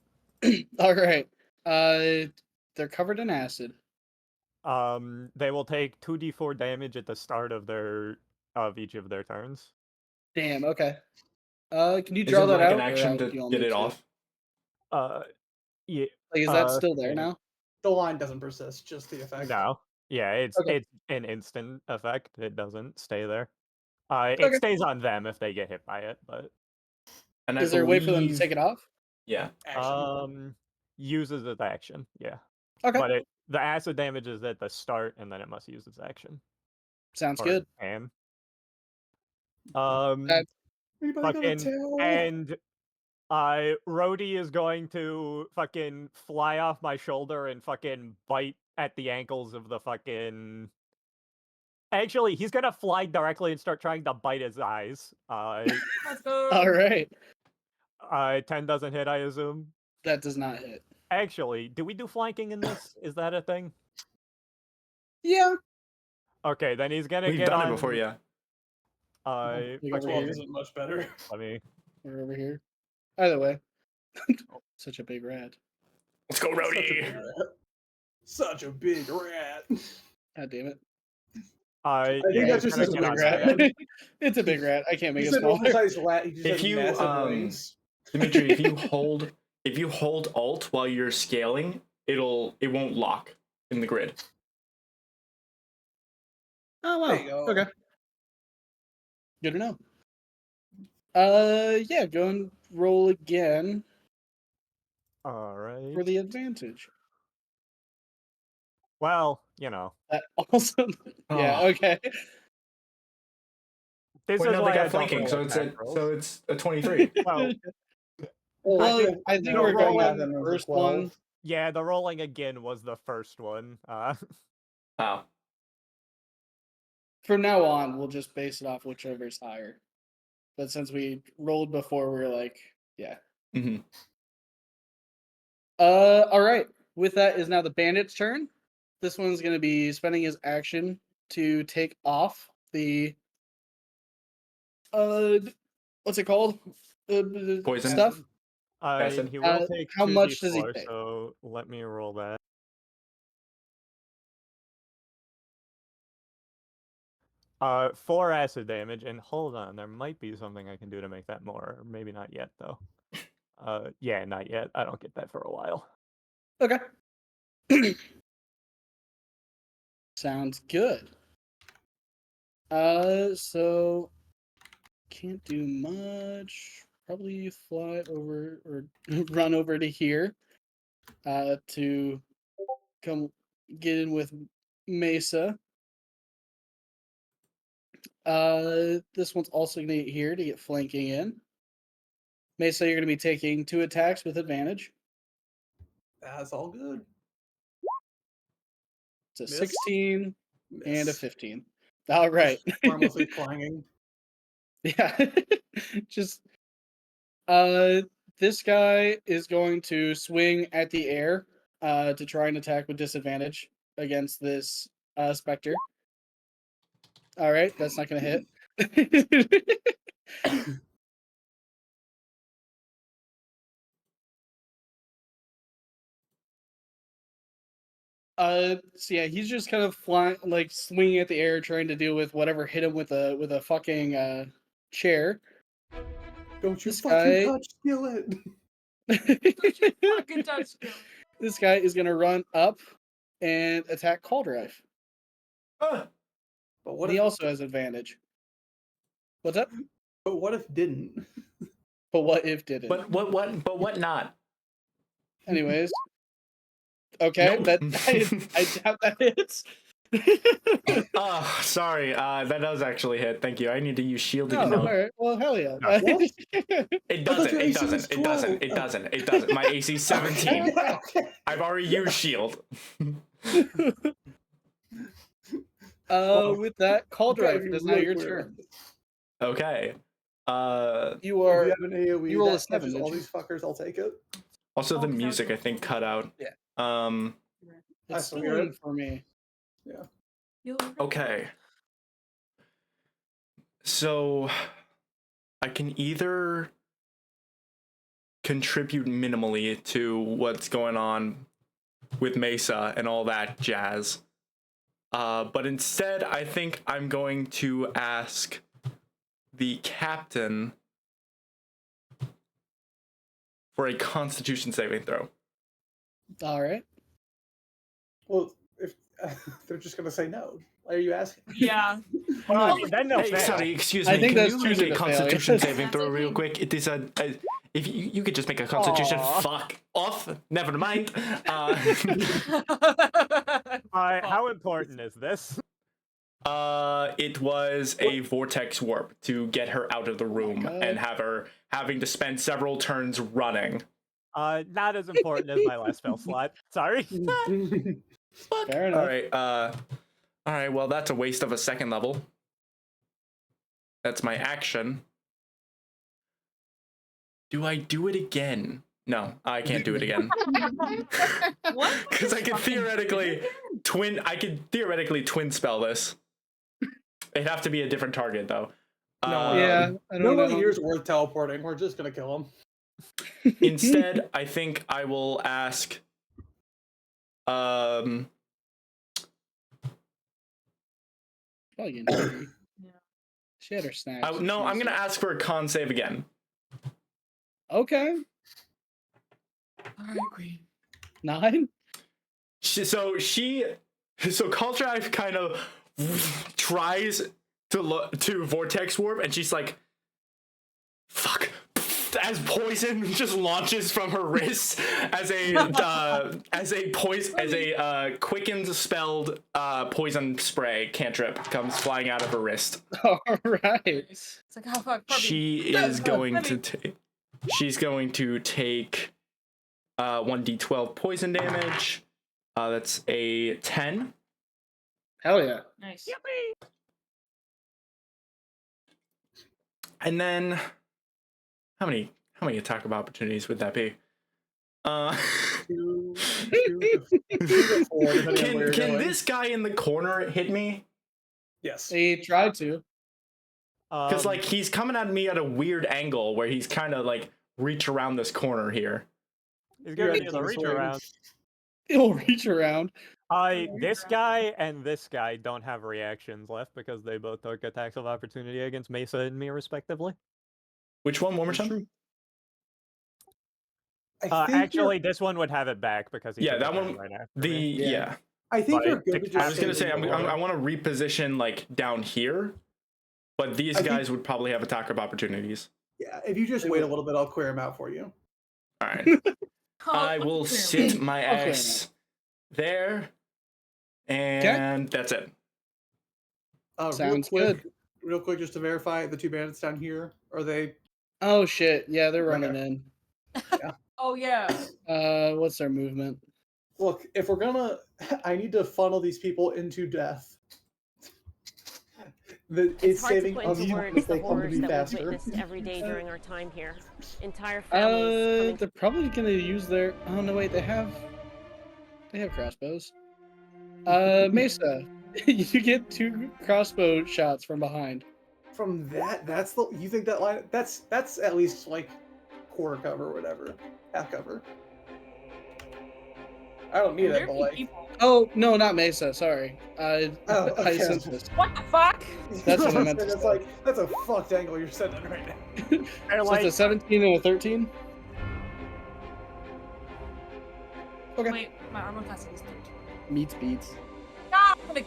All right. They're covered in acid. They will take 2d4 damage at the start of each of their turns. Damn. Okay. Can you Is draw it that like out? an or action do to you want get me it to? off? Yeah. Like, is that still there yeah. now? The line doesn't persist, just the effect. No. Yeah, it's Okay. an instant effect. It doesn't stay there. It Okay. stays on them if they get hit by it, but And I Is there a way for them to believe- take it off? Yeah. Action. uses its action. Yeah. Okay. But the acid damage is at the start, and then it must use its action. Sounds Or good. can. That- Anybody got a Fucking towel? and Rhodey is going to fucking fly off my shoulder and fucking bite at the ankles of the fucking. Actually, he's gonna fly directly and start trying to bite his eyes. Let's go. All right. 10 doesn't hit, I assume. That does not hit. Actually, do we do flanking in this? Is that a thing? Yeah. Okay, then he's gonna We've get done on. it before, yeah. Like My over 12 here. isn't much better. Let me. Or over here. Either way. Such a big rat. Let's go, Such a Rhodey. big rat. Such a big rat. God damn it. I Yeah, think that's he's just gonna his get Big on big that. rat. It's a big rat. I can't make He's it an smaller. oversized rat. He just If has you, massive brains. Dimitri, if you hold Alt while you're scaling, it won't lock in the grid. Oh wow. There you go. Okay. Good to know. Yeah, go and roll again All right. for the advantage. Well, you know, That also yeah, Oh. okay. this Wait, is no, why they I got don't flanking, roll so it's attack rolls. a 23. Well, Well, I think no, we're going rolling on the then was a first 12. one. yeah, the rolling again was the first one. Wow. From now on, we'll just base it off whichever's higher. But since we rolled before, we're like, yeah. hmm All right. With that is now the bandit's turn. This one's going to be spending his action to take off the what's it called? Poison? Stuff. Acid? He will take how much does he 2d4, take? so let me roll that. Four acid damage, and hold on, there might be something I can do to make that more. Or maybe not yet, though. Yeah, not yet. I don't get that for a while. Okay. Sounds good. So can't do much. Probably fly over or run over to here. To come get in with Mesa. This one's also gonna get here to get flanking in. Mesa, you're gonna be taking 2 attacks with advantage. That's all good. It's a Miss. 16 and a Miss. 15. All right. Just harmlessly clanging. Yeah. Just this guy is going to swing at the air to try and attack with disadvantage against this specter. All right, that's not going to hit. So yeah, he's just kind of flying, like swinging at the air, trying to deal with whatever hit him with a fucking chair. Don't you This fucking guy- touch Skillet. Fucking touch skill. This guy is gonna run up and attack Caldrive. Ah, But what He if also has advantage. What's up? but what if didn't? But what if didn't? but what not? Anyways. Okay, Nope. that I doubt that hits. Oh, sorry. That does actually hit. Thank you. I need to use shield Oh, again. all No, right. Well, hell yeah. What? it I thought doesn't. your It AC was doesn't. It doesn't. It 12. doesn't. It doesn't. My AC 17. Okay. I've already used shield. With that, Caldrive, Okay, it is now really your clear. turn. Okay. You If are. you have an AoE you roll a that 7, touches all did you? these fuckers, I'll take it. Also, Oh, the 'cause I was music I doing think four. cut out. Yeah. Um. It's still still hear in it. for me. Yeah. You're right. Okay. So I can either contribute minimally to what's going on with Mesa and all that jazz. But instead, I think I'm going to ask the captain for a Constitution saving throw. All right. Well, if they're just gonna say no, why are you asking? Yeah. Well, I No. mean, then they'll Hey, fail. sorry, excuse I me. think Can that's you choosing make a to fail, Constitution yes. saving That's throw real okay. quick? It is if you could just make a Constitution. Aw. Fuck off. Never mind. How important is this? It was a vortex warp to get her out of the room God. and have her having to spend several turns running. Not as important as my last spell slot. Sorry. Fuck. Fair enough. All right. Well, that's a waste of a second level. That's my action. Do I do it again? No, I can't do it again. What? Because I could theoretically twin spell this. It'd have to be a different target though. Yeah, I don't Nobody know. here's worth teleporting. We're just gonna kill him. Instead, I think I will ask. Probably getting hungry. Yeah. She had her snacks. No, I'm gonna ask for a con save again. Okay. All right, Queen. 9. So Caltrive kind of tries to vortex warp, and she's like, "Fuck!" As poison just launches from her wrist as a quickened spelled poison spray cantrip comes flying out of her wrist. All right. It's like, oh, fuck. Probably. She is going to take. She's going to take 1d12 poison damage. That's a 10. Hell yeah. Nice. And then how many attack of opportunities would that be? Two to four, depending on where Can you're going. this guy in the corner hit me? Yes. He tried to. Because like he's coming at me at a weird angle where he's kind of like reach around this corner here. He's gonna Yeah, do the it's reach weird. around. He'll reach around. This guy and this guy don't have reactions left because they both took attacks of opportunity against Mesa and me, respectively. Which one? One more That's time. true. I think Actually, this one would have it back because he Yeah, took that a turn one. right after The me. yeah. I think But you're good the to just I was gonna say in order. I want to reposition like down here, but these I think- guys would probably have attack of opportunities. Yeah, if you just wait a little bit, I'll clear him out for you. All right. Oh, I will clear. sit my Okay. ass there, and that's it. Sounds Real quick, just to verify, the two bandits down here, are they? Oh shit. Yeah, they're running Okay. in. Oh, yeah. What's their movement? Look, if we're gonna, I need to funnel these people into death. It's hard to saving put us into time words if they the come to horrors me that faster. we've witnessed every day during our time here. Entire families coming They're probably gonna use their. Oh no, wait. They have crossbows. Mesa, you get 2 crossbow shots from behind. From that's the. You think that line? That's at least like quarter cover or whatever, half cover. I don't need it, There but be like. people. Oh no, not Mesa. Sorry. Oh, okay. Hyacinthus. What the fuck? That's what I meant to That's say. like that's a fucked angle you're setting right now. They're So like, it's a 17 and a 13. Okay. Wait, my armor class is 13. Meets beats. Ah, I'm gonna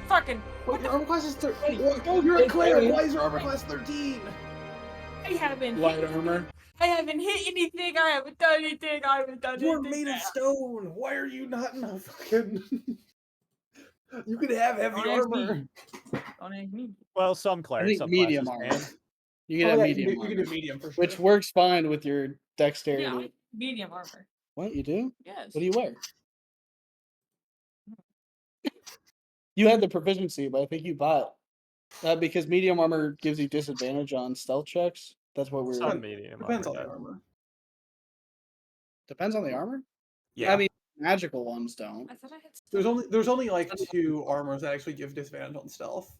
fucking. Wait, your armor class is 13. Hey, Oh, you're a hey, cleric. hey. Why is your armor class 13? I haven't. Light hit, armor. I haven't hit anything. I haven't done anything. I haven't done You're anything. made of stone. Why are you not in a fucking? You could have heavy Don't ask me. armor. Don't ask me. well, some I clerics, think some medium classes armor. can. You can have yeah, medium you armor, can do medium for sure. which works fine with your Yeah, dexterity. medium armor. What you do? Yes. What do you wear? You had the proficiency, but I think you bought Because medium armor gives you disadvantage on stealth checks. That's what we're. Some medium Depends on armor the does. armor. Depends on the armor. Yeah. I mean, magical ones don't. I thought I had There's only like 2 armors that actually give disadvantage on stealth.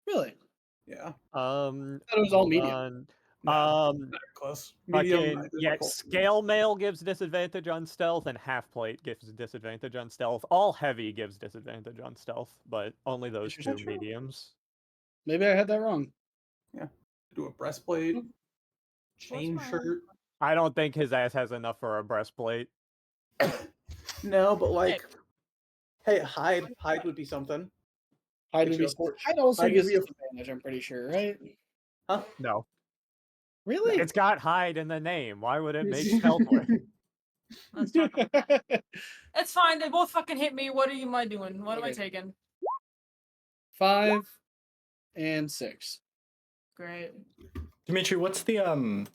Really? Yeah. I thought it was all hold medium. on. No, Um, not even close. Medium. Fucking, there's yeah, like full- scale mail gives disadvantage on stealth, and half plate gives disadvantage on stealth. All heavy gives disadvantage on stealth, but only those Is that two true? mediums. Maybe I had that wrong. Do a breastplate, Hmm. chain mine? shirt. I don't think his ass has enough for a breastplate. No, but like, hey, hide would be something. Hide Get would you be. a fort- Hide also hide would gives be a- disadvantage. I'm pretty sure, right? Huh? No, Really? it's got hide in the name. Why would it make stealth work? Let's talk about that. It's fine. They both fucking hit me. What am I doing? What am I Okay. taking? 5 and 6. Great. Dimitri, what's the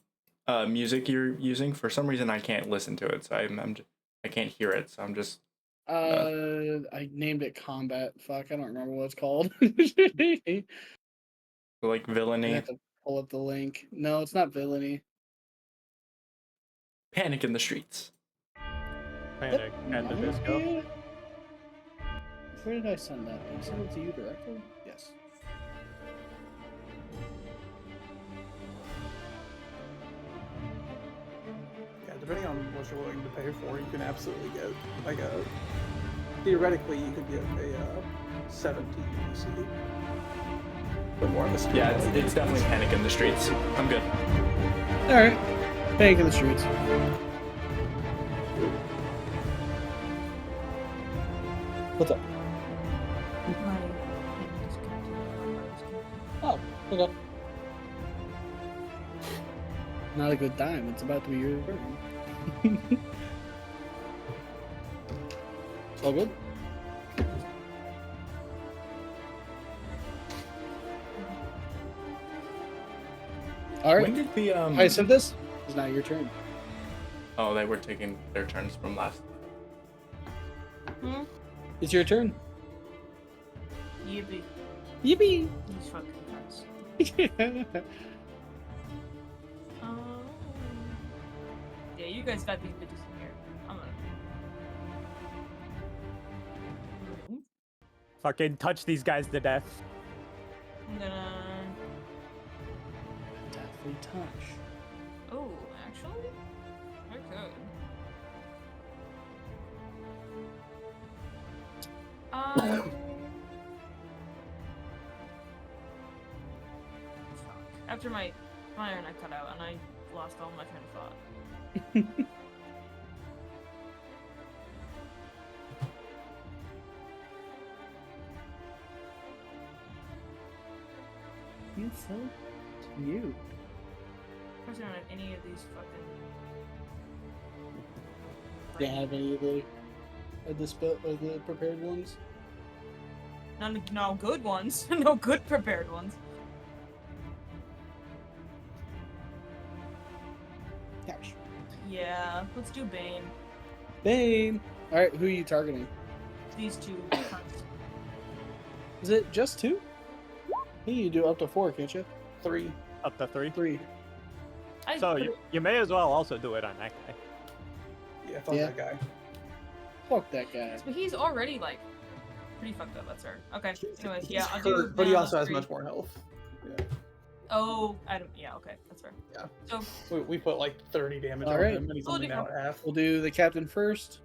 music you're using? For some reason, I can't listen to it, so I can't hear it. So I'm just I named it combat. Fuck, I don't remember what it's called. like I villainy, have to pull up the link. No, it's not villainy. panic in the streets. Panic at the disco. Where did I send that? Did I send it to you directly? Yes. Yeah, depending on what you're willing to pay for, you can absolutely get like a. Theoretically, you could get a 17 PC. But more of a street Yeah, level. it's definitely panic in the streets. I'm good. All right. Panic in the streets. What's up? Oh, okay. Not a good time. It's about to be your turn. It's all good. All When right. did the I said this. It's now your turn. Oh, they were taking their turns from last. Hmm? It's your turn. Yippee. Yippee! These fucking guys. Yeah, you guys got these bitches in here. I'm gonna. Fucking touch these guys to death. I'm gonna. Deathly touch. Oh, actually, I could. Fuck. After my internet cut out and I lost all my train of thought. He's so cute. Of course, I don't have any of these fucking. Do you have any of the prepared ones? No good ones. No good prepared ones. Ouch. Yeah, let's do Bane. Bane. All right, who are you targeting? These two cunts. Is it just 2? Hey, you do up to 4, can't you? 3. Up to 3. 3. So you may as well also do it on that guy. Yeah, fuck Yeah. that guy. Fuck that guy. But he's already like pretty fucked up. That's her. Okay. Anyways, yeah, I'll He's do. hurt, but he down also has 3. much more health. Yeah. Oh, I don't. Yeah, okay, that's fair. Yeah. So We put like 30 damage All on right. him, and he's We'll only do now at half. We'll do the captain first.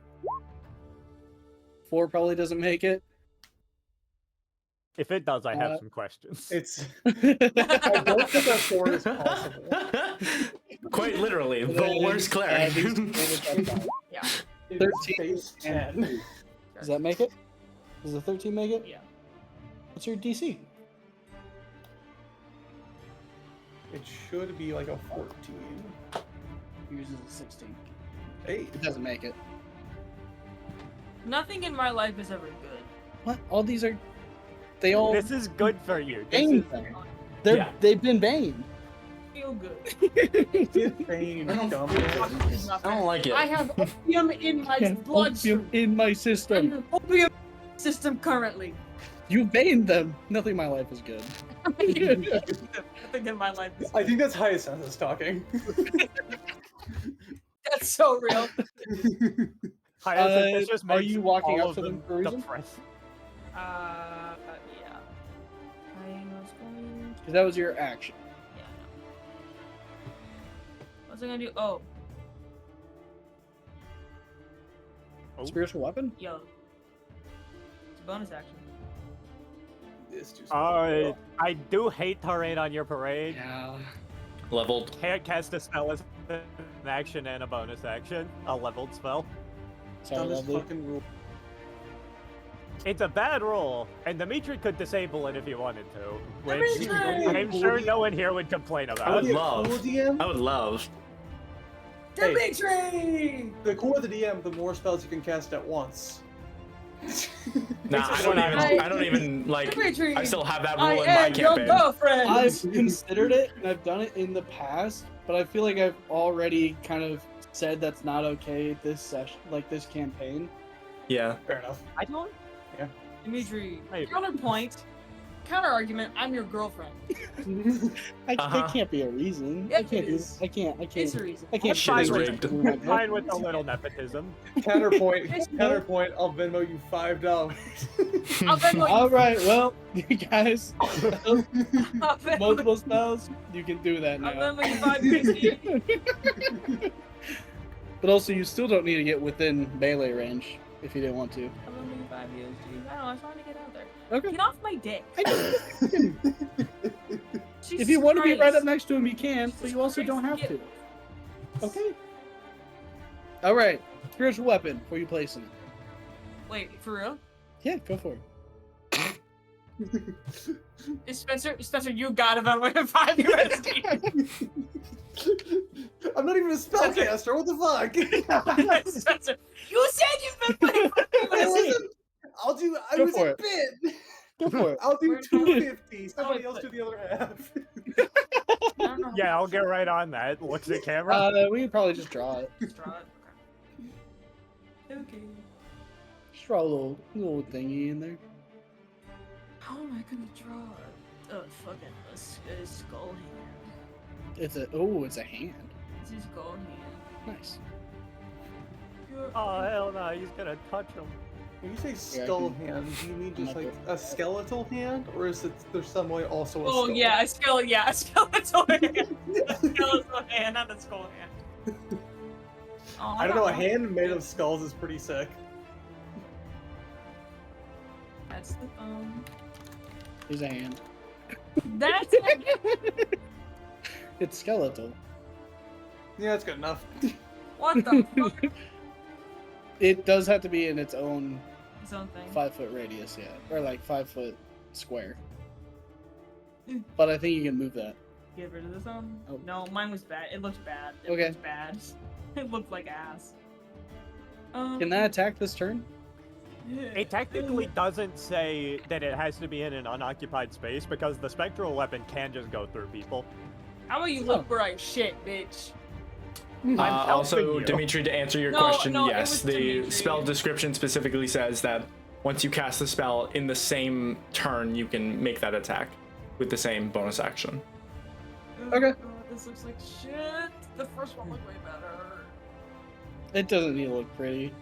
4 probably doesn't make it. If it does, I have Uh, some questions. It's. I don't think a 4 is possible. Quite literally, And the then, worst cleric. these damage on top. yeah, 13 Base and 10. Does that make it? Does the 13 make it? yeah. What's your DC? It should be like a 14. Yours is a 16. Hey. It doesn't make it. Nothing in my life is ever good. What? All these are. They all. This is good for you. This Bane is, thing. Yeah. They've been Bane. Feel good. Bane, I don't- dumb. I don't like it. I have opium in my Opium bloodstream. in my I'm system. the opium system currently. You banned them. Nothing in my life is good. Nothing in my life is I think that's Hyacinth talking. That's so real. Hyacinth, this just are makes you walking all up of to them for a the reason? press. Yeah. I was going. Because that was your action. Yeah. What's I gonna do? Oh, Oh. Spiritual weapon? yo. It's a bonus action. It's too I do hate to rain on your parade. Yeah. Leveled. Can't cast a spell as an action and a bonus action. A leveled spell. Sorry, Dumbest lovely. fucking rule. It's a bad roll, and Dimitri could disable it if he wanted to. Which Dimitri! I'm sure no one here would complain I about. would Be a love. cool DM. I would love. Hey. Dimitri! The cooler the DM, the more spells you can cast at once. Nah, I don't even like. Dimitri! I still have that I rule in my am your campaign. girlfriend! I've considered it and I've done it in the past, but I feel like I've already kind of said that's not okay this session, like this campaign. Yeah. Fair enough. I don't. Dimitri, Maybe. counterpoint. Counter argument, I'm your girlfriend. That can't be a reason. Yeah, I can't it do. is. I can't. It's a reason. I can't. Shit is do rigged. my Fine with a little nepotism. Counterpoint. Yes, Counterpoint. I'll Venmo you $5. I'll Venmo All you. right. Well, you guys, I'll Venmo multiple spells. You can do that I'll now. Venmo you 5 USD. But also, you still don't need to get within melee range if you didn't want to. I'll Venmo you 5 USD. I don't know, I just wanted to get out there. Okay. Get off my dick. If you want to be right Christ. up next to him, you can, but you also don't have to. Okay. All right. Spiritual weapon before you place it. Wait, for real? Yeah, go for it. Spencer, you gotta Venmo him 5 USD. I'm not even a spellcaster. What the fuck? Spencer, you said you Venmo him 5 I USD. wasn't. I'll do. I Go was for a it. bit. Go for it. I'll do Where- 250. Somebody wait, else but- do the other half. I don't know. Yeah, I'll get right on that. Looks at camera. We can probably just draw it. Just draw it. Okay. Just draw a little thingy in there. How am I gonna draw a fucking a skull hand? It's a hand. It's a skull hand. Nice. Oh hell no, he's gonna touch him. When you say Yeah, I skull can- hand, do you mean just I'm like not a skeletal hand, or is it there's some way also a Oh skull? yeah, a skeletal hand. A skeletal hand, not a skull hand. Oh, I don't know. A hand made of skulls is pretty sick. That's the There's a hand. That's it. It's skeletal. Yeah, that's good enough. What the fuck? It does have to be in its own Its own thing. 5 foot radius, yeah, or like 5 foot square. Mm. But I think you can move that. Get rid of this one? Oh. No, mine was bad. It looked bad. It Okay. looked bad. It looked like ass. Can that attack this turn? It technically doesn't say that it has to be in an unoccupied space because the spectral weapon can just go through people. How about you look where I shit, bitch? I'm Also, helping you. Dimitri, to answer your No, question, no, it yes, was the Dimitri. spell description specifically says that once you cast the spell in the same turn, you can make that attack with the same bonus action. Oh, Okay. God, this looks like shit. The first one looked way better. It doesn't need to look pretty.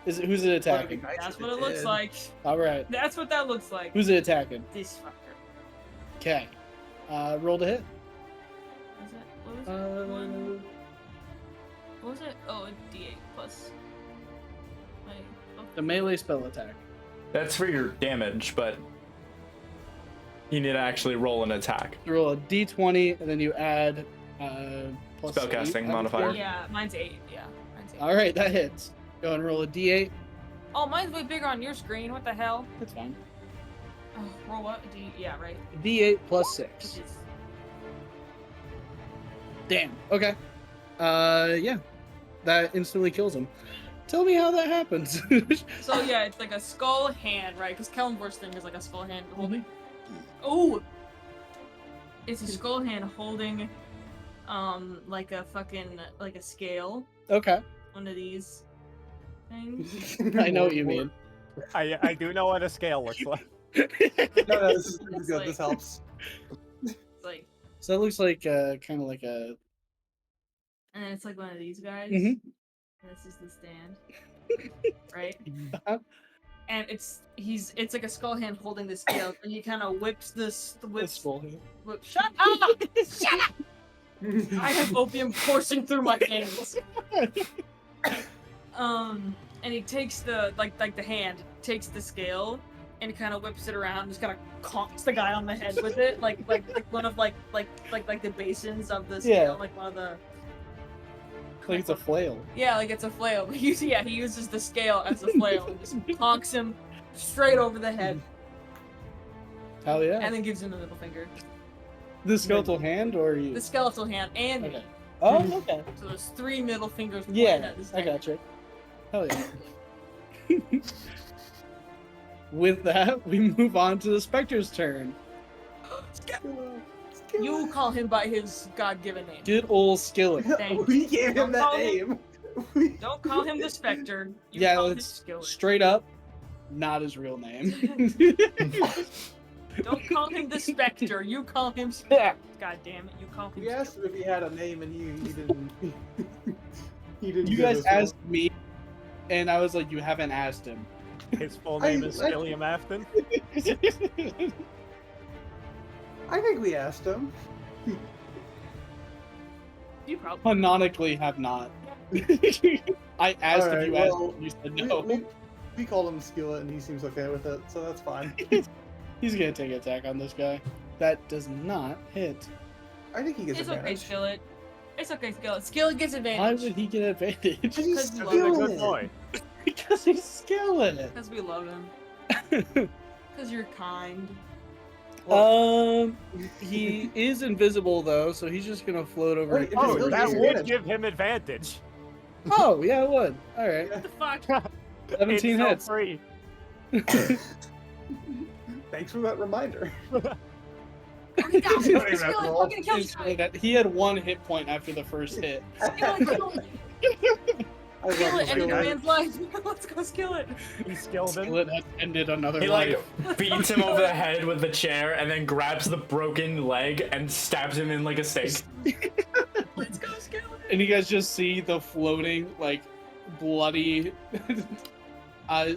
Who's it attacking? That's what it looks like. All right. That's what that looks like. Who's it attacking? This fucker? Okay. Roll to hit. Was it? What was it? One. Uh, What was it? Oh, a D8 plus. Wait. Oh. the melee spell attack. That's for your damage, but you need to actually roll an attack. You roll a d20 and then you add plus Spellcasting 8, modifier. Yeah, mine's 8. Yeah, mine's 8. All right, that hits. Go and roll a d8. Oh, mine's way bigger on your screen. What the hell? That's fine. Oh, roll what? D. Yeah, right. D8 plus Which 6. is. Damn. Okay. Yeah. That instantly kills him. Tell me how that happens. So yeah, it's like a skull hand, right? Because Kellenborg's thing is like a skull hand holding. Oh. It's a skull hand holding, like a fucking like a scale. Okay. One of these things. I know what you mean. I do know what a scale looks like. No, this is It's good. like- This helps. It's like, So it looks like kind of like a. and then it's like one of these guys. Mhm. And this is the stand, right? Uh-huh. And it's like a skull hand holding the scale, and he kind of whips That's full here. Shut up! Shut up! I have opium coursing through my veins. And he takes the the hand, takes the scale, and kind of whips it around, just kind of conks the guy on the head with it, like one of like the basins of the scale, Yeah. like one of the. Like it's a flail. Yeah, like it's a flail. But he uses the scale as a flail and just conks him straight over the head, Hell yeah. and then gives him the middle finger. The skeletal hand or you? The skeletal hand and me. Okay. Oh, okay. So there's 3 middle fingers. pointing Yeah, at this I guy. gotcha. Hell yeah. With that, we move on to the Spectre's turn. You call him by his God-given name. Good old Skillet. Thank We gave Don't him that call him- name. Don't call him the Spectre. You Yeah, call him it's Skillet. straight up not his real name. Don't call him the Spectre. You call him Skillet. God damn it! You call him. We asked him if he had a name, and he didn't. He didn't. You give guys us one. asked me, and I was like, you haven't asked him. His full name is I- William Afton. I think we asked him. You probably. Canonically have not. I asked if Alright, you well, asked, you said We, no. we called him Skillet, and he seems okay with it, so that's fine. He's gonna take an attack on this guy. That does not hit. I think he gets It's okay, advantage. Skillet. It's okay, Skillet. Skillet gets Why advantage. would he get advantage? He's Because That's a good Skillet. boy. Because he's Skillet. Because we love him. Because you're kind. He is invisible though, so he's just gonna float over. Wait, Oh, Invisibility that is would advantage. give him advantage. Oh yeah, it would. All right, What the fuck? 17 it's hits. So free. Thanks for that reminder. Fucking die. Doing that Skillet, roll. fucking kill It's me. funny that he had 1 hit point after the first hit. Skillet, kill me. I love Skillet, this ending a guy. man's life. Let's go, Skillet. He skilled him. Skillet has ended another He life. like beats him over the head with the chair and then grabs the broken leg and stabs him in like a steak. Let's go, Skillet. And you guys just see the floating, like, bloody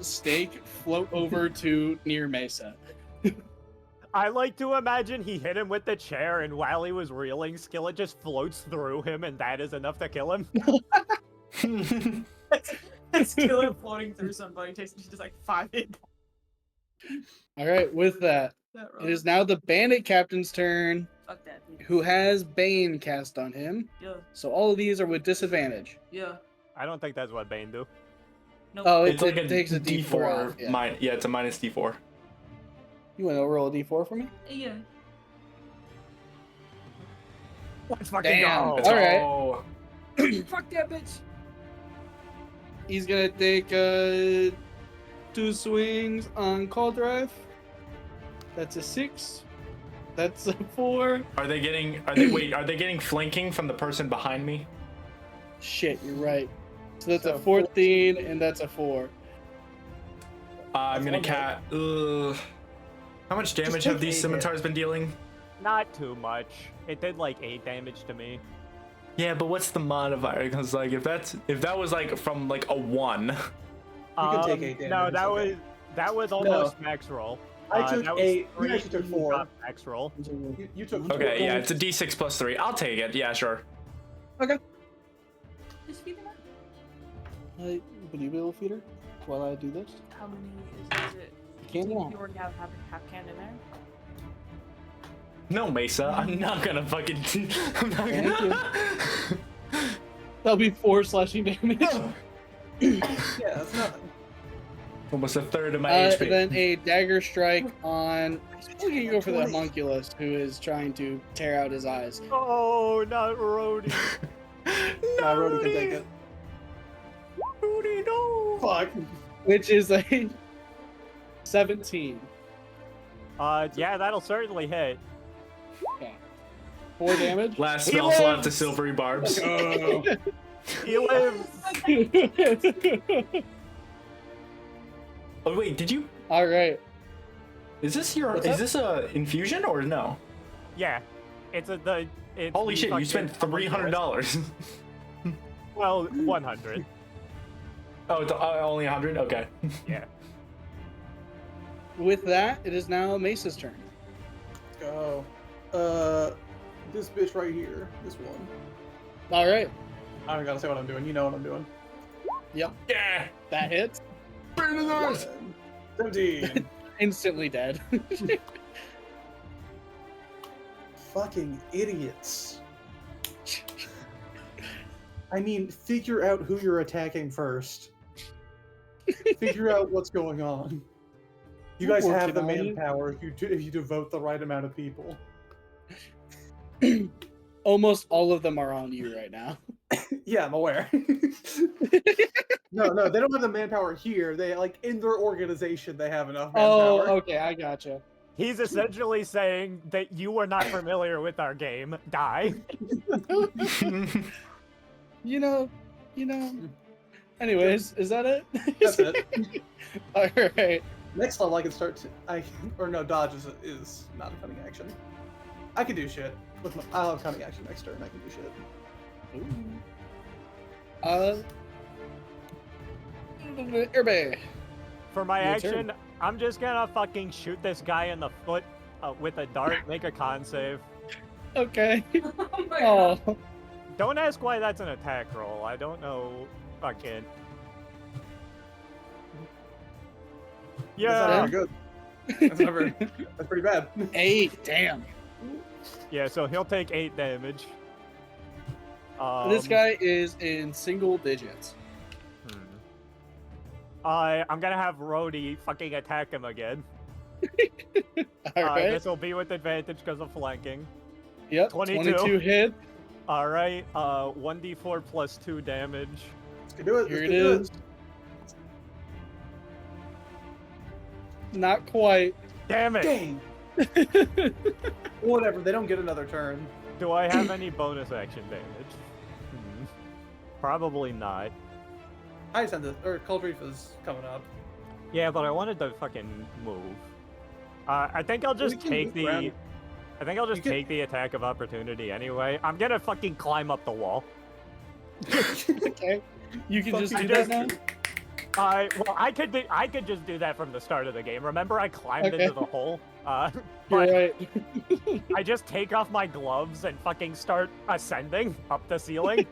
stake float over to near Mesa. I like to imagine he hit him with the chair, and while he was reeling, Skillet just floats through him, and that is enough to kill him. Skillet floating through somebody takes just like 5 hit. All right, with that, it is now the bandit captain's turn, Fuck that. Dude. who has Bane cast on him. Yeah, So all of these are with disadvantage. yeah. I don't think that's what Bane do. Nope. Oh, It's like a takes a D4 off. Yeah. Yeah, it's a minus D4. You want to roll a D4 for me? Yeah. Let's fucking Damn. go. All right. Oh, Fuck that bitch. He's gonna take 2 swings on call drive. That's a 6. That's a 4. are they getting flanking from the person behind me? Shit, you're right. So that's So a 14 and that's a 4. I'm gonna one cat. How much damage take have these 8 scimitars been dealing? Not too much. It did like 8 damage to me. Yeah, but what's the modifier? Because like if that was like from like a 1. You can take 8 damage. No, it's that okay. was almost max roll. I took that was 8. You 3, actually took 4. not max roll. You took 4. Okay, yeah, it's a D6 plus 3. I'll take it. Yeah, sure. Just feed him up. Would you be able to feed her while I do this? How many is it? Can't Do now. you already have half can in there? No, Mesa, I'm not gonna fucking. I'm not Thank gonna. That'll be 4 slashing damage. Yeah, that's nothing. Almost a third of my And HP. then a dagger strike on. He's probably gonna go for the 20. homunculus, who is trying to tear out his eyes. Oh, not Rhodey. Nah, Rhodey can take it. Rudy, no. Fuck. Which is a 17. Yeah, that'll certainly hit. 4 damage. Last He spell slot lives. to silvery barbs. He lives. Oh wait, did you? All right. Is this your? What's Is up? this a infusion or no? Yeah, it's it's Holy the shit! You fucking spent $300. Well, 100. Oh, it's only 100. Okay. Yeah. With that, it is now Mesa's turn. Go. This bitch right here. This one. All right. I don't gotta say what I'm doing. You know what I'm doing. Yep. Yeah. That hits. 17. Instantly dead. Fucking idiots. I mean, figure out who you're attacking first. Figure out what's going on. You guys We're have the working on it. manpower if you devote the right amount of people. Almost all of them are on you right now. Yeah, I'm aware. No, they don't have the manpower here. They like in their organization they have enough manpower. Oh, okay, I gotcha. He's essentially saying that you are not familiar with our game. Die. You know. Anyways, is that it? That's it. All right. Next level I can start to dodge is not a cunning action. I can do shit. I'll have cunning action next turn. I can do shit. Everybody. For my Your action, turn. I'm just gonna fucking shoot this guy in the foot with a dart, make a con save. Okay. Oh my Oh, god. Don't ask why that's an attack roll. I don't know. Fucking. That's not Yeah. very good. That's pretty bad. 8. Damn. Yeah, so he'll take 8 damage. This guy is in single digits. I'm gonna have Rhodey fucking attack him again. All right. This will be with advantage because of flanking. Yep. 22. 22 hit. Alright, 1d4 plus 2 damage. Let's do it. Here Let's it do is. Not quite. Damn it! Dang. Whatever. They don't get another turn. Do I have any bonus action damage? Probably not. I send it. Or Cold Reef is coming up. Yeah, but I wanted to fucking move. I think I'll just We can take move the... around. I think I'll just You can- take the attack of opportunity anyway. I'm gonna fucking climb up the wall. Okay. You can just Fucking do that now? Well, I could just do that from the start of the game. Remember, I climbed Okay. into the hole. You're But right. I just take off my gloves and fucking start ascending up the ceiling,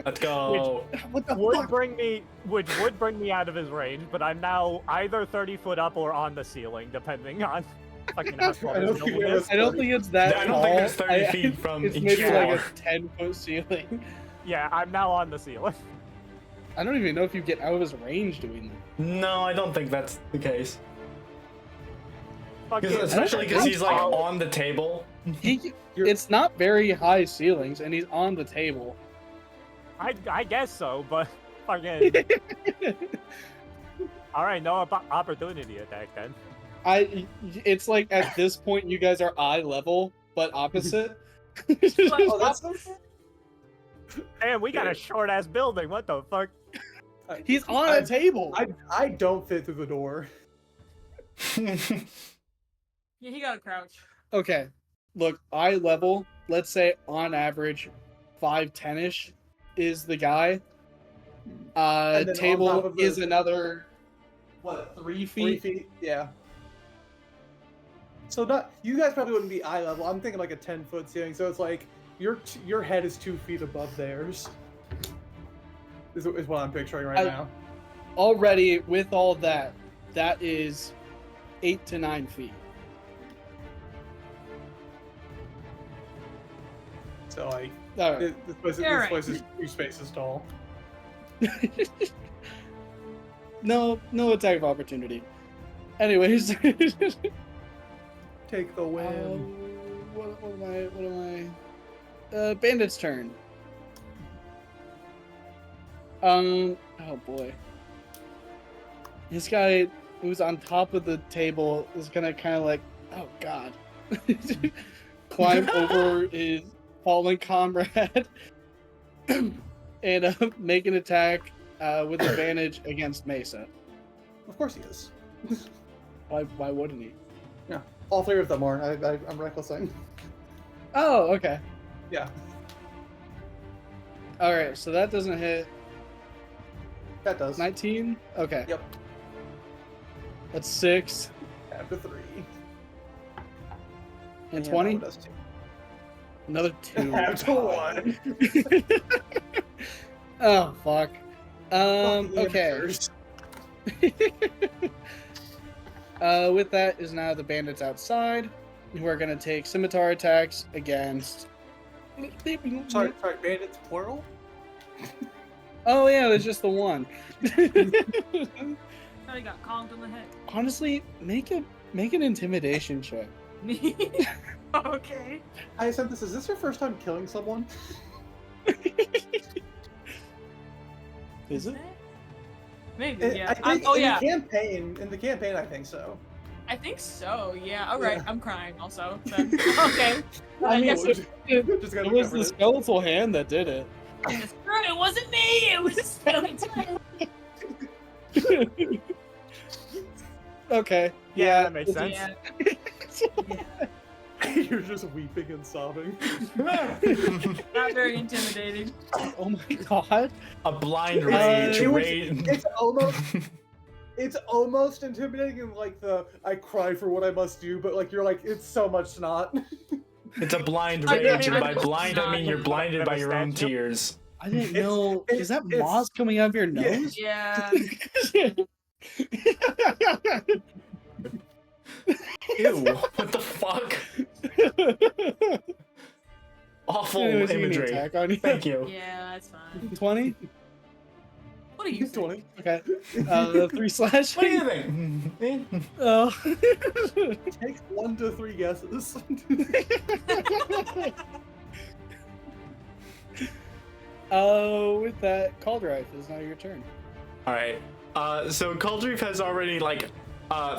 Let's go. What the which fuck? would bring me out of his range. But I'm now either 30 foot up or on the ceiling, depending on fucking how tall I don't this think building it is. was- I don't think it's that I tall. don't think there's 30 feet from It's each maybe like a floor. 10-foot ceiling. Yeah, I'm now on the ceiling. I don't even know if you get out of his range doing that. No, I don't think that's the case. Fucking, Especially because he's like Oh, on the table. It's not very high ceilings, and he's on the table. I guess so, but fucking. All right, no opportunity attack then. It's like at this point you guys are eye level, but opposite. Oh, that's And we got a short ass building. What the fuck? He's on a table. I don't fit through the door. Yeah, he got a crouch. Okay, look, eye level. Let's say on average, 5'10" is the guy. And then on Table top of is the- another what 3 feet. 3 feet, yeah. So not you guys probably wouldn't be eye level. I'm thinking like a 10-foot ceiling. So it's like your head is 2 feet above theirs. Is what I'm picturing right now. Already with all that, that is 8 to 9 feet. So like All right. this Alright. place is 2 spaces tall. No attack of opportunity. Anyways, Take the win. what am I? Bandit's turn. Oh boy. This guy who's on top of the table is gonna kind of like, oh god, climb over his fallen comrade and make an attack with advantage against Mesa. Of course he is. Why wouldn't he? Yeah, all three of them are. I'm recklessing. Oh, okay. Yeah, All right, so that doesn't hit. that does. 19. Okay. Yep. That's 6 After 3. and that 20. one does too. Another 2. After 1. Oh fuck. Fucking Okay. amateurs. With that is now the bandits outside, who are gonna take scimitar attacks against. Sorry, bandits plural? Oh yeah, there's just the one. Oh, he got conked on the head. Honestly, make an intimidation check. Me? Okay. I said this. Is this your first time killing someone? Is it? Maybe, I yeah. think Oh, in yeah. the campaign, I think so. I think so, yeah. Alright, Yeah. I'm crying also. Then. Okay. I mean, guess it, Just gotta it was cover the it. skeletal hand that did it. It wasn't me! It was skeleton! Okay. Yeah, that makes sense. Yeah. You're just weeping and sobbing. Not very intimidating. Oh my god. A blind It's- rage. It's almost intimidating in like the I cry for what I must do, but like you're like it's so much snot. It's a blind I rage, didn't and by even blind I mean you're blinded by your own Statue. tears. I didn't It's- know. it's- Is that it's- moss coming out of your nose? Yeah. Ew, what the fuck? Awful Anyways, you can imagery. attack on you. Thank you. Yeah, that's fine. 20? What are you saying? 20. Okay. 3 slash. What do you think? Oh. Take 1 to 3 guesses. With that, Caldrife is now your turn. Alright. So Caldreef has already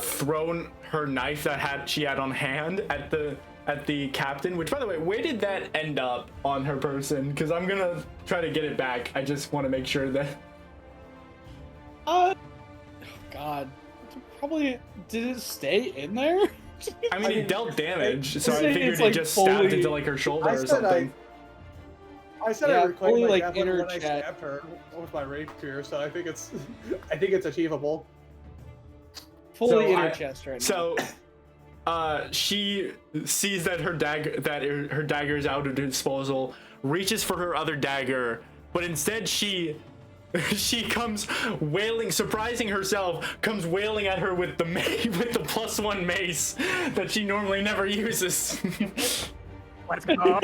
thrown her knife that she had on hand at the captain, which by the way, where did that end up on her person? Because I'm gonna try to get it back. I just want to make sure that Oh God. Probably did it stay in there? I mean it dealt damage, so I It's figured it like just stabbed fully- into her shoulder I or said something. I said Yeah, I reclaimed fully, my like, javelin inner when I chest. stabbed her with my rapier, so I think it's achievable. Fully So inner I- chest right now. So she sees that her dagger is out of disposal, reaches for her other dagger, but instead she comes wailing, surprising herself, comes wailing at her with the with the +1 mace that she normally never uses. Let's go.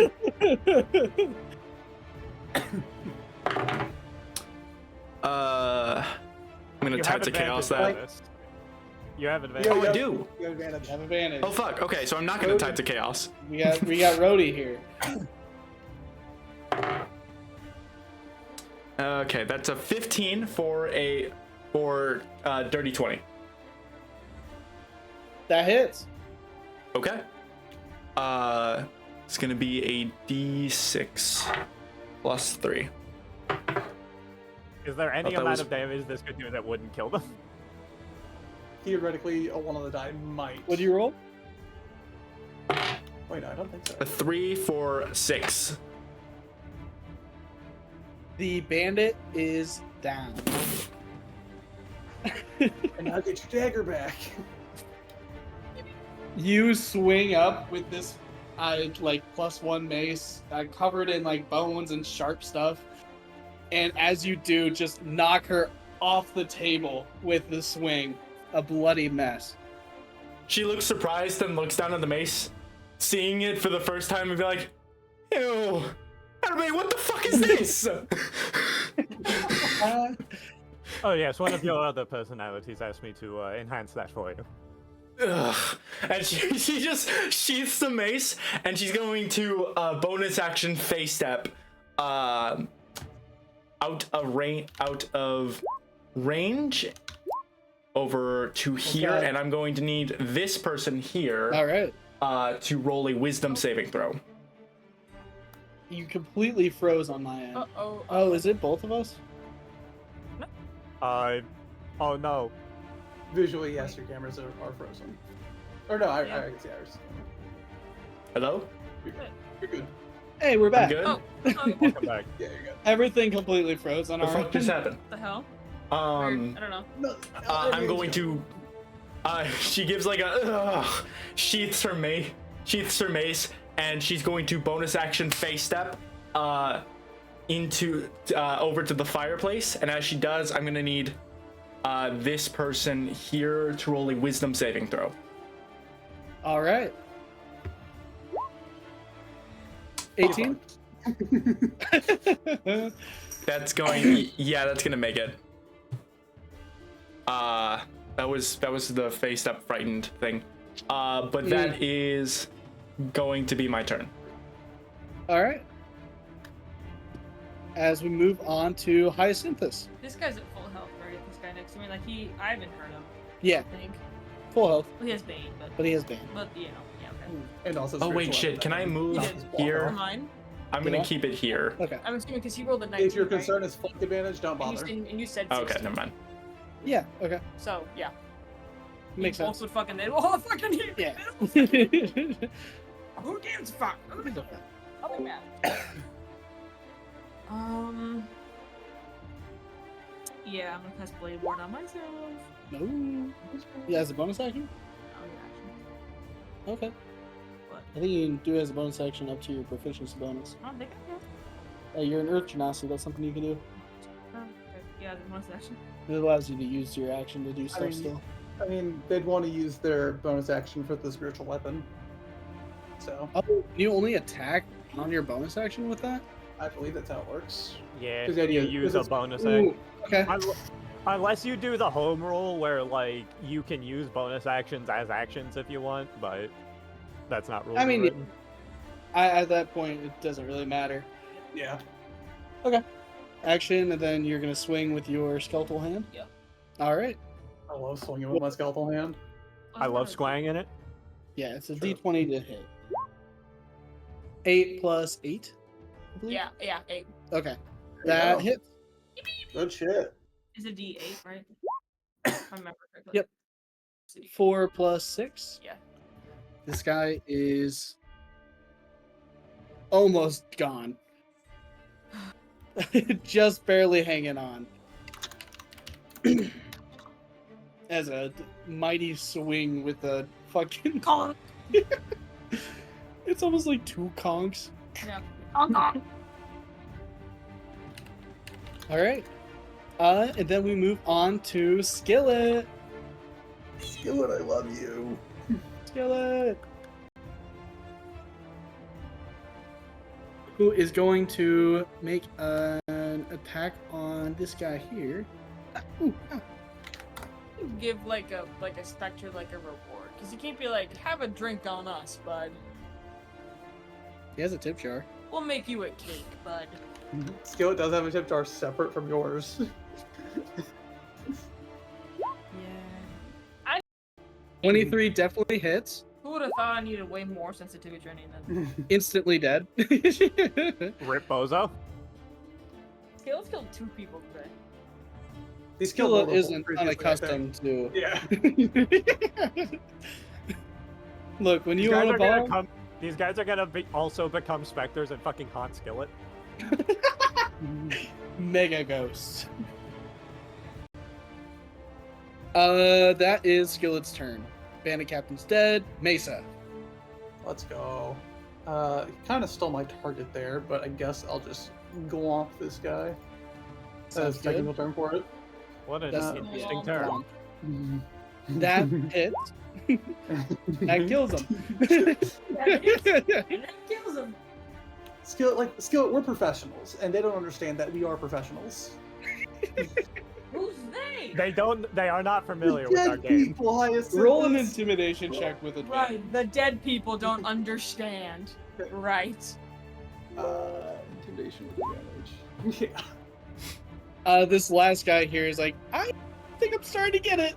I'm gonna You type have to chaos advantage that. on this. You have advantage. Yeah, Oh, I yeah. do. You have advantage. Have advantage. Oh fuck. Okay, so I'm not gonna type to chaos. We got Rhodey here. Okay, that's a 15 for dirty 20. That hits. Okay. It's gonna be a D6 plus 3. Is there any Thought that amount was- of damage this could do that wouldn't kill them? Theoretically, one of the die might. What do you roll? Wait, no, I don't think so. A 3 for 6. The bandit is down. And now get your dagger back. You swing up with this +1 mace covered in bones and sharp stuff, and as you do, just knock her off the table with the swing, a bloody mess. She looks surprised and looks down at the mace, seeing it for the first time and be like, ew, everybody, what the fuck is this? Oh yes, one of your other personalities asked me to enhance that for you. Ugh. And she just sheaths the mace, and she's going to bonus action face step out of range over to here, Okay. and I'm going to need this person here All right. to roll a wisdom saving throw. You completely froze on my end. Uh-oh. Oh, is it both of us? Oh no. visually, yes, your cameras are frozen. Or no, I can see ours. Hello? You're good. Hey, we're I'm back. good? Oh, Welcome back. Yeah, you're good. Everything completely froze on The our fuck just happened? the hell? Um, Weird. I don't know. No, I'm going to. She gives like a sheaths her mace, and she's going to bonus action face step into over to the fireplace. And as she does, I'm gonna need this person here to roll a wisdom saving throw. All right. 18. That's going. Yeah, that's gonna make it. That was the face step frightened thing. But that is going to be my turn. All right. As we move on to Hyacinthus. This guy's at full health, right? This guy next to me, like I haven't heard him. Yeah, I think. full health, Well, he has Bane, but he has Bane. but you know, yeah, okay. And also. Oh wait, spiritual shit! Can I weapon. move He did. here? Mine. I'm gonna Yeah. keep it here. Okay. I'm assuming because he rolled a 19. If your right? concern is flank advantage, don't And you, bother. and you said Okay, 16. never mind. Yeah. Okay. So yeah, Makes you sense. both would fucking they all fucking hit. Yeah. Who gives a fuck? I'll be mad. Yeah, I'm gonna cast Blade Ward on myself. No. Yeah, as a bonus action. Okay. What? I think you can do it as a bonus action up to your proficiency bonus. I don't think I can. You're an Earth Genasi. That's something you can do. Okay. Yeah, the bonus action. It allows you to use your action to do stuff mean, still. I mean, they'd want to use their bonus action for the spiritual weapon. So, Oh, you only attack on your bonus action with that? I believe that's how it works. Yeah, 'Cause the idea you is- use 'cause a it's- bonus Ooh, action. okay. Unless you do the home rule where, like, you can use bonus actions as actions if you want, but that's not rule I mean, written. at that point, it doesn't really matter. Yeah. Action, and then you're going to swing with your skeletal hand? Yeah. All right. I love swinging with my skeletal hand. I love squang it. Yeah, it's a True. d20 to hit. 8 plus 8? I believe? Yeah, 8. Okay. There That you go. hits. Good shit. Is a D8, right? If I remember correctly. Yep. It's a D8. 4 plus 6. Yeah. This guy is almost gone. Just barely hanging on. As a mighty swing with a fucking Conk. It's almost like 2 conks. Yeah. Conk. All right. And then we move on to Skillet. Skillet, I love you. Skillet. Who is going to make an attack on this guy here? Ooh, ah. Give like a spectre like a reward, because you can't be like, have a drink on us, bud. He has a tip jar. We'll make you a cake, bud. Skillet does have a tip jar separate from yours. Yeah. 23 definitely hits. Who would have thought I needed way more sensitivity training than Instantly dead. Rip Bozo. Skillet's killed 2 people today. These killed Skillet multiple isn't previously, I think. unaccustomed to. Yeah. Look, when These you guys want are to gonna ball, come. These guys are gonna also become specters and fucking haunt Skillet. mega ghost. That is Skillet's turn. Bandit Captain's dead. Mesa. Let's go. Kind of stole my target there, but I guess I'll just glomp this guy. Sounds That's the technical good. term for it. What an That's interesting Glomp. term. That hits. That kills him. And that kills him. Skillet, we're professionals, and they don't understand that we are professionals. Who's they? They are not familiar with our Dead game. people, highest Roll an sentence. intimidation check with advantage. Right, the dead people don't understand. Right. Intimidation with advantage. Yeah. This last guy here is like, I think I'm starting to get it.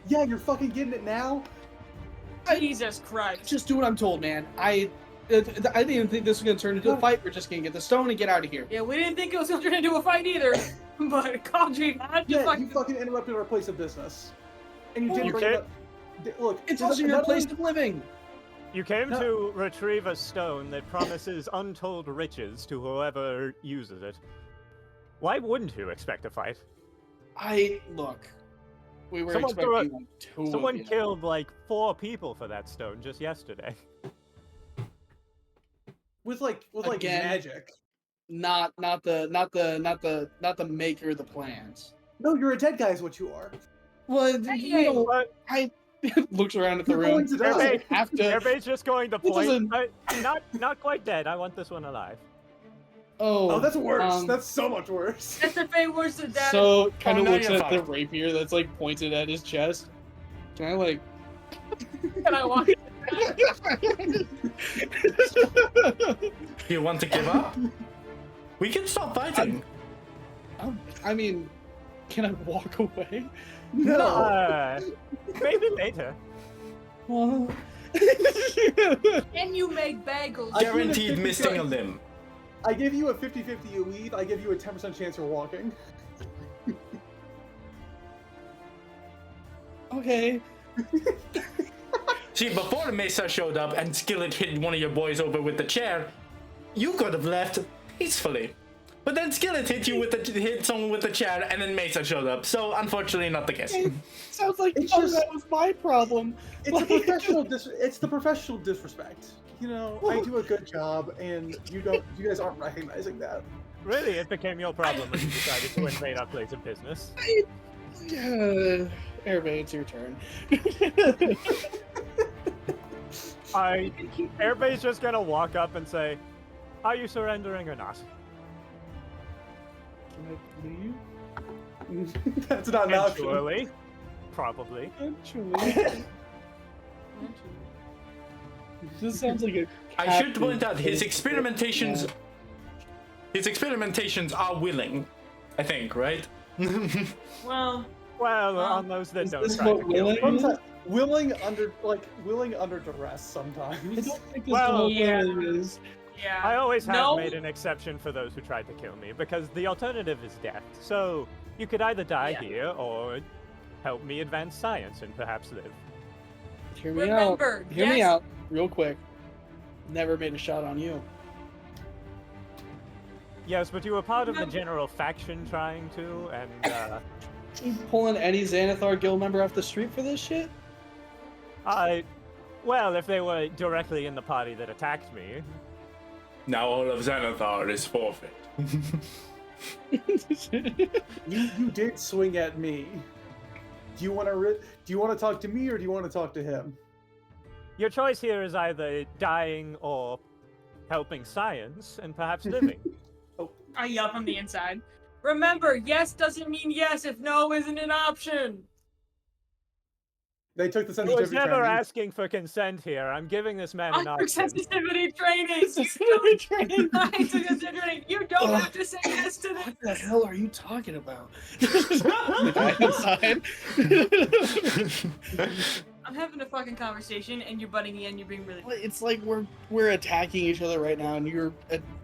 Yeah, you're fucking getting it now? Jesus Christ. Just do what I'm told, man. I didn't even think this was gonna turn into a fight. We're just gonna get the stone and get out of here. Yeah, we didn't think it was going to turn into a fight either. But Kadri had to Yeah, fucking... you fucking interrupted our place of business. And you did You bring it can't- up. Look, It's not- also your not place only- of living. You came No. to retrieve a stone that promises untold riches to whoever uses it. Why wouldn't you expect a fight? Look. We were Someone threw expecting like two of Someone you. killed like 4 people for that stone just yesterday. with Again. magic. Not the maker of the plans. No, you're a dead guy is what you are. Well, you know, But I looks around at the You're room. going to die. Doesn't have to. everybody's just going to It point. doesn't- Not quite dead. I want this one alive. Oh, that's worse. um, That's so much worse. That's a fate worse than that. So kind Oh, of now looks you're at the fucked. rapier that's like pointed at his chest. Can I like? Can I walk? You want to give up? We can stop fighting. I mean, can I walk away? No. Maybe later. Well, Can you make bagels? I- Guaranteed give it missing a 50-50. limb. I give you a 50-50 you leave. I give you a 10% chance you're walking. okay. See, before the Mesa showed up and Skillet hit one of your boys over with the chair, you could have left peacefully. But then Skillet hit someone with the chair, and then Mesa showed up. So unfortunately, not the case. Sounds like It's oh, just- that was my problem. It's the professional. It's the professional disrespect. You know, I do a good job, and you don't. You guys aren't recognizing that. Really, it became your problem when you decided to invade our place of business. Everybody, it's your turn. Everybody's just gonna walk up and say, "Are you surrendering or not?" Can I leave? That's not an option. Eventually, probably. Actually. This sounds like a. I should captain point out his thing. experimentations. Yeah. His experimentations are willing, I think, right? Well, Well, on those that Is don't this try to what kill willing me. is? Sometimes, willing under duress sometimes. I don't think this Well, whole yeah. thing is. yeah. I always have No. made an exception for those who tried to kill me, because the alternative is death. So, you could either die Yeah. here, or help me advance science and perhaps live. Hear me Remember, out. Hear me yes. out, real quick. Never made a shot on you. Yes, but you were part of the Remember- general faction trying to, and, You pulling any Xanathar guild member off the street for this shit? well, if they were directly in the party that attacked me, Now all of Xanathar is forfeit. You did swing at me. Do you want to talk to me or do you want to talk to him? your choice here is either dying or helping science, and perhaps living. I yell from the inside. Remember, yes doesn't mean yes if no isn't an option. They took the I was sensitivity never training. asking for consent here. I'm giving this man I an took option. sensitivity training. Sensitivity training. I took sensitivity training. You don't have to say yes to this. What the hell are you talking about? The guy inside. I'm having a fucking conversation and you're butting in. You're being really. It's like we're attacking each other right now, and you're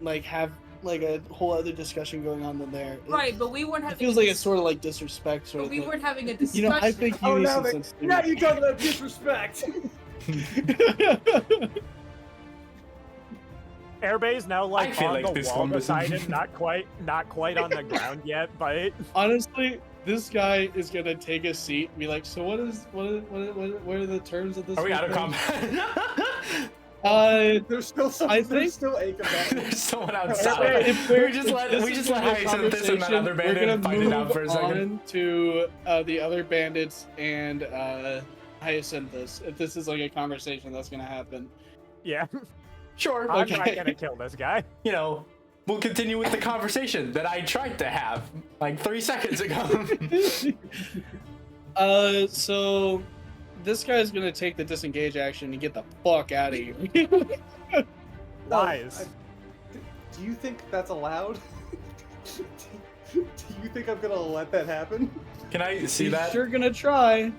like have like a whole other discussion going on than there. Right, but we weren't It having. feels like it's sort of like disrespect, sort But of we thing. weren't having a You discussion. know, I think you Oh, need now, some they, sensitivity. now you're talking about disrespect. Airbase now like feel on like the this wall beside conversation- him, not quite on the ground yet, but Honestly, this guy is gonna take a seat and be like, "So what are the terms of this?" Are we out of whole thing?" combat? There's still some. I There's think- still a combatant. There's someone If outside. we're- We just let this we is just let gonna be a Hyacinthus and that conversation, other we're bandit gonna fight it out move for a second. on to the other bandits and Hyacinthus. If this is like a conversation that's gonna happen. yeah, Sure. I'm Okay. not gonna kill this guy. You know, we'll continue with the conversation that I tried to have like 3 seconds ago. So this guy's gonna take the disengage action and get the fuck out of here. Lies. Do you think that's allowed? Do you think I'm gonna let that happen? Can I see He's that? sure gonna try.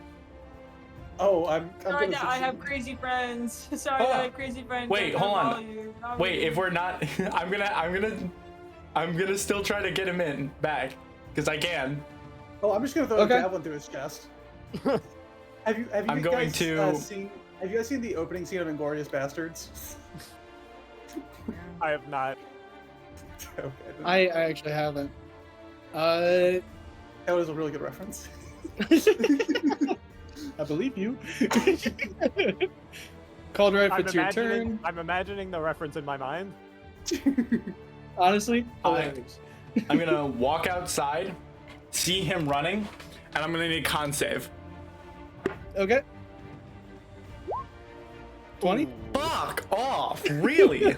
Oh, I'm Sorry gonna that I have succeed. crazy friends. Sorry that I have crazy friends. Wait, that hold don't on. follow you. Not Wait, really. if we're not, I'm gonna still try to get him in back because I can. Oh, I'm just gonna throw Okay. a javelin through his chest. Have you I'm going guys, to- seen? Have you guys seen the opening scene of *Inglourious Bastards*? I have not. Okay. I actually haven't. Uh, That was a really good reference. I believe you. Called right if it's your turn. I'm imagining the reference in my mind. Honestly, I- hilarious. I'm gonna walk outside, see him running, and I'm gonna need con save. Okay. 20? Fuck off! Really?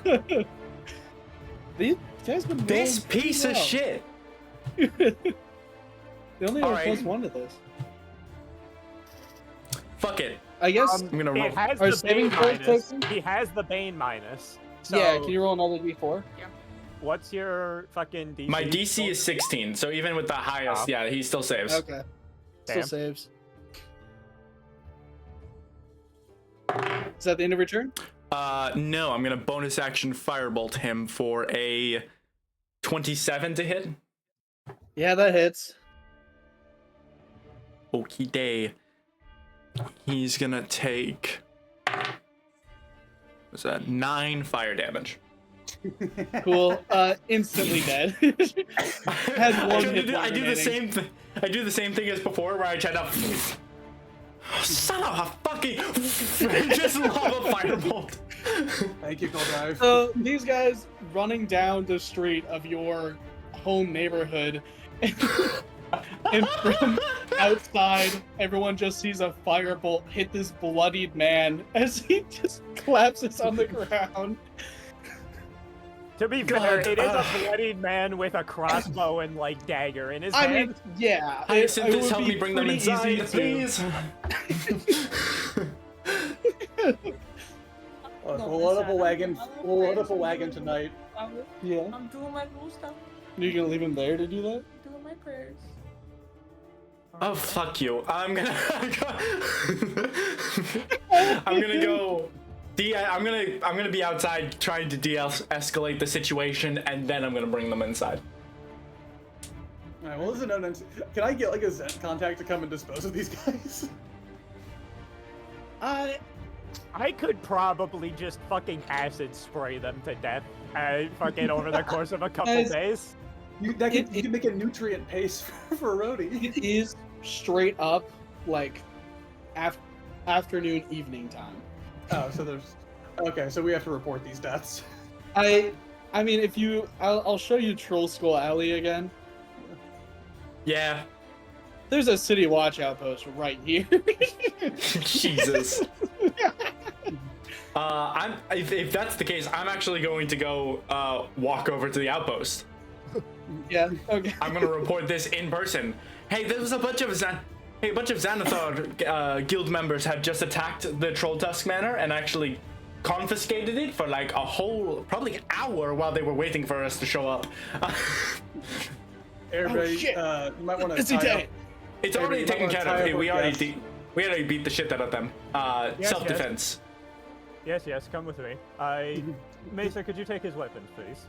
These guys been This rolling pretty piece of well. shit. They only have a Alright. +1 to this. Fuck it. I guess. I'm gonna He roll. has Are the saving Bane throws minus. taken? He has the Bane minus. So Yeah, can you roll another d4? what's your fucking DC? My DC is 16, so even with the highest, Oh. yeah, he still saves. Okay. Still Damn. saves. Is that the end of your turn? No, I'm gonna bonus action firebolt him for a 27 to hit. Yeah, that hits. Okie day. He's gonna take. What's that? 9 fire damage. Cool. Instantly dead. Had one hit point I do the remaining. same thing. I do the same thing as before, where I try to. Son of a fucking! Just lava firebolt. Thank you, Goldrive. So these guys running down the street of your home neighborhood, and from outside, everyone just sees a firebolt hit this bloodied man as he just collapses on the ground. To be fair, God, it is a bloodied man with a crossbow and like dagger in his I hand. mean, yeah. Hi, it Synthis, would help be me bring them pretty inside, easy to- please. Look, we'll load up a wagon. We'll load up a wagon tonight. Yeah. I'm doing my cool stuff. You're gonna leave him there to do that? Doing my prayers. Oh fuck you! I'm gonna. I'm gonna go. I'm gonna be outside trying to de-escalate the situation, and then I'm gonna bring them inside. All right. Well, listen. No, can I get like a Zen contact to come and dispose of these guys? I could probably just fucking acid spray them to death, fucking over the course of a couple Guys, days. You can make a nutrient paste for a roadie. It is straight up like afternoon, evening time. Oh, so there's. Okay, so we have to report these deaths. I mean, if you, I'll show you Troll Skull Alley again. Yeah. There's a city watch outpost right here. Jesus. If that's the case, I'm actually going to go walk over to the outpost. Yeah. Okay. I'm gonna report this in person. Hey, there was a bunch of Xanathar guild members had just attacked the Troll Tusk Manor and actually confiscated it for like a whole, probably an hour while they were waiting for us to show up. Everybody, shit. You might want to Busy tie day. up. It's Hey, already you might taken wanna care tie of. up We our already guests. we already beat the shit out of them. Yes, Self-defense. Yes, come with me. Mesa, could you take his weapons, please?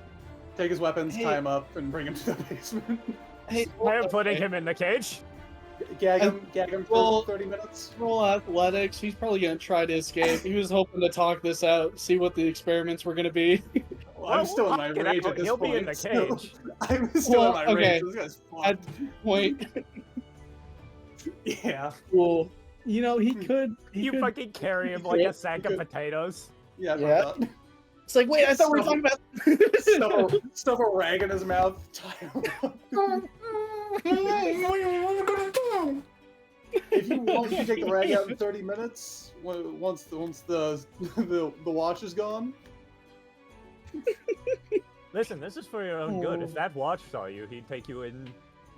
Take his weapons, Hey. tie him up, and bring him to the basement. Hey, I am putting okay. him in the cage. Gag him Well- for 30 minutes. Roll athletics. He's probably gonna try to escape. He was hoping to talk this out, see what the experiments were gonna be. Well, I'm still in my I'll get rage out. at this He'll point. be in the so- cage. I'm still Well, in my okay. rage. This guy's At fucked. this point, Yeah. cool. You know, he could. He You could. fucking carry him like a sack of potatoes. Yeah. Yeah. It's like, wait, I thought we were talking about. Stuff a rag in his mouth. Tie him up. If you want, you can take the rag out in 30 minutes. Once the watch is gone. Listen, this is for your own good. If that watch saw you, he'd take you in,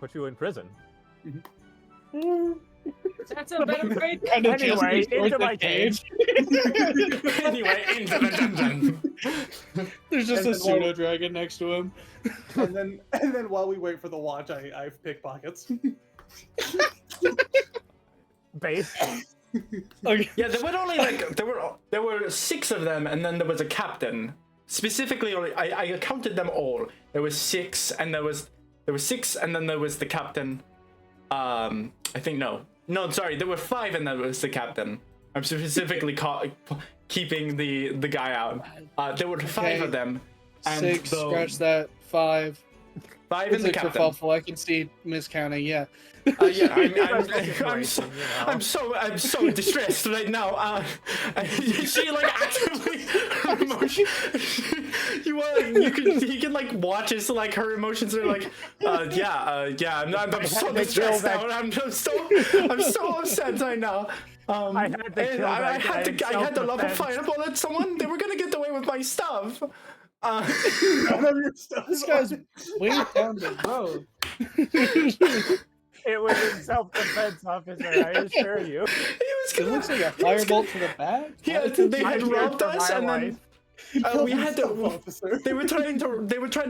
put you in prison. That's a better way. Kind of Anyway, into my cage. Anyway, into the dungeon. There's just And a then pseudo dragon next to him. And then while we wait for the watch, I pickpockets. Base. Okay. Yeah, there were only like there were 6 of them, and then there was a captain. Specifically, I counted them all. There was 6, and there was 6, and then there was the captain. I think no. No, sorry, there were 5 and that was the captain. I'm specifically keeping the guy out. There were 5 Okay. of them. And 6, scratch that. 5. 5 and the 6 for captain. Fuffle. I can see miscounting. Yeah. Yeah, I'm so distressed right now. She like actively her emotion. You can like watch as like her emotions are like, yeah. I'm so distressed now. I'm so upset right now. I had to kill that I guy in had to lob a self-defense. fireball at someone. They were gonna get away with my stuff. None of your stuff This is guy's on. way down the road. It was in self-defense, officer. I assure you. It looks like a firebolt to the back. Yeah, they I had feared robbed for us, my and life. then we had Stuff, to. officer. They were trying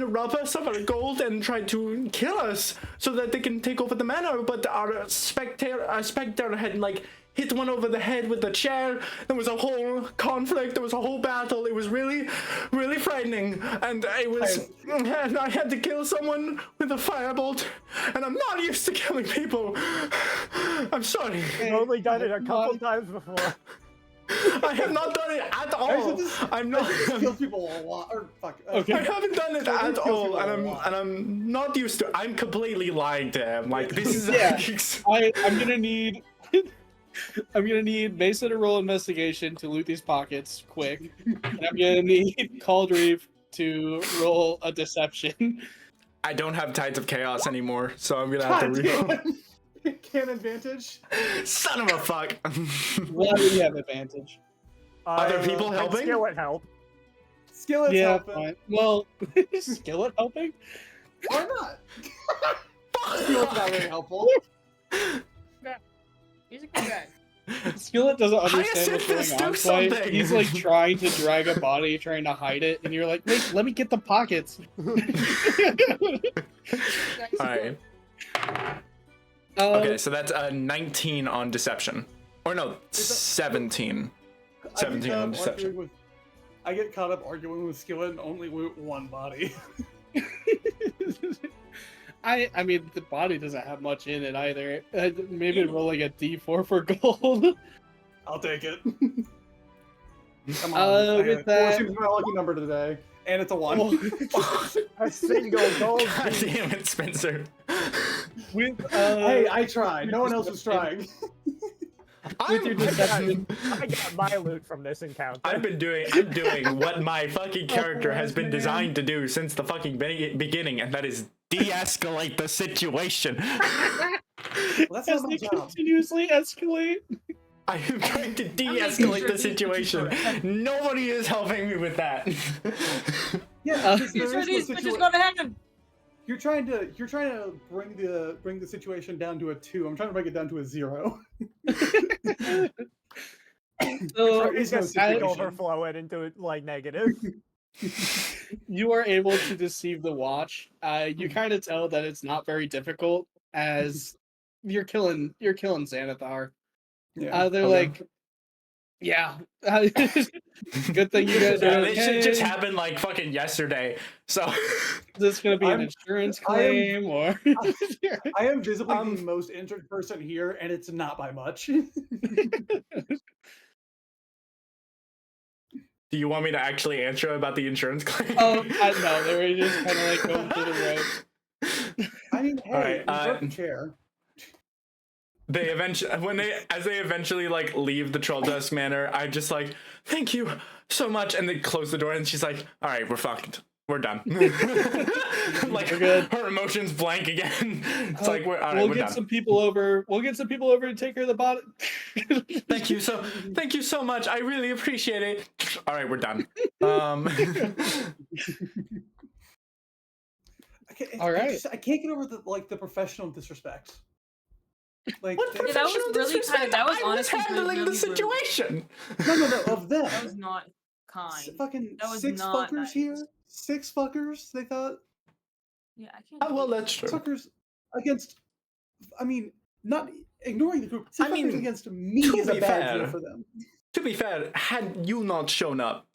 to rob us of our gold and try to kill us so that they can take over the manor. But our spectre had like hit one over the head with the chair. There was a whole conflict. There was a whole battle. It was really, really frightening. And and I had to kill someone with a firebolt. And I'm not used to killing people. I'm sorry. I've only done it a couple times before. I have not done it at all. I'm not. Kills people a lot. Or fuck. Okay. I haven't done it I at think kills all, people a and lot. I'm not used to. I'm completely lying to him. Like this is. Yeah. I'm gonna need. I'm gonna need Mesa to roll investigation to loot these pockets quick, and I'm gonna need Caldreeve to roll a deception. I don't have Tides of Chaos anymore, so I'm gonna have to reroll. Can advantage. Son of a fuck. Why do you have advantage? Other people helping? Skill would help. Skillet's Yeah, helping. fine. Well, Skillet helping? Why not? Skillet's not very helpful. He's a good guy. Skillet doesn't understand what's Hyacinthus, going do on. So something! he's like trying to drag a body, trying to hide it, and you're like, "Wait, let me get the pockets." Alright. Okay, so that's 19 on deception. Or no, 17. 17 on deception. I get caught up arguing with Skillet and only loot one body. I mean, the body doesn't have much in it either. Maybe roll like a D4 for gold. I'll take it. Come on. With that- 4 seems my lucky number today. And it's a 1. A single gold God piece. damn it, Spencer. With Hey, I tried. No one else was trying. with your deception, I got my loot from this encounter. I'm doing what my fucking character has been designed to do since the fucking beginning, and that is de-escalate the situation. Well, that's as not my they job. continuously escalate. I am trying to making de-escalate sure the these situation. Nobody is helping me with that. Yeah, because These there are is these no bitches gonna happen. You're trying to bring the situation down to a 2. I'm trying to bring it down to a 0. So There is no Just situation. overflow it into like negative. you are able to deceive the watch. You kind of tell that it's not very difficult as you're killing Xanathar. Yeah. They're Okay. like, yeah. Good thing you guys are Yeah, okay. it should just happen like fucking yesterday. So Is this gonna be an insurance claim or? I am visibly the most injured person here, and it's not by much. do you want me to actually answer about the insurance claim? I know they were just kind of like going through the ropes. I mean, hey, Alright, we broke the chair. They eventually like leave the Troll Dusk Manor, I'm just like, thank you so much, and they close the door, and she's like, all right, we're fucked. We're done. Like We're good. her emotions blank again. It's like all right, we'll we're get done. some people over. We'll get some people over to take care of the body. Thank you so much. I really appreciate it. All right, we're done. All right. I can't get over the professional disrespect. Like What they- Yeah, that was professional really disrespect? kind of- that was I was honestly handling really the rude. situation. no, of them. That was not kind. Fucking That was 6 not fuckers nice. here. 6 fuckers. They thought Yeah, I can't. Oh, well, that's true. fuckers against. I mean, not ignoring the group. 6 I fuckers mean, against me to is a be bad fair, deal for them. To be fair, had you not shown up,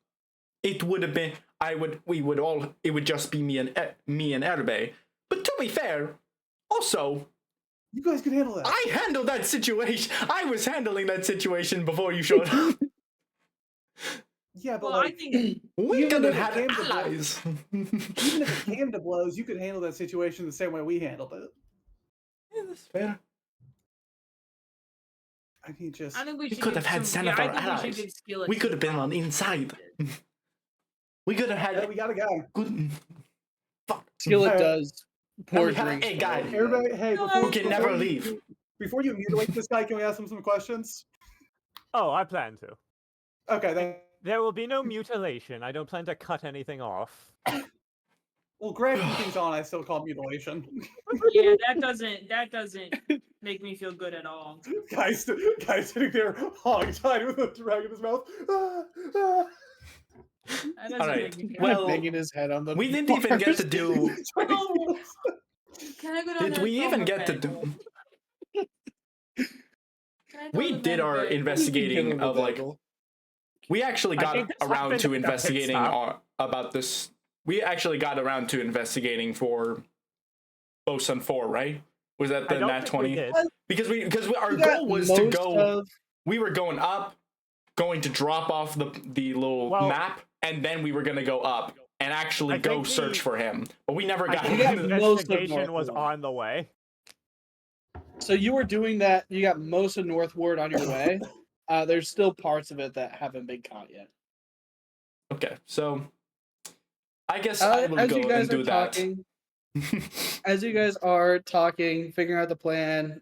it would have been. It would just be me and Erbe. But to be fair, also, You guys can handle that. I handled that situation. I was handling that situation before you showed up. Yeah, but Well, I like, think We Even could have if it had came to blows- allies. even if it came to blows, you could handle that situation the same way we handled it. Yeah, that's fair. I mean, just I think we should could give have had some, yeah, I Xanathar think we should allies. give Skillet We could some have been on props. the inside. We could have yeah, had we got a guy. good. Fuck. Skillet Uh, does and pour we have drinks. a for guy. everybody. Everybody, hey, No, before, Who can before never you- leave. Before you mutilate this guy, can we ask him some questions? Oh, I plan to. Okay, then. There will be no mutilation. I don't plan to cut anything off. Well, grafting things on, I still call it mutilation. Yeah, that doesn't make me feel good at all. Guy's sitting there hog-tied with a drag in his mouth. That doesn't Alright, make me feel well, Banging his head on the. We didn't even get to do. No. Can I go down Did there we and even throw get to her do? bagel? Can I throw We the did man a our bagel? investigating of like. We actually I got think this around happened to at the pit investigating stop. about this. We actually got around to investigating for Bosun 4, right? Was that I the don't Nat think we 20? did. Because our We got goal was to most go. of- We were going up, going to drop off the little Well- map, and then we were gonna go up and actually I go think search the- for him. But we never I got. think got the most of investigation was Northwood. on the way. So you were doing that. You got most of North Ward on your way. There's still parts of it that haven't been caught yet. Okay, so I guess I will As go you and guys do are that. talking, as you guys are talking, figuring out the plan,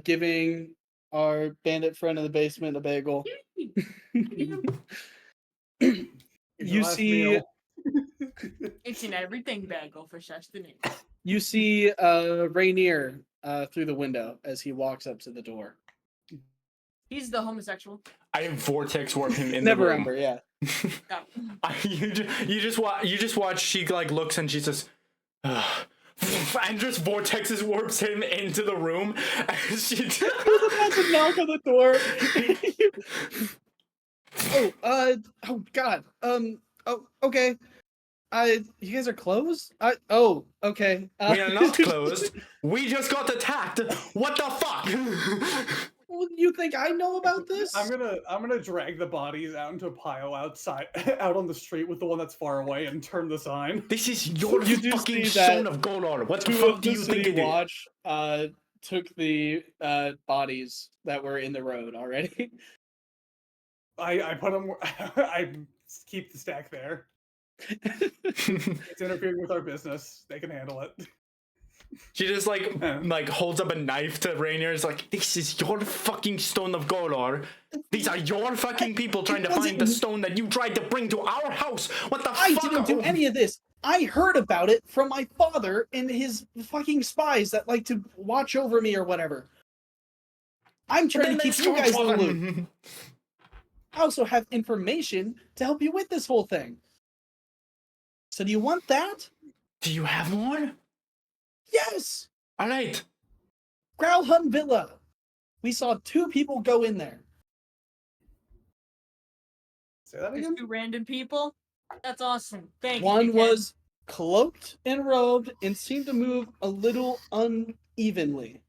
giving our bandit friend in the basement a bagel. Here's your You last see, meal. It's an everything bagel for sustenance. you see, Rainier through the window as he walks up to the door. He's the homosexual. I vortex warp him in Never the room. Ember, yeah. You just watch. She like looks and she says, "Ugh." And just vortexes warps him into the room. And she He's about to knock on the door. Oh God. Oh, okay. You guys are closed? Oh, okay. We are not closed. We just got attacked. What the fuck? Well, you think I know about this? I'm gonna drag the bodies out into a pile outside, out on the street with the one that's far away, and turn the sign. This is your You do fucking see that son of Golor. What the Two fuck of do the you think city it is? watch took the bodies that were in the road already. I put them. I keep the stack there. It's interfering with our business. They can handle it. She just like holds up a knife to Rainier. It's like, this is your fucking stone of Golor. These are your fucking people trying to find the stone that you tried to bring to our house. What the I fuck? didn't do any of this. I heard about it from my father and his fucking spies that like to watch over me or whatever. I'm trying to keep you guys in the loop. I also have information to help you with this whole thing. So do you want that? Do you have more? Yes! All right. Growlhun Villa. We saw 2 people go in there. Say that There's again. 2 random people. That's awesome. Thank you. One Big Head. was cloaked and robed and seemed to move a little unevenly.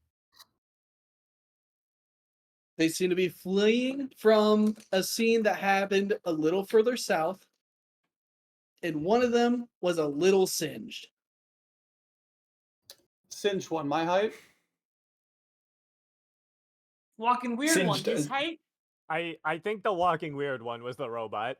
They seem to be fleeing from a scene that happened a little further south. And one of them was a little singed. Cinch one, my height. Walking weird one. Singed His as- height. I think the walking weird one was the robot.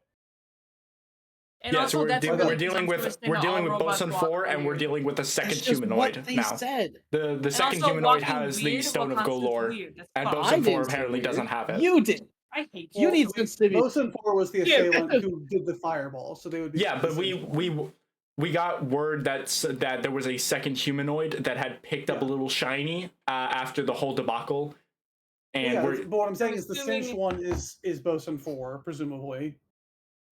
And Yeah, also, so we're, that's de- a really we're dealing with presumptuous thing we're that dealing all with robots Bosun walk 4, and we're weird. dealing with the second That's just humanoid what they now. said. The And second also, humanoid walking has the weird, stone what of constitutes Golor, weird? That's and fine. I Bosun 4 didn't say apparently weird. doesn't have it. You did. I hate You you. need some civics. Bosun 4 was the Yeah. assailant who did the fireball, so they would be. Yeah, but the we got word that there was a second humanoid that had picked up a little shiny after the whole debacle, and yeah, we're but what I'm saying is the assuming- cinch one is Bosun 4, presumably,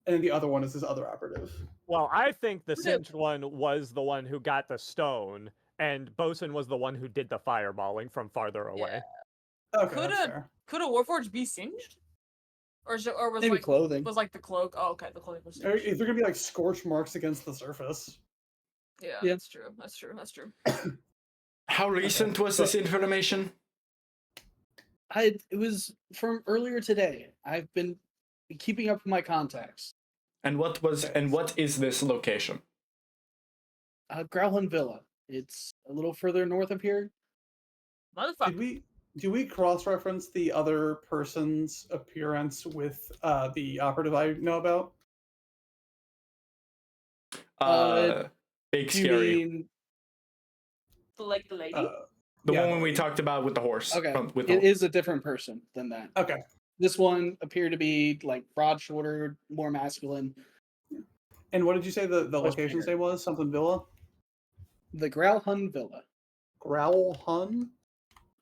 and then the other one is his other operative. Well, I think the Who did- singed one was the one who got the stone, and Bosun was the one who did the fireballing from farther away. Okay, Coulda- that's fair. Could a Warforged be singed? Or was Maybe like clothing. was like the cloak? Oh, okay, the clothing was Or singed. Is there gonna be like scorch marks against the surface? Yeah, Yeah. that's true. That's true. That's true. How recent was this information? It was from earlier today. I've been keeping up with my contacts. And what is this location? Growlin Villa. It's a little further north of here. Motherfucker. Do we cross-reference the other person's appearance with the operative I know about? Big Do you scary. mean Like the lady? The Yeah, one we talked about with the horse. okay? With It is a different person than that. Okay. This one appeared to be like broad shouldered, more masculine. And what did you say the Much location's bigger. name was? Something Villa? The Growlhun Villa. Growl Hun?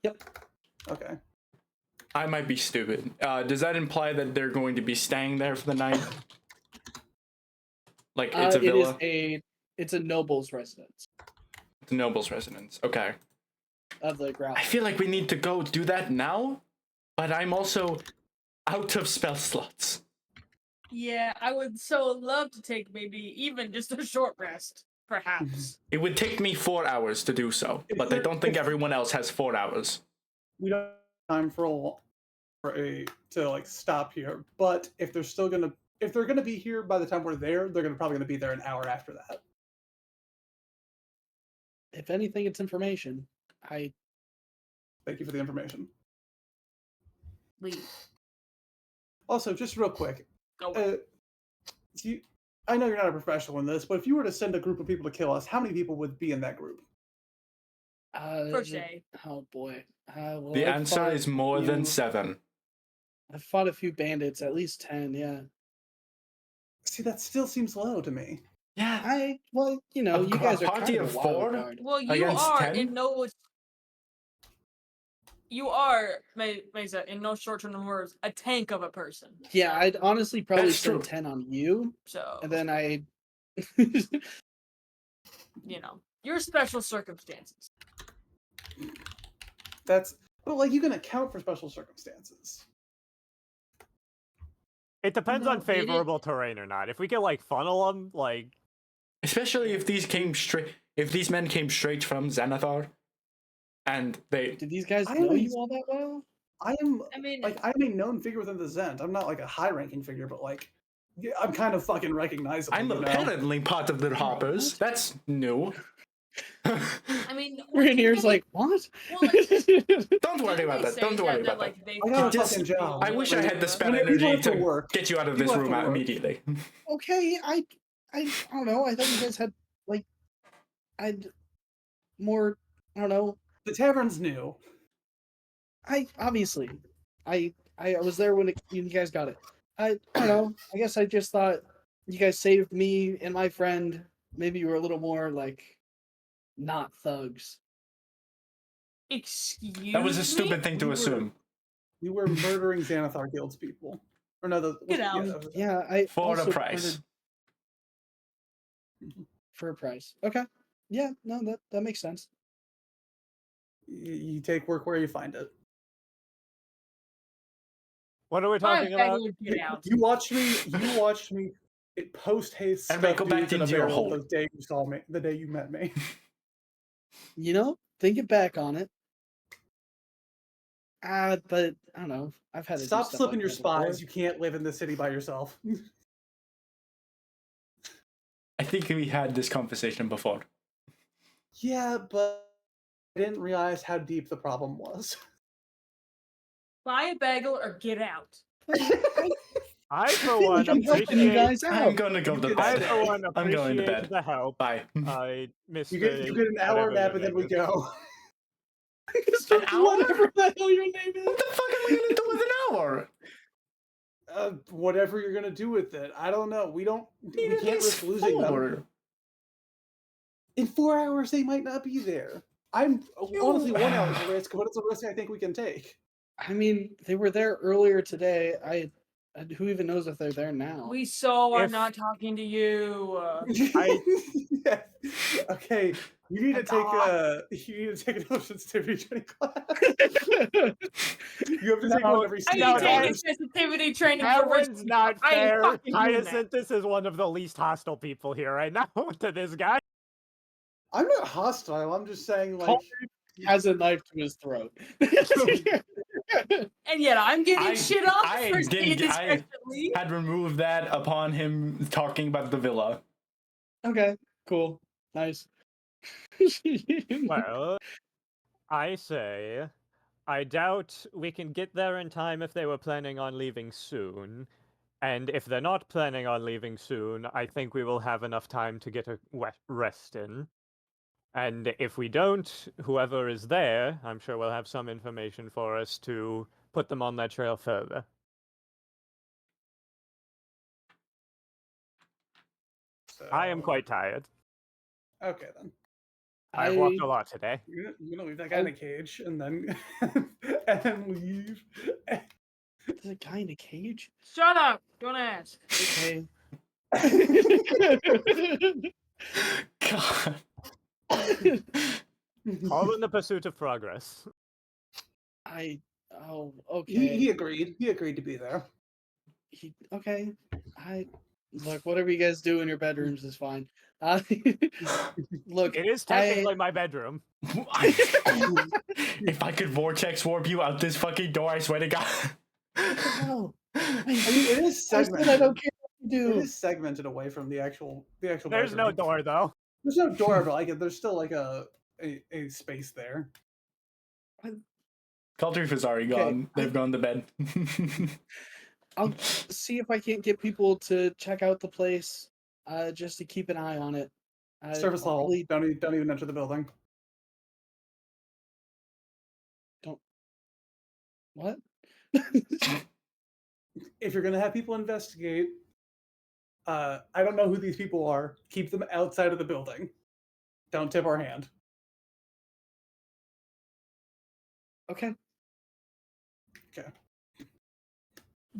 Yep. Okay. I might be stupid. Does that imply that they're going to be staying there for the night? Like it's a villa? It's a noble's residence The noble's residence. Okay. of the Growl. I feel like we need to go do that now, but I'm also out of spell slots. Yeah, I would so love to take maybe even just a short rest, perhaps. It would take me 4 hours to do so, but I don't think everyone else has 4 hours. We don't have time to like stop here. But if they're gonna be here by the time we're there, they're probably gonna be there an hour after that. If anything, it's information. Thank you for the information. Leave. Also, just real quick, Go away. I know you're not a professional in this, but if you were to send a group of people to kill us, how many people would be in that group? First day. Oh boy. Well, The I've answer fought is more than few- 7. I've fought a few bandits, at least 10. Yeah. See, that still seems low to me. Yeah. Well, you know, A you guys are party kind of of a wild 4? card. Well, you Against are 10? in no. You are, Mesa, in no short-term words, a tank of a person. Yeah, I'd honestly probably That's send true. 10 on you, So, and then I. you know, your special circumstances. But like you can account for special circumstances. It depends No, on it is- favorable terrain or not. If we can like funnel them, like Especially if these men came straight from Xanathar, and they. Did these guys I know always- you all that well? I'm I mean, I'm a known figure within the Zend. I'm not like a high-ranking figure, but like I'm kind of fucking recognizable. I'm you know? apparently part of the Hoppers. That's new. I mean, Rainier's like, what? Well, like, Don't worry about that. Don't worry about that. Like, they I got a Just- fucking job. I wish I had the spell People energy have to to work. get you out of People this have room to work. immediately. Okay, I don't know. I thought you guys had like, more. I don't know. The tavern's new. I was there when you guys got it. I don't know. I guess I just thought you guys saved me and my friend. Maybe you were a little more like, not thugs. Excuse That was a me? stupid thing to We were- assume. We were murdering Xanathar Guild's people. Or no, Get out. Yeah, I For a also price. ordered- For a price. Okay. Yeah. No, that makes sense. You take work where you find it. what are we Fine, talking about? Get out. You watched me post haste And go back into your hole. the day you saw me, the day you met me. You know, thinking back on it. But I don't know. I've had to do Stop stuff slipping like your that before. spies. You can't live in this city by yourself. I think we had this conversation before. Yeah, but I didn't realize how deep the problem was. Buy a bagel or get out. I for one I'm helping you appreciate. guys out. I'm gonna go to I bed. for one I'm going to appreciate bed. the help. Bye. Mr. You get an hour whatever nap your and then name we is. go. So An hour? whatever the hell your name is. What the fuck are we gonna do with an hour? Whatever you're gonna do with it, I don't know. We can't At least risk losing them. 4. In 4 hours, they might not be there. Honestly 1 hour's a risk, but it's a risk I think we can take. I mean, they were there earlier today. Who even knows if they're there now? We so are If- not talking to you. Yeah. Okay, you need to God. take an sensitivity training class. You have to take No, one every I 6 No, need to take a hours. sensitivity training That for one's risk. not I ain't fair. fucking doing that. Hyacinthus is one of the least hostile people here right now to this guy. I'm not hostile. I'm just saying, like, has a knife to his throat. And yet I'm getting shit off I for didn't. saying I discretionally. had removed that upon him talking about the villa. Okay, cool, nice. Well, I say, I doubt we can get there in time if they were planning on leaving soon. And if they're not planning on leaving soon, I think we will have enough time to get a rest in. And if we don't, whoever is there, I'm sure will have some information for us to put them on that trail further. I am So- quite tired. Okay then. I've walked a lot today. You're gonna leave that guy in a cage and then and then leave. There's a guy in a cage. Shut up! Don't ask. Okay. God. All in the pursuit of progress. Oh, okay. He agreed. He agreed to be there. Okay. Look, whatever you guys do in your bedrooms is fine. Look, It is technically my bedroom. If I could vortex warp you out this fucking door, I swear to God. no. I mean, it is I segmented. said I don't care what you It do. is segmented away from the actual There's no bedroom. door, though. There's no door, but like there's still like a space there. Culture is already Okay, gone. They've gone to bed. I'll see if I can't get people to check out the place, just to keep an eye on it. Surface I'll level. probably Don't even enter the building. What? If you're gonna have people investigate, I don't know who these people are. Keep them outside of the building. Don't tip our hand. Okay. Okay.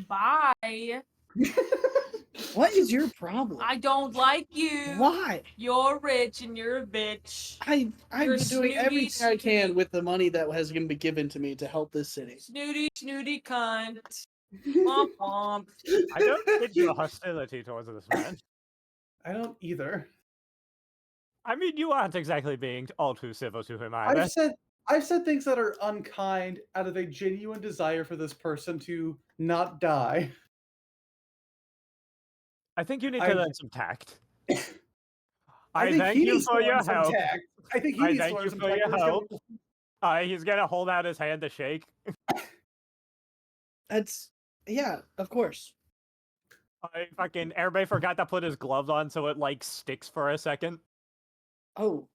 Bye. What is your problem? I don't like you. Why? You're rich and you're a bitch. I'm You're doing snooty, everything I can snooty. with the money that has been given to me to help this city. Snooty cunt. Womp womp. I don't get your hostility towards this man. I don't either. I mean, you aren't exactly being all too civil to him either. I've said things that are unkind out of a genuine desire for this person to not die. I think you need to I- learn some tact. I I think thank he you needs to for learn your some help. tact. I think he I needs thank to learn you some for tact. your He's gonna- help. He's gonna hold out his hand to shake. That's yeah, of course. Everybody forgot to put his gloves on so it like sticks for a second. Oh,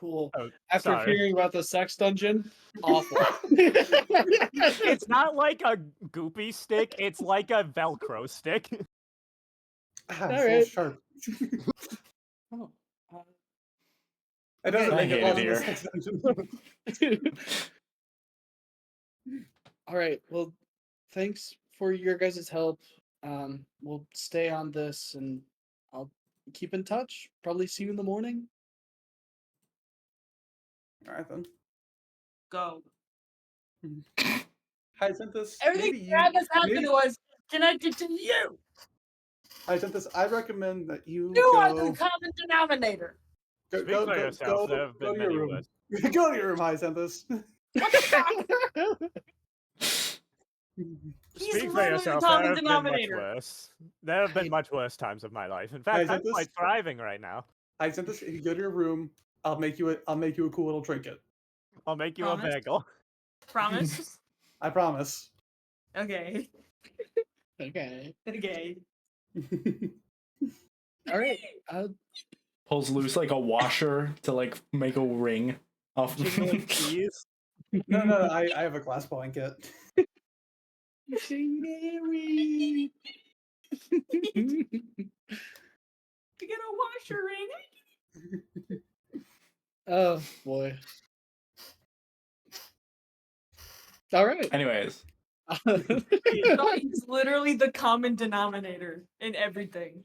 cool. Oh, After sorry. hearing about the sex dungeon, awful. It's not like a goopy stick, it's like a Velcro stick. Ah, All so right. sharp. Oh, It doesn't Okay. make I it hate less it of a here. sex dungeon. all right. Well, thanks for your guys' help. We'll stay on this, and I'll keep in touch. Probably see you in the morning. All right then. Go. Hyacinthus, Everything maybe bad that's happened maybe- was connected to you. Hyacinthus, I recommend that you You are go, the common denominator. go, Speak go, for go, yourself, go, there have go been to your many room. worse. Go to your room, Hyacinthus. What the fuck? He's Speak for literally yourself, the there common have been much denominator. worse. There have been much worse times of my life. In fact, Guys, I'm this- quite thriving right now. Hyacinthus, if you go to your room, I'll make you a cool little trinket. I'll make you Promise? a bagel. Promise? I promise. Okay. Okay. Okay. All right. Pulls loose like a washer to like make a ring off. Jingling keys. No, I have a glass blanket. Mary. You get a washer ring. Oh boy. All right. Anyways, He's literally the common denominator in everything.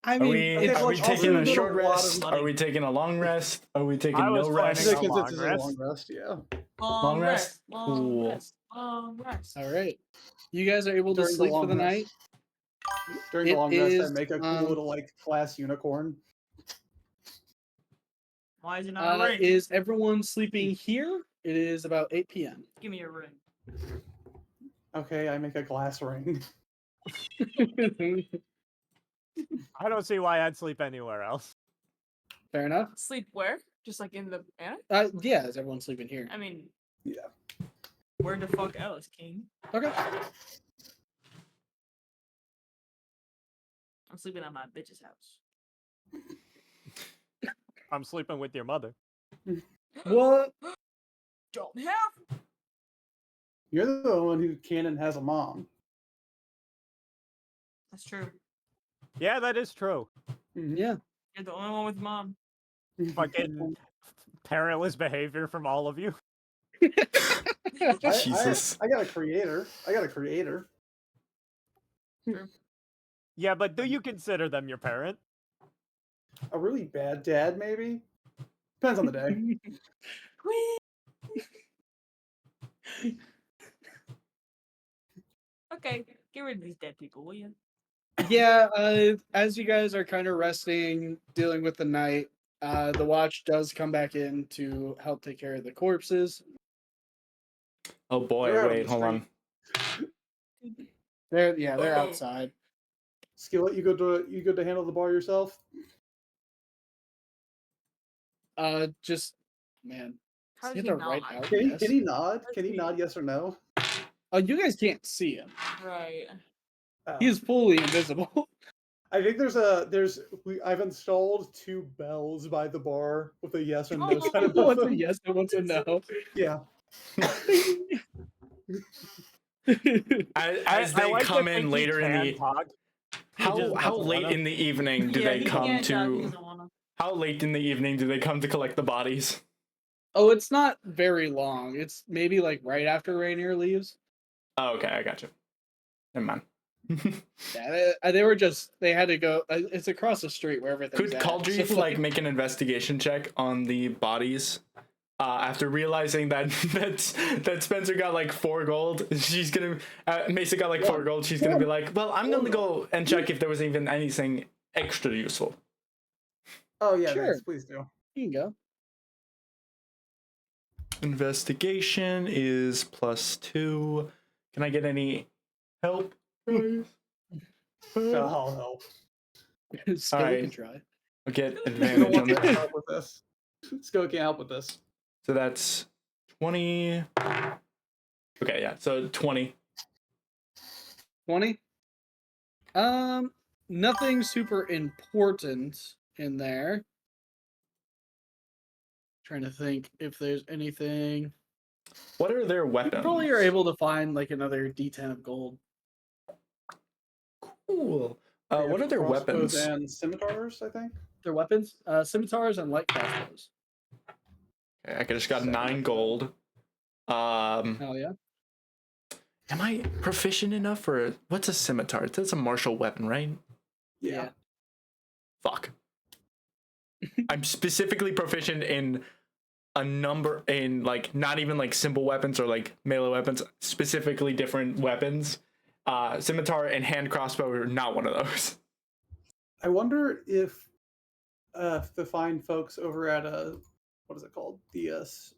I are mean, we it's are we also taking a been a short lot of rest? money. Are we taking a long rest? Are we taking I was no planning rest? a This is long a rest. long rest, yeah. Long rest? rest. Long Cool. rest. Long rest. all right. You guys are able to During the sleep for long the rest. night. During the It long rest, I is, make a cool little like glass unicorn. Why is it not a ring? Is everyone sleeping here? It is about 8 p.m. Give me a ring. Okay, I make a glass ring. I don't see why I'd sleep anywhere else. Fair enough. Sleep where? Just like in the attic? Yeah, is everyone sleeping here? I mean, Yeah. where the fuck else, King? Okay. I'm sleeping at my bitch's house. I'm sleeping with your mother. What? Don't have. You're the one who canon has a mom. That's true. Yeah, that is true. Yeah. You're the only one with mom. Fucking parentless behavior from all of you. Jesus. I got a creator. I got a creator. Yeah, but do you consider them your parent? A really bad dad, maybe. Depends on the day. Okay, get rid of these dead people, will you? Yeah, as you guys are kind of resting, dealing with the night, the watch does come back in to help take care of the corpses. Oh boy, They're out on wait, the hold on. They're outside. Skillet, you good to handle the bar yourself? Just man, How you does have he to write not? out. Can Yes. he nod? Can he Let's nod see. yes or no? Oh, you guys can't see him. Right. He is fully invisible. I think I've installed 2 bells by the bar with a yes and no sign above What's a them. yes and what's a no? Yeah. As they like to come think in he later in can the talk. He just how doesn't late wanna. in the evening do Yeah, they he come can't talk, he to doesn't wanna. how late in the evening do they come to collect the bodies? Oh, it's not very long. It's maybe like right after Rainier leaves. Oh, okay, I got you. Never mind. Yeah, they were just they had to go. It's across the street where everything's Could at. Caldreef so, like make an investigation check on the bodies? After realizing that that Spencer got like 4 gold, she's gonna Mesa got like 4 gold. She's gonna be like, well, I'm gonna go and check if there was even anything extra useful. Oh yeah, Sure. thanks, please do. you can go. Investigation is +2. Can I get any help? I'll help. Skillet Alright. can try. I'll get I don't advantage on want to that. help with this. Skillet can't help with this. So that's 20. Okay, yeah. So 20. 20. Nothing super important in there. Trying to think if there's anything. What are their You weapons? probably are able to find like another D10 of gold. Cool. They What have are their crossbows weapons? and scimitars, I think. Their weapons, scimitars and light crossbows. Okay, I just got 9 Seven. gold. Hell yeah. Am I proficient enough for what's a scimitar? That's a martial weapon, right? Yeah. Fuck. I'm specifically proficient in a number in like not even like simple weapons or like melee weapons, specifically different weapons. Scimitar and hand crossbow are not one of those. I wonder if the fine folks over at what is it called? The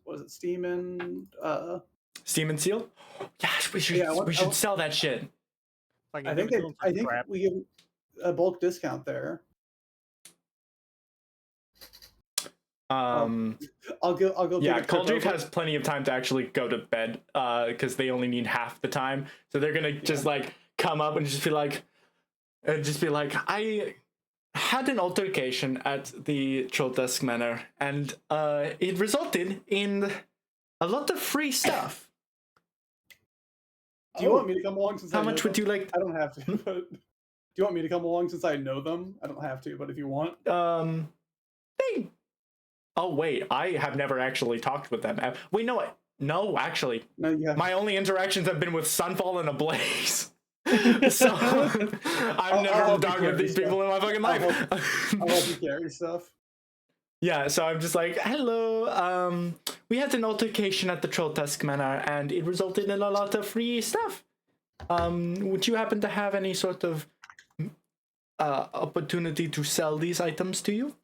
what is it? Steam and Steam and Seal? Yes, we should Yeah, we should sell that shit. Fucking I give think it to him for I think crap. we give a bulk discount there. I'll go. Yeah, take a trip Caldreef over. has plenty of time to actually go to bed because they only need half the time. So they're gonna just like come up and just be like, I had an altercation at the Trolltusk Manor, and it resulted in a lot of free stuff. Do you want me to come along since How I know much would them? you like? I don't have to. But do you want me to come along since I know them? I don't have to, but if you want, They. Oh wait, I have never actually talked with them. Wait, no, no, actually, no, you have. my only interactions have been with Sunfall and Ablaze. So I've never help you talked with carry these people in my fucking I'll life. I'll help you carry stuff. Yeah, so I'm just like, hello. We had an altercation at the Trolltusk Manor, and it resulted in a lot of free stuff. Would you happen to have any sort of opportunity to sell these items to you?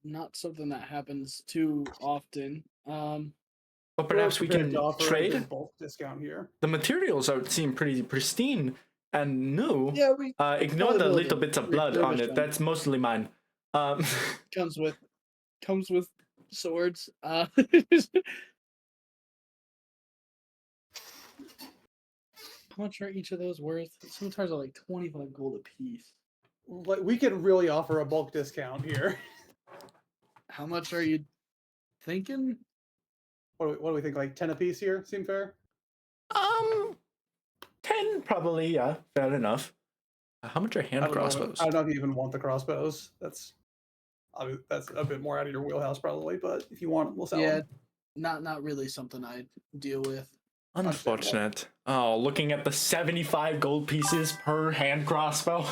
not something that happens too often. But perhaps we We're prepared can to offer a trade. good bulk discount here. The materials seem pretty pristine and new. Yeah, we Ignore probably the build little a bits of blood on refurbished it. one. That's mostly mine. Um, comes with swords. How much are each of those worth? Scimitars are like 25 gold a piece. Like, we can really offer a bulk discount here. How much are you thinking? What do we think? Like 10 a piece here? Seem fair? 10 probably, yeah, fair enough. How much are hand crossbows? I don't know if you even want the crossbows. That's a bit more out of your wheelhouse probably, but if you want them, we'll sell Yeah, them. not really something I deal with. Unfortunate. Oh, looking at the 75 gold pieces per hand crossbow.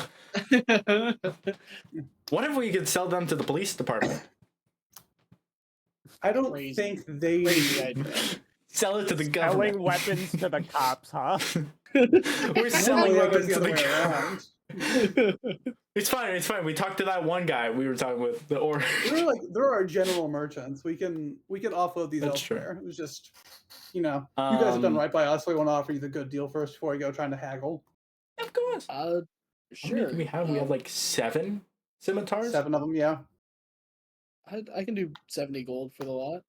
What if we could sell them to the police department? I don't Crazy. think they. Crazy idea. Sell it to the Selling government. weapons to the cops, huh? We're selling Normally, I weapons guess the to other the way government. around. It's fine. We talked to that one guy we were talking with. There are general merchants. We can offload these That's true. elsewhere. It was just, you guys have done right by us. We want to offer you the good deal first before you go trying to haggle. Of course. Sure. How many do we have? We have like 7 scimitars. 7 of them, yeah. I can do 70 gold for the lot.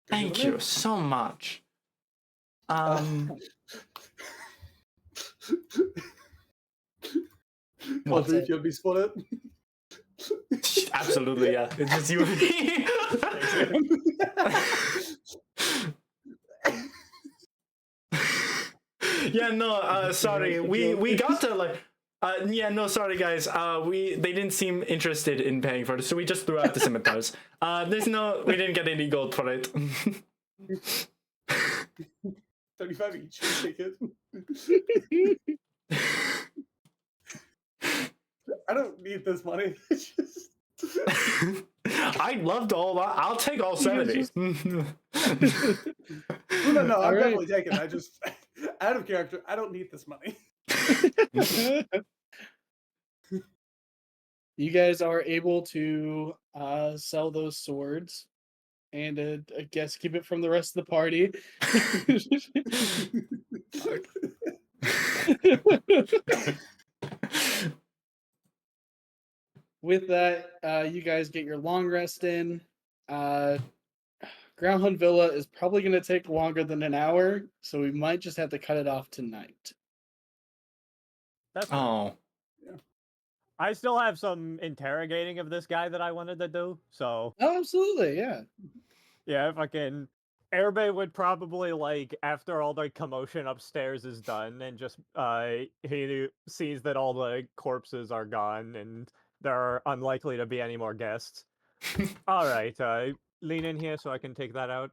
Thank you so much. All three of you would be split it. Absolutely, yeah. It's just you and me. Yeah, no, sorry. We got to like yeah, no, sorry guys. They didn't seem interested in paying for it, so we just threw out the scimitars. We didn't get any gold for it. 35 each. Take it. I don't need this money. It's just... I loved all that. I'll take all 70. No, I'm definitely taking it. I just, out of character, I don't need this money. You guys are able to sell those swords and I guess keep it from the rest of the party. With that, you guys get your long rest in. Groundhound Villa is probably going to take longer than an hour, so we might just have to cut it off tonight. That's fine. Oh. I still have some interrogating of this guy that I wanted to do, so Oh, absolutely, yeah. yeah, if I can. Airbay would probably, like, after all the commotion upstairs is done, and just, he sees that all the corpses are gone, and there are unlikely to be any more guests. Alright, lean in here so I can take that out.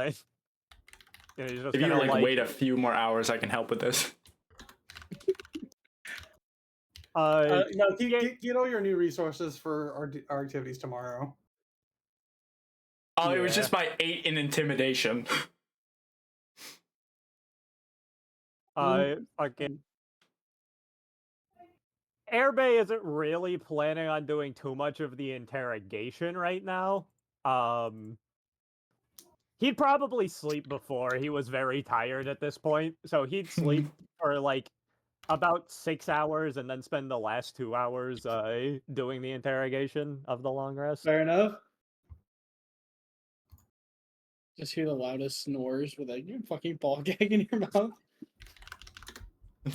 He's just If you gonna, like wait a few more hours, I can help with this. No, get all your new resources for our activities tomorrow. Oh, it was Yeah. just my 8 in intimidation. Fucking Airbay isn't really planning on doing too much of the interrogation right now. He'd probably sleep before. He was very tired at this point, so he'd sleep for like about 6 hours and then spend the last 2 hours doing the interrogation of the long rest. Fair enough. Just hear the loudest snores with like you fucking ball gag in your mouth.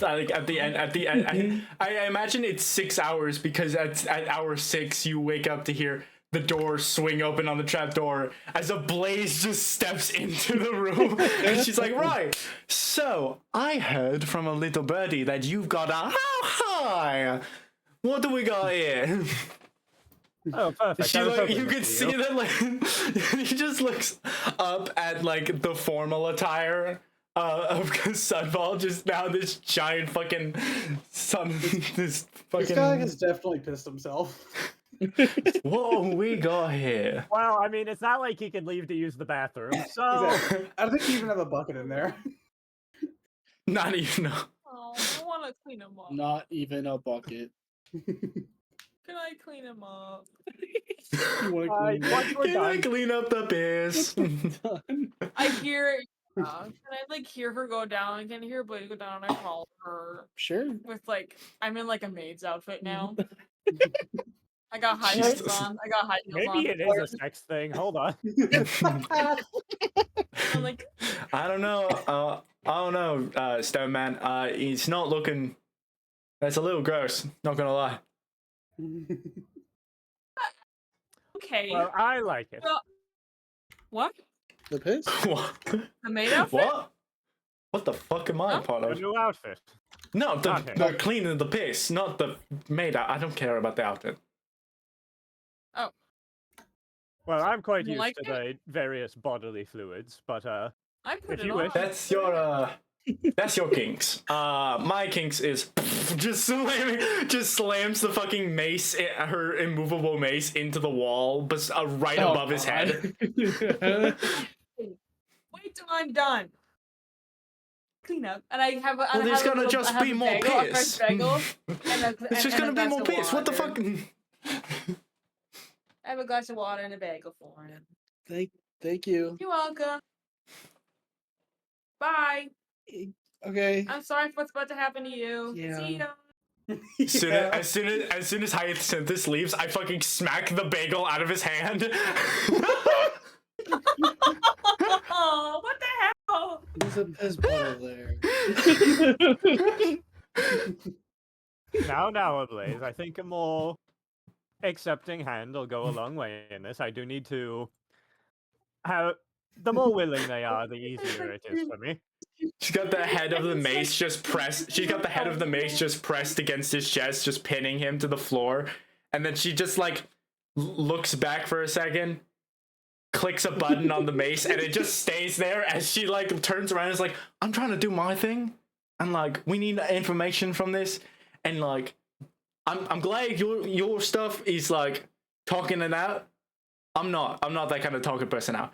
Like at the end, I imagine it's 6 hours because at hour 6 you wake up to hear the door swing open on the trap door as a blaze just steps into the room. And she's like, right, so I heard from a little birdie that you've got a how high? What do we got here? Oh, perfect. She I was like hoping you this could for see you. that like he just looks up at like the formal attire of Sunball, just now this giant fucking this This guy has definitely pissed himself. What we got here? Well, I mean, it's not like he could leave to use the bathroom, so... Exactly. I don't think you even have a bucket in there. Not even. Oh, I want to clean them up. Not even a bucket. Can I clean him up? You want to clean once we're Can I done, clean up the piss? done? I hear. Can I like hear her go down? I can hear Blade go down. I call her Sure. with like I'm in like a maid's outfit now. I got high Jesus. heels on. I got high heels maybe on. it is a sex thing. Hold on. I'm like, I don't know. I don't know, Stone Man. It's not looking. That's a little gross. Not gonna lie. okay. Well, I like it. Well, what? The piss? What? The maid outfit? What? What the fuck am I a Huh? part A of? new outfit. No, Okay. the cleaning the piss, not the maid. I don't care about the outfit. Oh, Well, I'm quite You used like to the various bodily fluids, but I put If it you on. wish. That's your kinks. My kinks is just slams the fucking mace, her immovable mace, into the wall, but right Oh, above his head. God. Wait till I'm done. Clean up, and I have. Well, I there's have a gonna little, just I have be a more bagel, a fresh piss. bagel, and a, It's just and gonna a be glass more of piss. What the water. fuck? I have a glass of water and a bagel for him. Thank you. You're welcome. Bye. Okay. I'm sorry for what's about to happen to you. Yeah. See ya. As soon as Hyacinthus leaves, I fucking smack the bagel out of his hand. Oh, what the hell? There's a piss bottle there. now, Ablaze, I think a more accepting hand will go a long way in this. I do need to have. The more willing they are, the easier it is for me. She's got the head of the mace just pressed. She's got the head of the mace just pressed against his chest, just pinning him to the floor. And then she just like looks back for a second, clicks a button on the mace, and it just stays there as she like turns around and is like, I'm trying to do my thing. And like, we need information from this. And like, I'm glad your stuff is like talking it out. I'm not that kind of talking person out.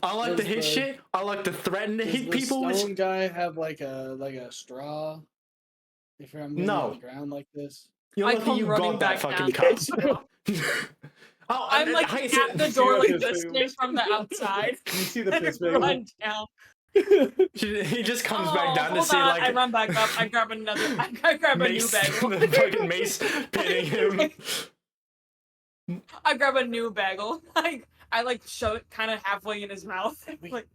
I like to Does hit the- shit. I like to threaten to Does hit the people. stone guy have like a straw? If I'm gonna No. on the ground like this. You're I lucky come you running got that back fucking down. cup. Oh, I'm like Hyacinth- at the door, like this listening from the outside. You see the And piss bagel? run down. he just comes Oh, back down to hold see on. like I run back up. I grab another. I grab a new mace, bagel. the fucking mace pinning him. I grab a new bagel. I like shove it kind of halfway in his mouth. Like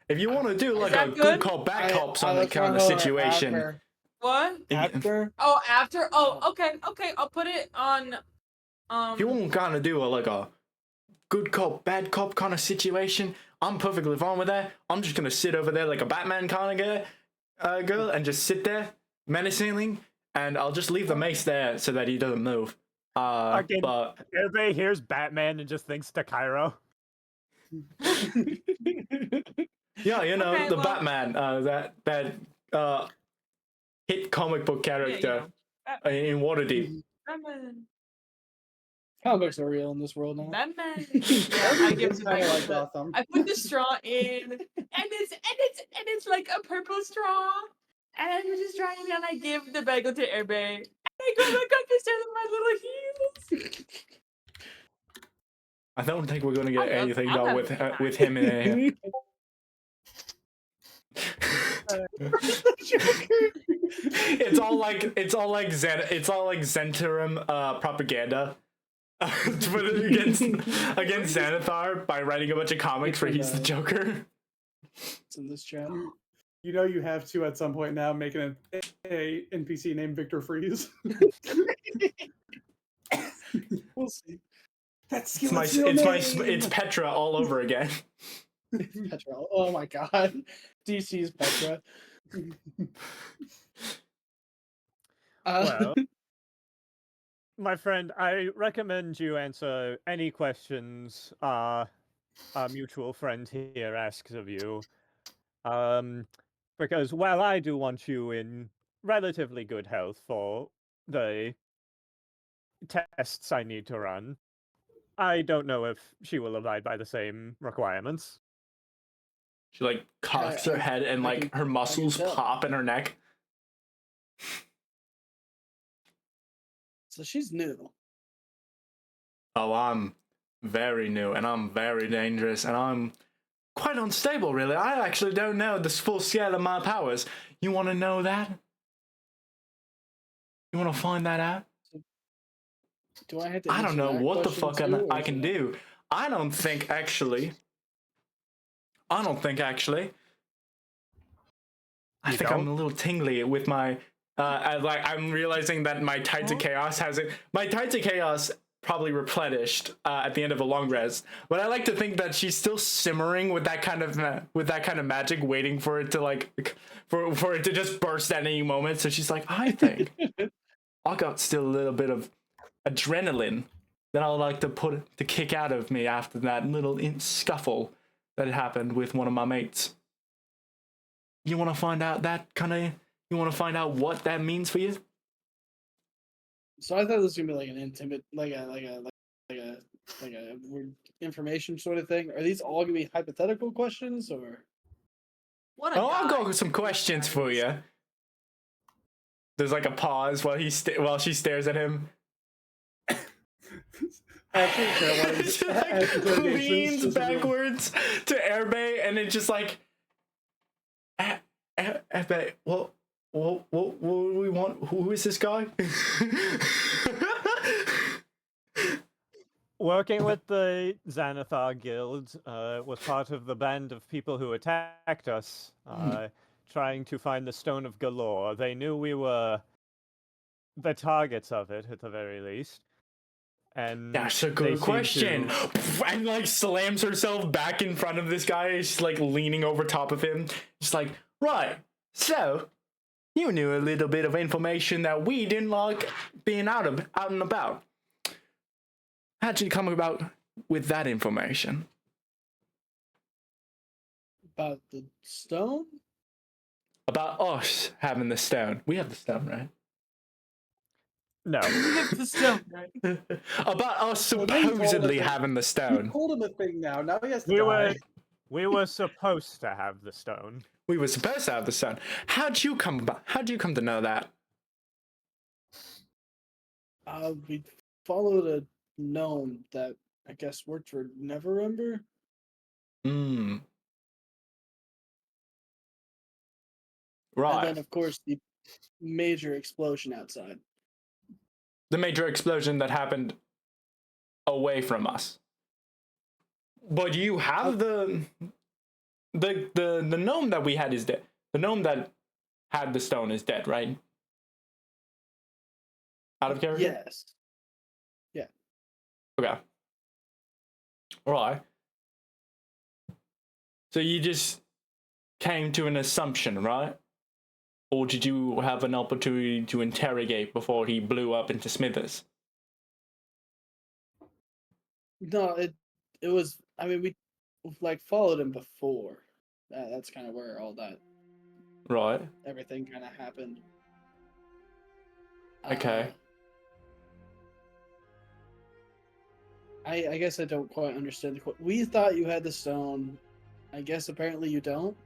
If you want to do like that a good good? cop, bad cops on I the kind of throw her situation, After. what? After? Oh, after. Oh, okay. I'll put it on. if you want kind of do like a good cop, bad cop kind of situation, I'm perfectly fine with that. I'm just gonna sit over there like a Batman kind of guy, girl, and just sit there menacingly, and I'll just leave the mace there so that he doesn't move. Again. But Everybody hears Batman and just thinks to Cairo. yeah, you know Okay, the well- Batman, that hit comic book character in Waterdeep. Batman. Comics are real in this world now. Batman. Yeah, I give It's the kind of bagel. like Gotham. I put the straw in, and it's like a purple straw, and I just trying and I give the bagel to Airbe. And I go back up the stairs with my little heels. I don't think we're gonna get I'm not- anything I'm done having with a good time. with him in here. It's all like Zentarum propaganda. To put it against Xanathar by writing a bunch of comics where he's the Joker. It's in this chat. You know you have to at some point now make a NPC named Victor Freeze. We'll see. That's It's Petra all over again. Petra. Oh my god. DC's Petra. Well, my friend, I recommend you answer any questions our mutual friend here asks of you. Because while I do want you in relatively good health for the tests I need to run, I don't know if she will abide by the same requirements. She like cocks her head and I like can- her muscles tell. pop in her neck. So she's new. Oh, I'm very new, and I'm very dangerous, and I'm quite unstable, really. I actually don't know the full scale of my powers. You want to know that? You want to find that out? Do I have to I don't answer know that what the question fuck too, or I is can it- do. I don't think actually. I You think I'm don't? a little tingly with my. I'm realizing that my Tides of Chaos hasn't. My Tides of Chaos probably replenished at the end of a long rest, but I like to think that she's still simmering with that kind of magic, waiting for it to for it to just burst at any moment. So she's like, I think I got still a little bit of adrenaline that I would like to kick out of me after that little scuffle that happened with one of my mates. You want to find out you want to find out what that means for you? So I thought this was gonna be like an intimate, like a weird information sort of thing. Are these all gonna be hypothetical questions, or? What a Oh, I'll guy. go with some questions for you. There's like a pause while while she stares at him. She like leans backwards to Airbay, and it just like, Airbay, what do we want? Who is this guy? Working with the Xanathar Guild was part of the band of people who attacked us, trying to find the Stone of Galore. They knew we were the targets of it, at the very least. And That's a they good seemed question. to- And like slams herself back in front of this guy. She's like leaning over top of him. She's like, right, so you knew a little bit of information that we didn't like being out and about. How'd you come about with that information? About the stone? About us having the stone. We have the stone, right? No. The stone, right? About us Well, now you told supposedly us that- having the You stone. told him a thing now. Now he has to We die. were supposed to have the stone. We were supposed to have the stone. How'd you come to know that? We followed a gnome that I guess worked for Neverember. Hmm. And Right. then, of course, the major explosion outside. The major explosion that happened away from us. But you have the gnome that we had is dead. The gnome that had the stone is dead, right? Out of character? Yes. Okay. Alright. So you just came to an assumption, right? Or did you have an opportunity to interrogate before he blew up into smithers? No, it was. I mean, we like followed him before. That's kind of where all that Right. everything kind of happened. Okay. I guess I don't quite understand. We thought you had the stone. I guess apparently you don't.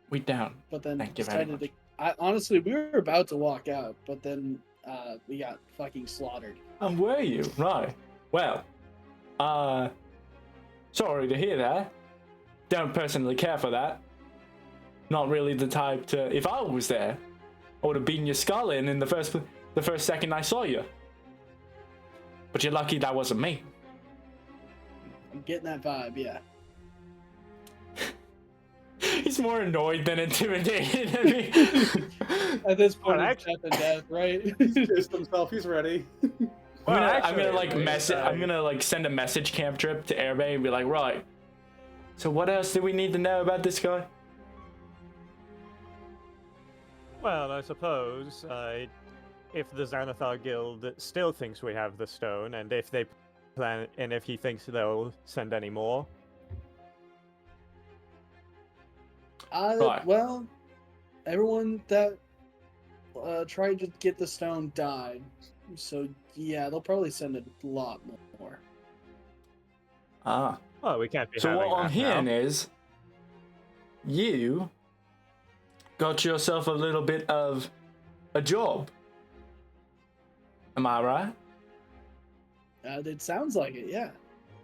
We down. But then Thank you very decided much. to. Honestly, we were about to walk out, but then we got fucking slaughtered. And were you? Right. Well, sorry to hear that. Don't personally care for that. Not really the type to. If I was there, I would have beaten your skull in the first second I saw you. But you're lucky that wasn't me. I'm getting that vibe, yeah. He's more annoyed than intimidated. I mean, At this point, Well, it's death and death, right? He's pissed himself. He's ready. I'm gonna like actually, message. I'm gonna like send a message camp trip to Airbay and be like, right. So what else do we need to know about this guy? Well, I suppose if the Xanathar Guild still thinks we have the stone, and if they plan, and if he thinks they'll send any more, Right. Well, everyone that tried to get the stone died. So, yeah, they'll probably send a lot more. Ah. well, we can't be So having what I'm that hearing now. is, you got yourself a little bit of a job. Am I right? It sounds like it, yeah.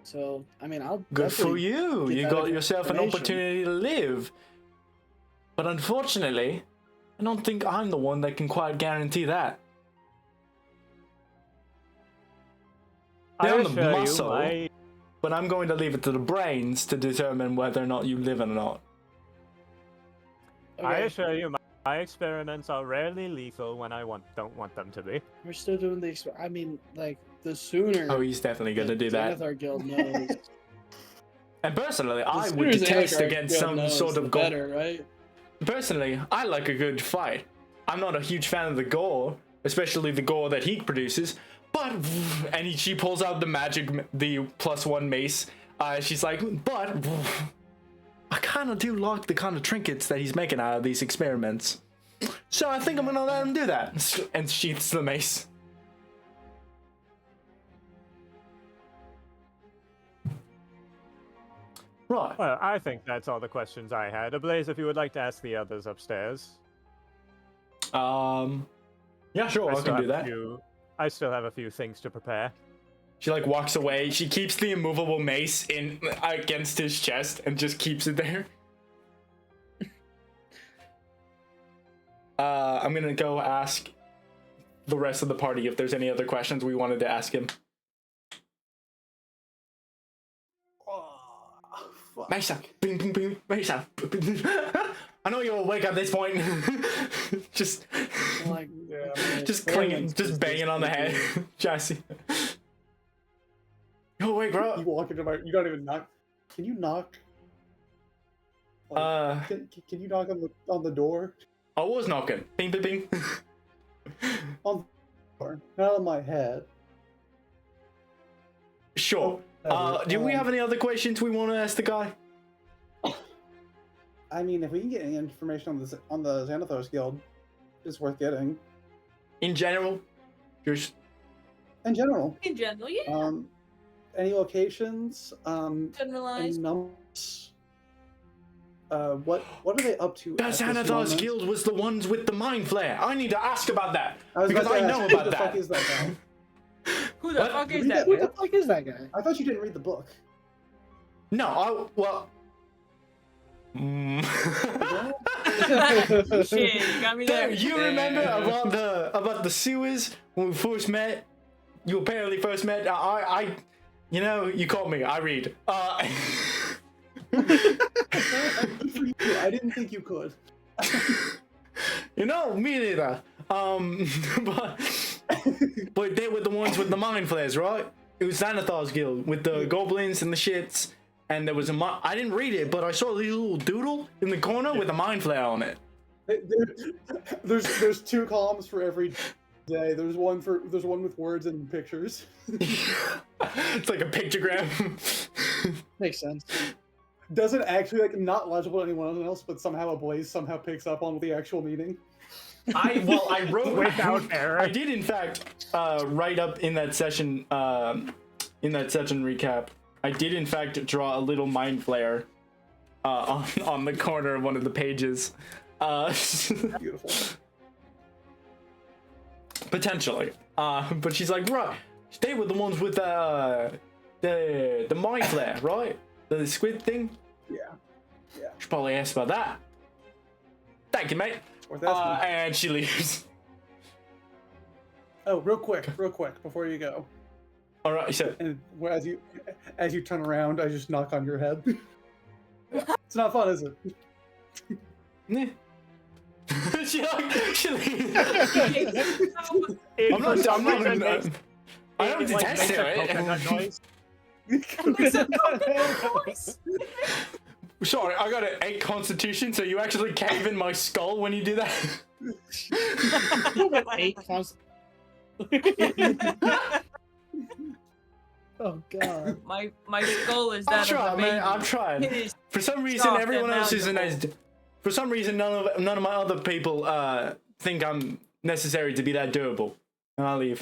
So, I mean, I'll Good for definitely you. get You that got yourself an information. opportunity to live. But unfortunately, I don't think I'm the one that can quite guarantee that. I They're on the assure you, muscle, but I'm going to leave it to the brains to determine whether or not you live or not. I Okay, assure you, my experiments are rarely lethal when I don't want them to be. we're still doing the I mean, like, the sooner Oh, he's definitely going to do that. Xanathar Guild knows, And personally, I the would sooner detest Xanathar against Guild some knows, sort the of goal. better, right? Personally, I like a good fight. I'm not a huge fan of the gore, especially the gore that he produces. But she pulls out the +1 mace. She's like, but I kind of do like the kind of trinkets that he's making out of these experiments. So I think I'm gonna let him do that. And sheaths the mace. Right. Well, I think that's all the questions I had. Ablaze, if you would like to ask the others upstairs. Yeah, sure, I can do that. I still have a few things to prepare. She like walks away. She keeps the immovable mace in against his chest and just keeps it there. I'm gonna go ask the rest of the party if there's any other questions we wanted to ask him. Fuck. Mesa, bing, bing, bing, Mesa. I know you're awake at this point. just, Like, just clinging, just banging on the head, Jesse. You're awake, bro. You walk into my. You don't even knock. Can you knock? Like, can you knock on the door? I was knocking. Bing, bing, bing. On the door, not on my head. Sure. Do we have any other questions we want to ask the guy? I mean, if we can get any information on the Xanathar Guild, it's worth getting. In general, just In general. In general, yeah. Any locations? Any Generalized. numbers? What are they up to? that at this Xanathar's moment? guild was the ones with the mind flare. I need to ask about that was because about to I ask, know who about the that. fuck is that guy? Who the What? fuck is Who that? Who the fuck is that guy? I thought you didn't read the book. No, Shit, you got me there. You remember about the sewers when we first met? You apparently first met. You know, you caught me. I read. Good for you. I didn't think you could. You know, me neither. But they were the ones with the mind flares, right? It was Xanathar's guild with the goblins and the shits. And there was I didn't read it, but I saw a little doodle in the corner with a mind flare on it. There's 2 columns for every day. There's one with words and pictures. It's like a pictogram. Makes sense. Doesn't actually not legible to anyone else, but somehow Ablaze somehow picks up on the actual meaning. I wrote Without error. I did in fact write up in that session recap. I did in fact draw a little mind flare on the corner of one of the pages. Beautiful. Potentially. But she's like, right, they were the ones with the mind flare, right? The squid thing? Yeah. Should probably ask about that. Thank you, mate. Worth asking. And she leaves. Oh, real quick, before you go. Alright, so And as you turn around, I just knock on your head. It's not fun, is it? yeah. she leaves. It I'm not for some reason I makes- don't it, like, detest makes a it. coconut noise. Makes a coconut noise. Sorry, I got an 8 constitution, so you actually cave in my skull when you do that? 8 const- Oh god. My skull is I'm that of a trying, baby. man. I'm trying. It is For some reason, soft everyone and else isn't as. malleable. For some reason, none of my other people think I'm necessary to be that durable, and I'll leave.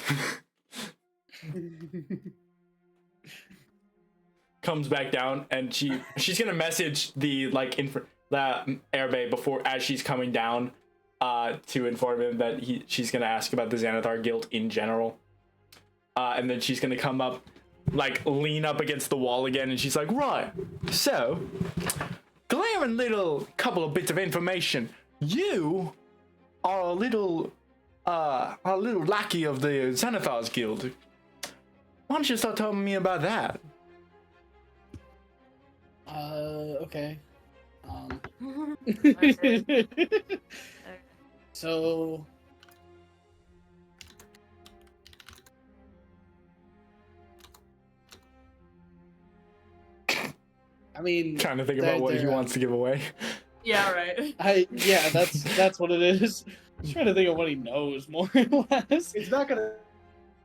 Comes back down, and she's gonna message the the airbay before as she's coming down, to inform him that she's gonna ask about the Xanathar guild in general. and then she's gonna come up, like lean up against the wall again, and she's like, right, so glaring little couple of bits of information. You are a little lackey of the Xanathar's Guild. Why don't you start telling me about that? Okay. Okay. So, I mean, Trying to think about what he wants to give away. Yeah, right. Yeah, that's what it is. I'm trying to think of what he knows more or less. It's not gonna.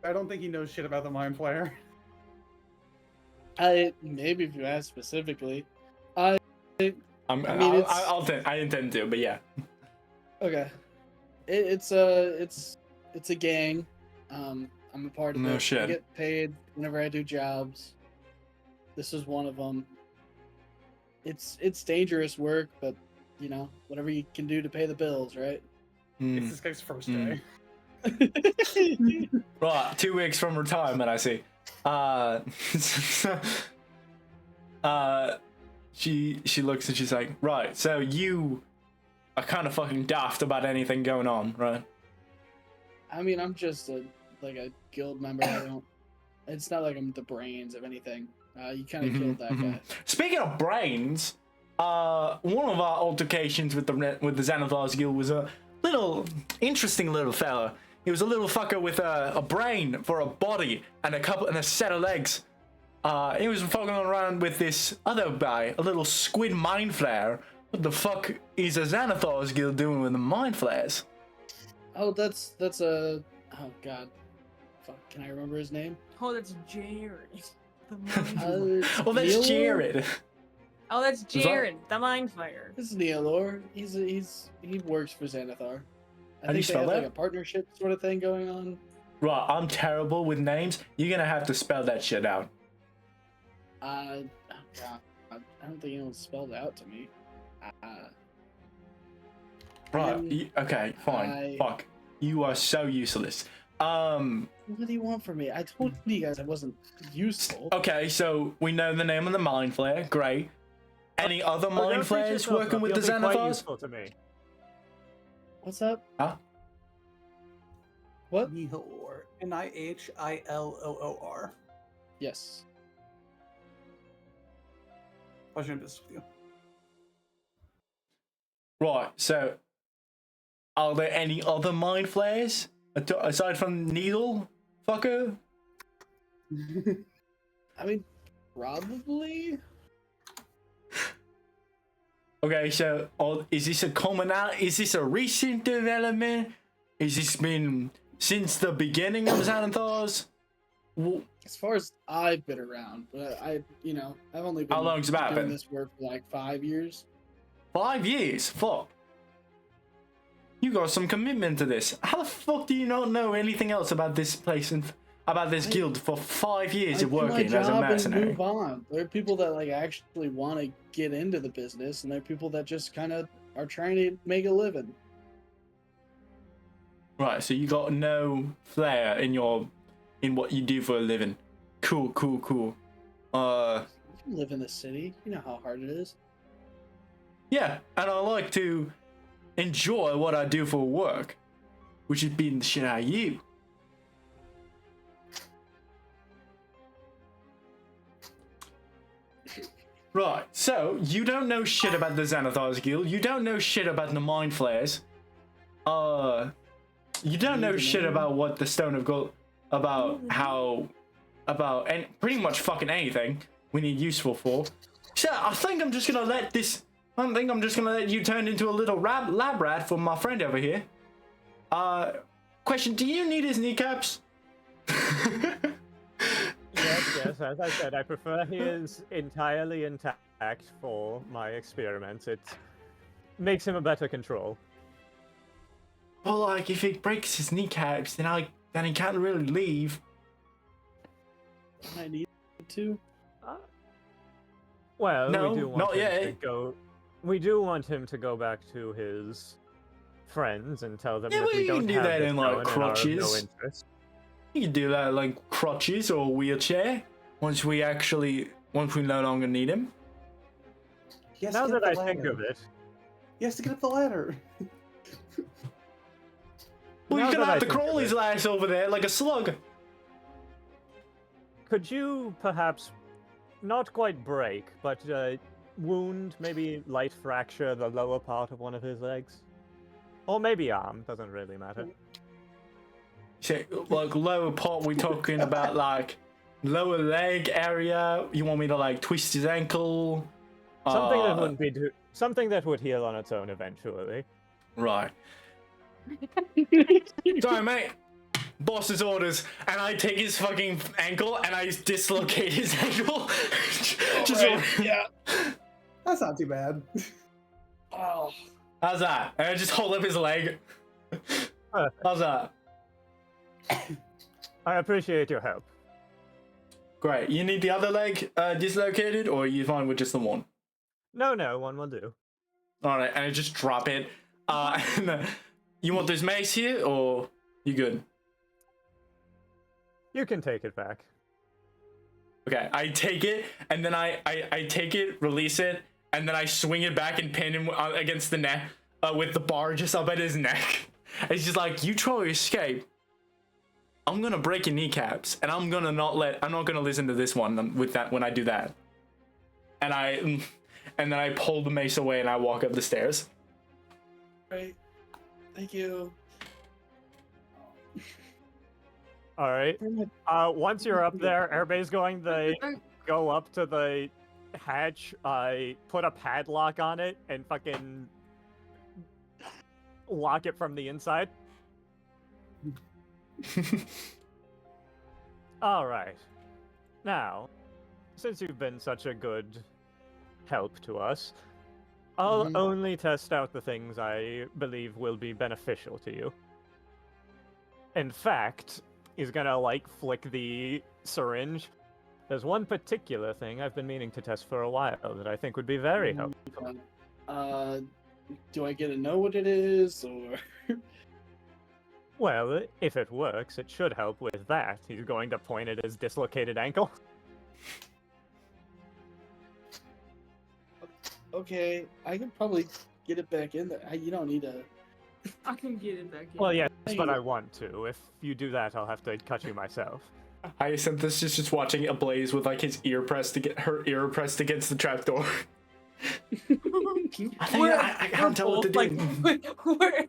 I don't think he knows shit about the Mind Flayer. Maybe if you ask specifically. I mean, I intend to, but yeah. Okay. It's a gang. I'm a part of No it. shit. I get paid whenever I do jobs. This is one of them. It's dangerous work, but you know, whatever you can do to pay the bills, right? It's this guy's first day. Right, 2 weeks from retirement, I see. She looks and she's like, right, so you are kind of fucking daft about anything going on, right? I mean, I'm just a guild member. It's not like I'm the brains of anything. You kind of killed that guy. Speaking of brains, one of our altercations with the Xanathar's Guild was a little interesting little fella. He was a little fucker with a brain for a body and a set of legs. He was fucking around with this other guy, a little squid mind flare. What the fuck is a Xanathar's Guild doing with the mind flares? Oh, that's a. Oh god, fuck. Can I remember his name? Oh, that's Jared. The mind Well, that's Neil? Jared. Oh, that's Jared, the Mind Flayer. This is Neolor. He works for Xanathar. How I do you think they spell have that? like a partnership sort of thing going on. Right, I'm terrible with names. You're gonna have to spell that shit out. Oh god, I don't think anyone spelled it out to me. Right. Okay. Fine. Fuck. You are so useless. What do you want from me? I told you guys I wasn't useful. Okay. So we know the name of the mind flare. Great. Any other Oh, mind don't beat flares yourself working up. with the You'll be quite Xanathars? useful to me. What's up? Huh? What? Nihilor. Nihilor. Yes. Pleasure in business with you. Right. So, are there any other mind flares aside from Needle fucker? I mean, probably. Okay. So, is this a commonality? Is this a recent development? Is this been since the beginning of Xanathar's? As far as I've been around, but I've only been How long's it about doing been? this work for like 5 years. 5 years? Fuck. You got some commitment to this. How the fuck do you not know anything else about this place and about this guild for 5 years I of do my working as a job and mercenary? move on. There are people that like actually want to get into the business, and there are people that just kind of are trying to make a living. Right, so you got no flair in what you do for a living. Cool. You live in the city. You know how hard it is. Yeah, and I like to enjoy what I do for work, which is beating the shit out of you. Right, so you don't know shit about the Xanathar's Guild. You don't know shit about the Mind Flayers. You don't know shit about what the Stone of Gold, about pretty much fucking anything we need useful for. So I think I'm just gonna let you turn into a little lab rat for my friend over here. Question: do you need his kneecaps? Yes. As I said, I prefer his entirely intact for my experiments. It makes him a better control. Well, like if he breaks his kneecaps, then he can't really leave. I need to. Well, No, we do want not him yet. to go. We do want him to go back to his friends and tell them Yeah, that well, we you don't can do have that this in, like, going and are of no crutches. interest. You could do that like crutches or wheelchair once we no longer need him. He has Now to get that up I the think ladder. of it, He has to get up the ladder. Well, Now you can that I have to think of crawl his it. ass over there like a slug. could you perhaps not quite break, but wound, maybe light fracture the lower part of one of his legs? Or maybe arm, doesn't really matter. So, like lower part, we talking about like lower leg area. You want me to like twist his ankle? Something that wouldn't be something that would heal on its own eventually. Right. Sorry, mate. Boss's orders, and I take his fucking ankle and I dislocate his ankle. Just Yeah. That's not too bad. Oh. How's that? And I just hold up his leg. How's that? I appreciate your help. Great. You need the other leg dislocated, or are you fine with just the one? No, one will do. All right, and I just drop it. You want this mace here, or you good? You can take it back. Okay, I take it, and then I take it, release it, and then I swing it back and pin him against the neck with the bar just up at his neck. It's just like, you try to escape, I'm gonna break your kneecaps, and I'm not gonna listen to this one with that when I do that. And then I pull the mace away and I walk up the stairs. Right. Thank you. All right. Once you're up there, everybody's going to go up to the hatch, put a padlock on it, and fucking lock it from the inside. All right. Now, since you've been such a good help to us, I'll only test out the things I believe will be beneficial to you. In fact, he's gonna like flick the syringe. There's one particular thing I've been meaning to test for a while that I think would be very helpful. Do I get to know what it is, or? Well, if it works, it should help with that. He's going to point at his dislocated ankle. Okay, I can probably get it back in there. You don't need to. I can get it back in. Well, yes, but I want to. If you do that, I'll have to cut you myself. Hyacinthus is just watching it ablaze with like his ear pressed against the trapdoor. I can't tell what to do. We're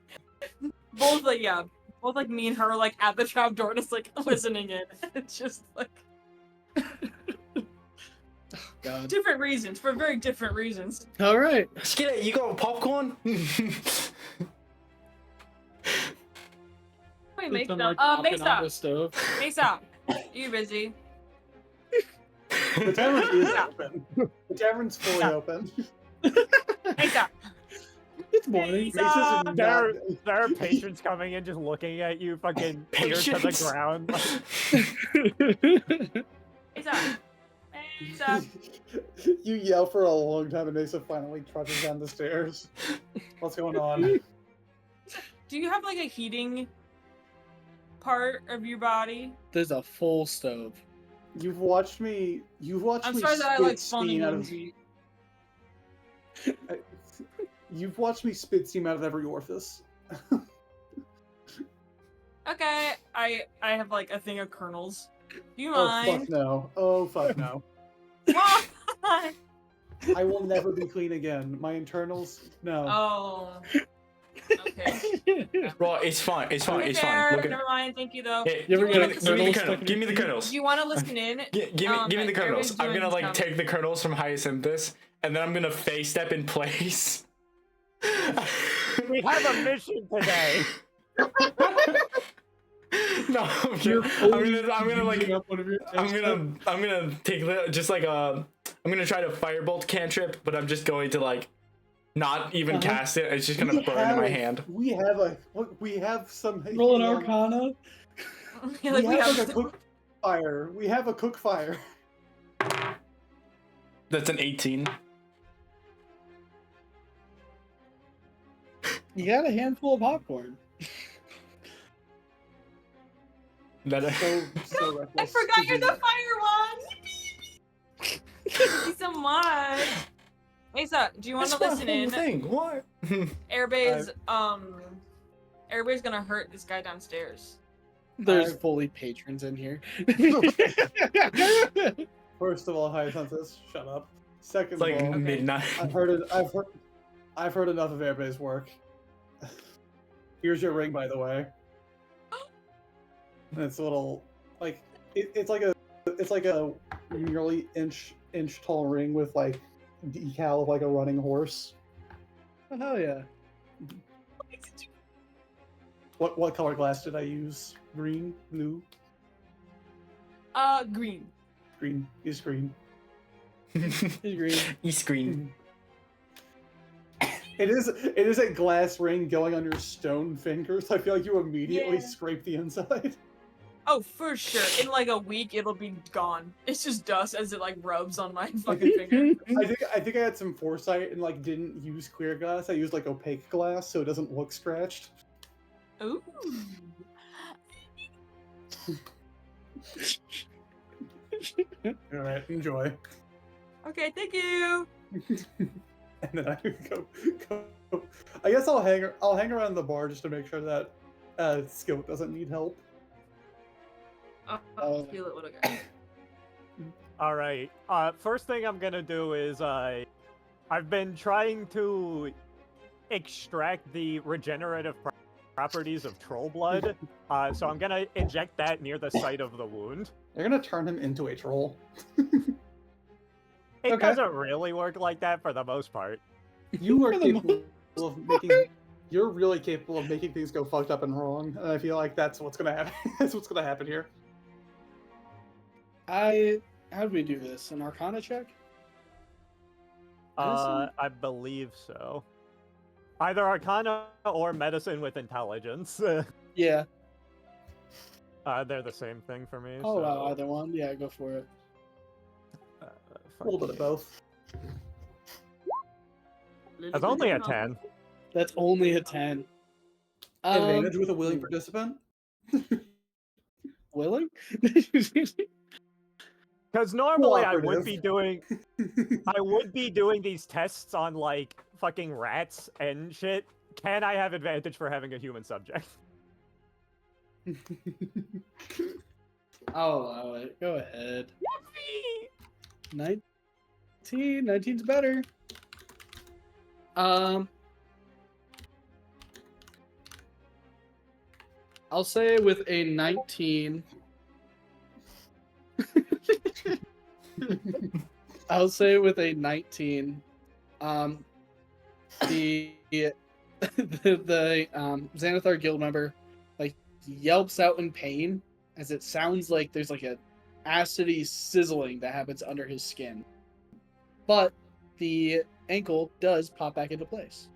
both like me and her like at the trap door, just like listening in. It's just like God. different reasons for very different reasons. All right. Skillet, you got popcorn? Wait, make Something them. like popping Mesa, on the stove. Mesa, you busy? The tavern is open. The tavern's fully open. Mesa, It's morning. Mesa. There are patrons coming in just looking at you, fucking ear to the Patience. ground. Mesa, Mesa. You yell for a long time and Mesa finally trudges down the stairs. What's going on? Do you have like a heating part of your body? There's a full stove. You've watched me I'm spit sorry that I like steam funny out of emoji. You've watched me spit steam out of every orifice. Okay, I have like a thing of kernels. Do you Oh mind? fuck no. Oh fuck no. Why? I will never be clean again. My internals, no. Oh. Okay. Right, it's fine. It's fine. It's Fair, fine. Look at never mind. Thank you though. Hey, You ever give me get the kernels kernels. stuck in Give me your the teeth? kernels. Do you want to listen in? Give me the kernels. everybody's I'm gonna doing like some- take the kernels from Hyacinthus, and then I'm gonna face step in place. We have a mission today. No, I'm gonna like I'm gonna take just like I'm gonna try to firebolt cantrip, but I'm just going to like not even cast it. It's just gonna burn in my hand. We have some Roll an Arcana. Yeah, We like, we have have like a cook fire. We have a cook fire. That's an 18. You got a handful of popcorn. That So I reckless. forgot you're the fire one. Thank you so much. Mesa, do you want That's to my listen whole in? thing. What? Airbay's gonna hurt this guy downstairs. There's I've- fully patrons in here. First of all, Hyacinthus, shut up. Second It's like of all, midnight. I've heard enough of Airbase work. Here's your ring, by the way. And it's a little like it's like a nearly inch tall ring with like decal of like a running horse. Oh, hell yeah. What color glass did I use? Green, blue, Green. green. Use green. He's green. East Green. It is a glass ring going on your stone fingers. I feel like you immediately Yeah. scrape the inside. Oh, for sure. In like a week, it'll be gone. It's just dust as it like rubs on my fucking finger. I think I had some foresight and like didn't use clear glass. I used like opaque glass so it doesn't look scratched. Ooh. All right, enjoy. Okay, thank you. And then I go. I guess I'll hang around the bar just to make sure that Skill doesn't need help. I'll heal it, little guy. All right. First thing I'm gonna do is I've been trying to extract the regenerative properties of troll blood. So I'm gonna inject that near the site of the wound. You're gonna turn him into a troll. It Okay. doesn't really work like that for the most part. You are For the capable of making. You're really capable of making things go fucked up and wrong, and I feel like that's what's gonna happen. That's what's gonna happen here. How'd we do this? An Arcana check? Medicine? I believe so. Either Arcana or Medicine with Intelligence. Yeah. They're the same thing for me. Oh, wow, so, either one. Yeah, go for it. A little bit of both. That's only a 10. That's only a 10. Advantage with a willing participant. Willing? Because normally I would Cooperative. be doing these tests on like fucking rats and shit. Can I have advantage for having a human subject? I'll allow it. Go ahead. 19. 19's better. I'll say with a 19. I'll say with a 19. The Xanathar guild member like yelps out in pain as it sounds like there's like a acidy sizzling that happens under his skin. But the ankle does pop back into place.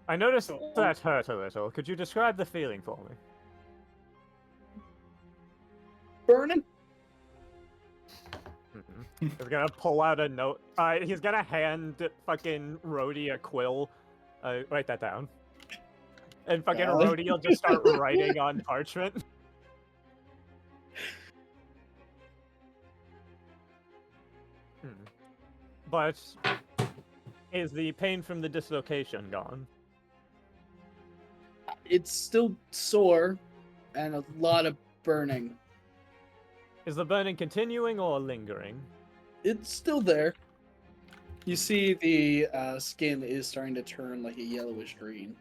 I noticed that hurt a little. Could you describe the feeling for me? Burning? He's gonna pull out a note. He's gonna hand fucking Rhodey a quill. Write that down. And fucking Rhodey will just start writing on parchment. But is the pain from the dislocation gone? It's still sore and a lot of burning. Is the burning continuing or lingering? It's still there. You see the skin is starting to turn like a yellowish green.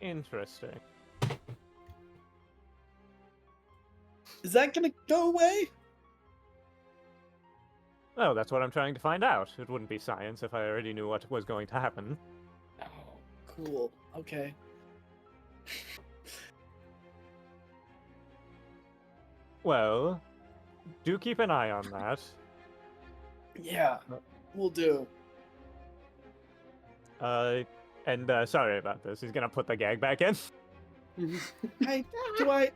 Interesting. Is that gonna go away? Oh, that's what I'm trying to find out. It wouldn't be science if I already knew what was going to happen. Oh, cool. Okay. Well, do keep an eye on that. Yeah, we'll do. And sorry about this. He's gonna put the gag back in. Hey, do I?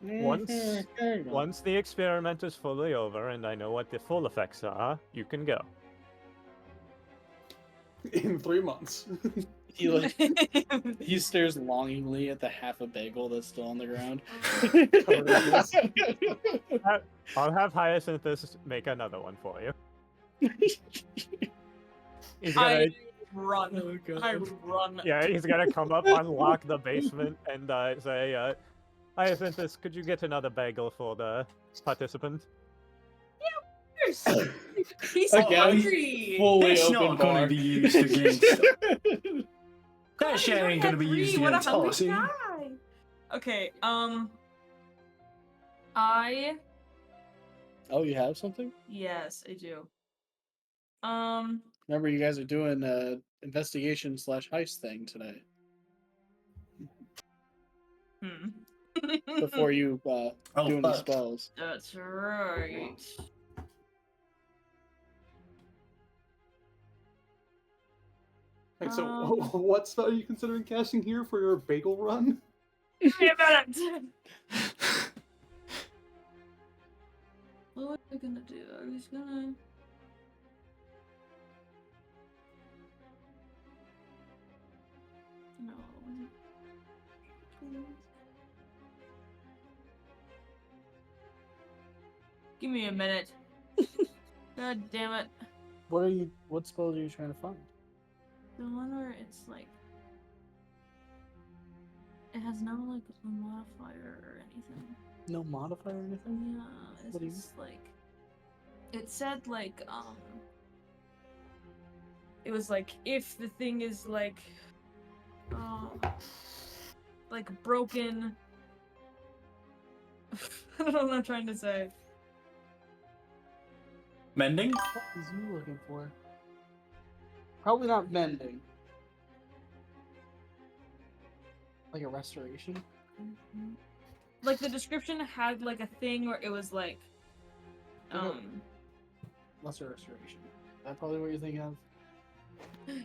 Once- There you go. Once the experiment is fully over and I know what the full effects are, you can go. In 3 months. He like he stares longingly at the half a bagel that's still on the ground. I'll have Hyacinthus make another one for you. He's gonna, I run. Oh, God. I run. yeah, he's gonna come up, unlock the basement, and say, Hyacinthus, could you get another bagel for the participant? He's Again, hungry. Fully That's open not bar. going to be used against. That shit You only ain't going to had be used three. What a against hungry Horsey. guy. Okay, Oh, you have something? yes, I do. Remember, you guys are doing investigation / heist thing today before you do any fuck. spells. That's right. Right, so what spell are you considering casting here for your bagel run? Give me a minute. What was I gonna do? I was gonna. No. Give me a minute. God damn it. What spells are you trying to find? The one where it's like. It has no like modifier or anything. No modifier or anything? Yeah, it's What do you just like. It said like, It was like, if the thing is like. Like broken. I don't know what I'm trying to say. Mending? What is you looking for? Probably not mending. Like a restoration? Like the description had like a thing where it was like, Lesser restoration. Is that probably what you're thinking of?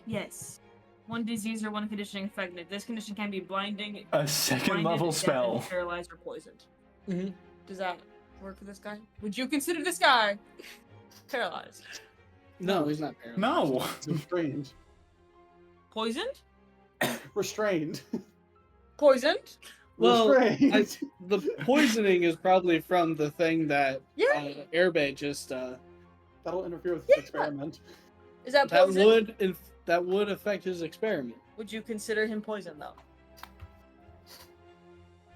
yes. One disease or one condition affected. This condition can be blinding, A second blinded, level deafened, spell. paralyzed, or poisoned. Mm-hmm. Does that work for this guy? Would you consider this guy paralyzed? No, he's not paralyzed. No. Restrained. Poisoned? Restrained. Poisoned? Well, Restrained. the poisoning is probably from the thing that Yeah. Airbay just That'll interfere with this experiment. Is that poison? that would affect his experiment. Would you consider him poison though?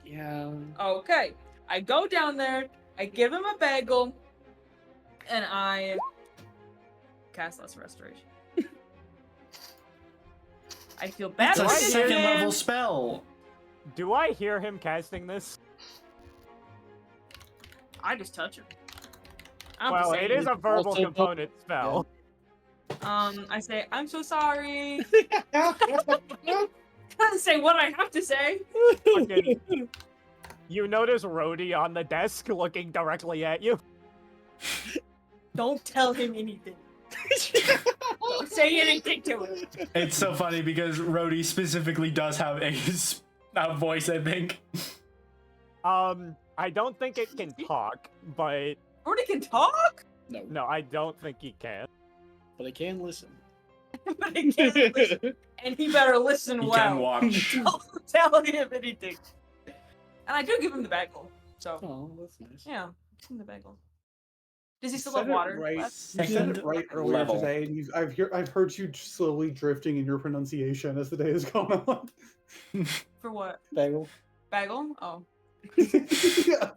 Yeah. Okay. I go down there, I give him a bagel, and I cast Lesser Restoration. I feel bad It's a for second him. level spell. Do I hear him casting this? I just touch him. I'm Well, just it saying. is a verbal Also- component spell. I say, I'm so sorry. Can't say what I have to say. Fucking- You notice Rhodey on the desk looking directly at you. Don't tell him anything. Don't say anything to him. It's so funny because Rhodey specifically does have a voice, I think. I don't think it can talk, but Brody can talk, No, no, I don't think he can. but I can listen. but he can't listen. And he better listen He well. can watch. Don't tell him anything. And I do give him the bagel. So, Oh, that's nice. yeah, give him the bagel. Does he You still said have it water? right. left? You said Second it right earlier level. today, and I've heard you slowly drifting in your pronunciation as the day has gone on. For what? Bagel. Bagel? Oh. Yeah.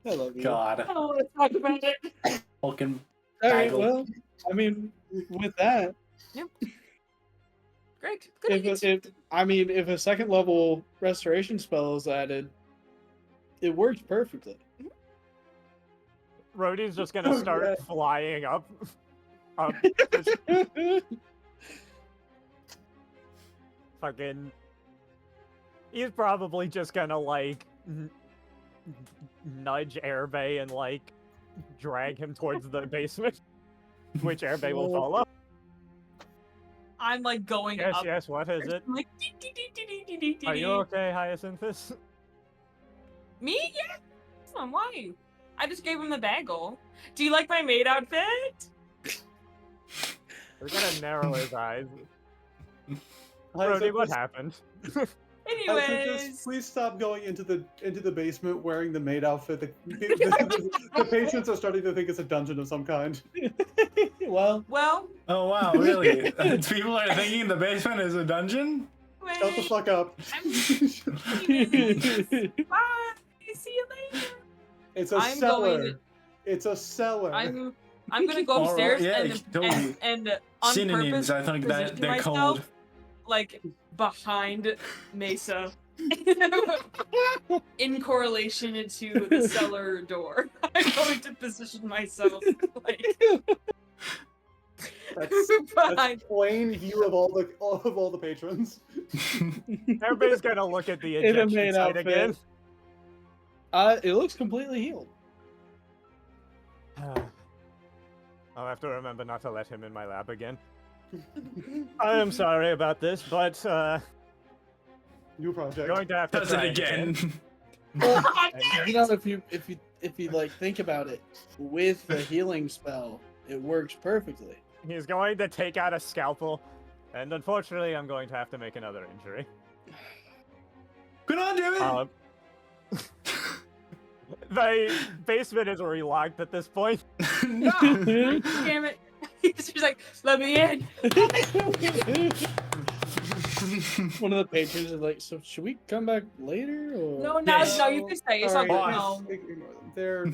I love you. God. I don't want to talk about it. Fucking All right, Bagel. well, I mean, with that, Great. Good eat. if a second level restoration spell is added, it works perfectly. Rhodey's just gonna Oh, start yeah. flying up. Fucking. He's probably just gonna like nudge Airbay and like drag him towards the basement, which Airbay will follow. I'm like going Yes, up. yes. What is it? I'm like, dee, dee, dee, dee, dee, dee, dee, Are you dee. okay, Hyacinthus? Me? Yeah. Come on, why? I just gave him the bagel. Do you like my maid outfit? We're gonna narrow his eyes. Brody, what happened? Anyways, Please stop going into the basement wearing the maid outfit. The patients are starting to think it's a dungeon of some kind. Well, Oh wow, really? People are thinking the basement is a dungeon? wait. Shut the fuck up. Bye. See you later. It's a I'm cellar. going- It's a cellar. I'm gonna go Alright, upstairs yeah, totally. and on Synonyms, purpose I think that position they're myself called. like behind Mesa in correlation to the cellar door. I'm going to position myself like That's behind. plain view of all the patrons. Everybody's gonna look at the In a injection maid site outfit. again. It looks completely healed. I'll have to remember not to let him in my lab again. I am sorry about this, but New project. going to have to Does try it again. Well, you know, if you like think about it, with the healing spell, it works perfectly. He's going to take out a scalpel, and unfortunately, I'm going to have to make another injury. Good on, David! The basement is relocked at this point. No! Damn it! She's like, let me in. One of the patrons is like, so should we come back later? Or? No, Yes. no, you can stay. It's all Alright, good. No. ignore them. They're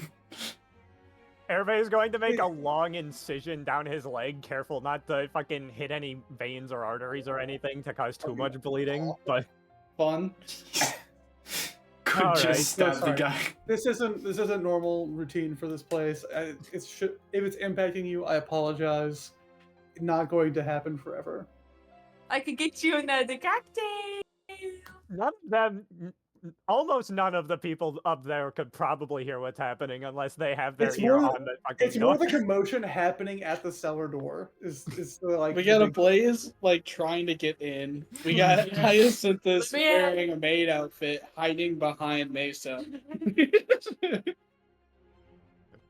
Everybody's going to make a long incision down his leg, careful not to fucking hit any veins or arteries or anything to cause too much bleeding, but Fun. Could Alright, just stab the sorry. guy. This isn't normal routine for this place. If it's impacting you, I apologize. Not going to happen forever. I could get you another cocktail. none of them, almost none of the people up there could probably hear what's happening unless they have their It's ear more- on the fucking It's more door. the commotion happening at the cellar door. Is the, like We the got a big- Blaze like trying to get in. We got Hyacinthus Let me in. wearing a maid outfit, hiding behind Mesa.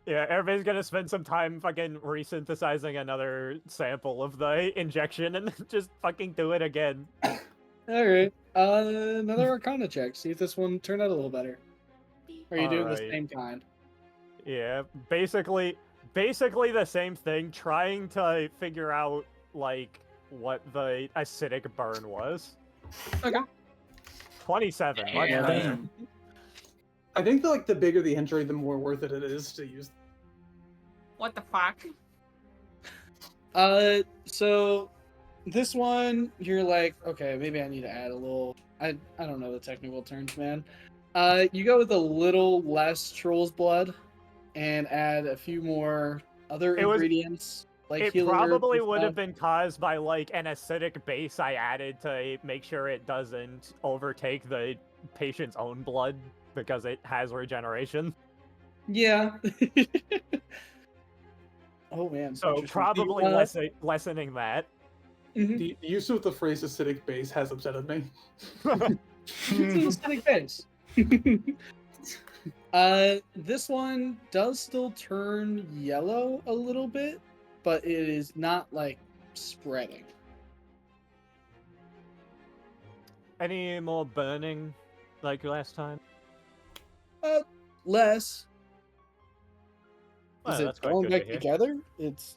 Yeah, everybody's gonna spend some time fucking resynthesizing another sample of the injection and then just fucking do it again. All right. Another Arcana check. See if this one turned out a little better. Or are you doing the Alright. same kind? Yeah, basically the same thing, trying to figure out, like, what the acidic burn was. Okay. 27, much Damn. better. I think the bigger the injury, the more worth it is to use. What the fuck? So this one, you're like, okay, maybe I need to add a little. I don't know the technical terms, man. You go with a little less troll's blood, and add a few more other It was- ingredients. Like It healing herbs probably and would have stuff. been caused by, like, an acidic base I added to make sure it doesn't overtake the patient's own blood, because it has regeneration. Yeah. Oh man. So interesting. probably lessening that. Mhm. The use of the phrase acidic base has upsetted me. It's an aesthetic base. This one does still turn yellow a little bit, but it is not like spreading. Any more burning like last time? Less. Well, Is it that's quite going good to back hear. together? It's.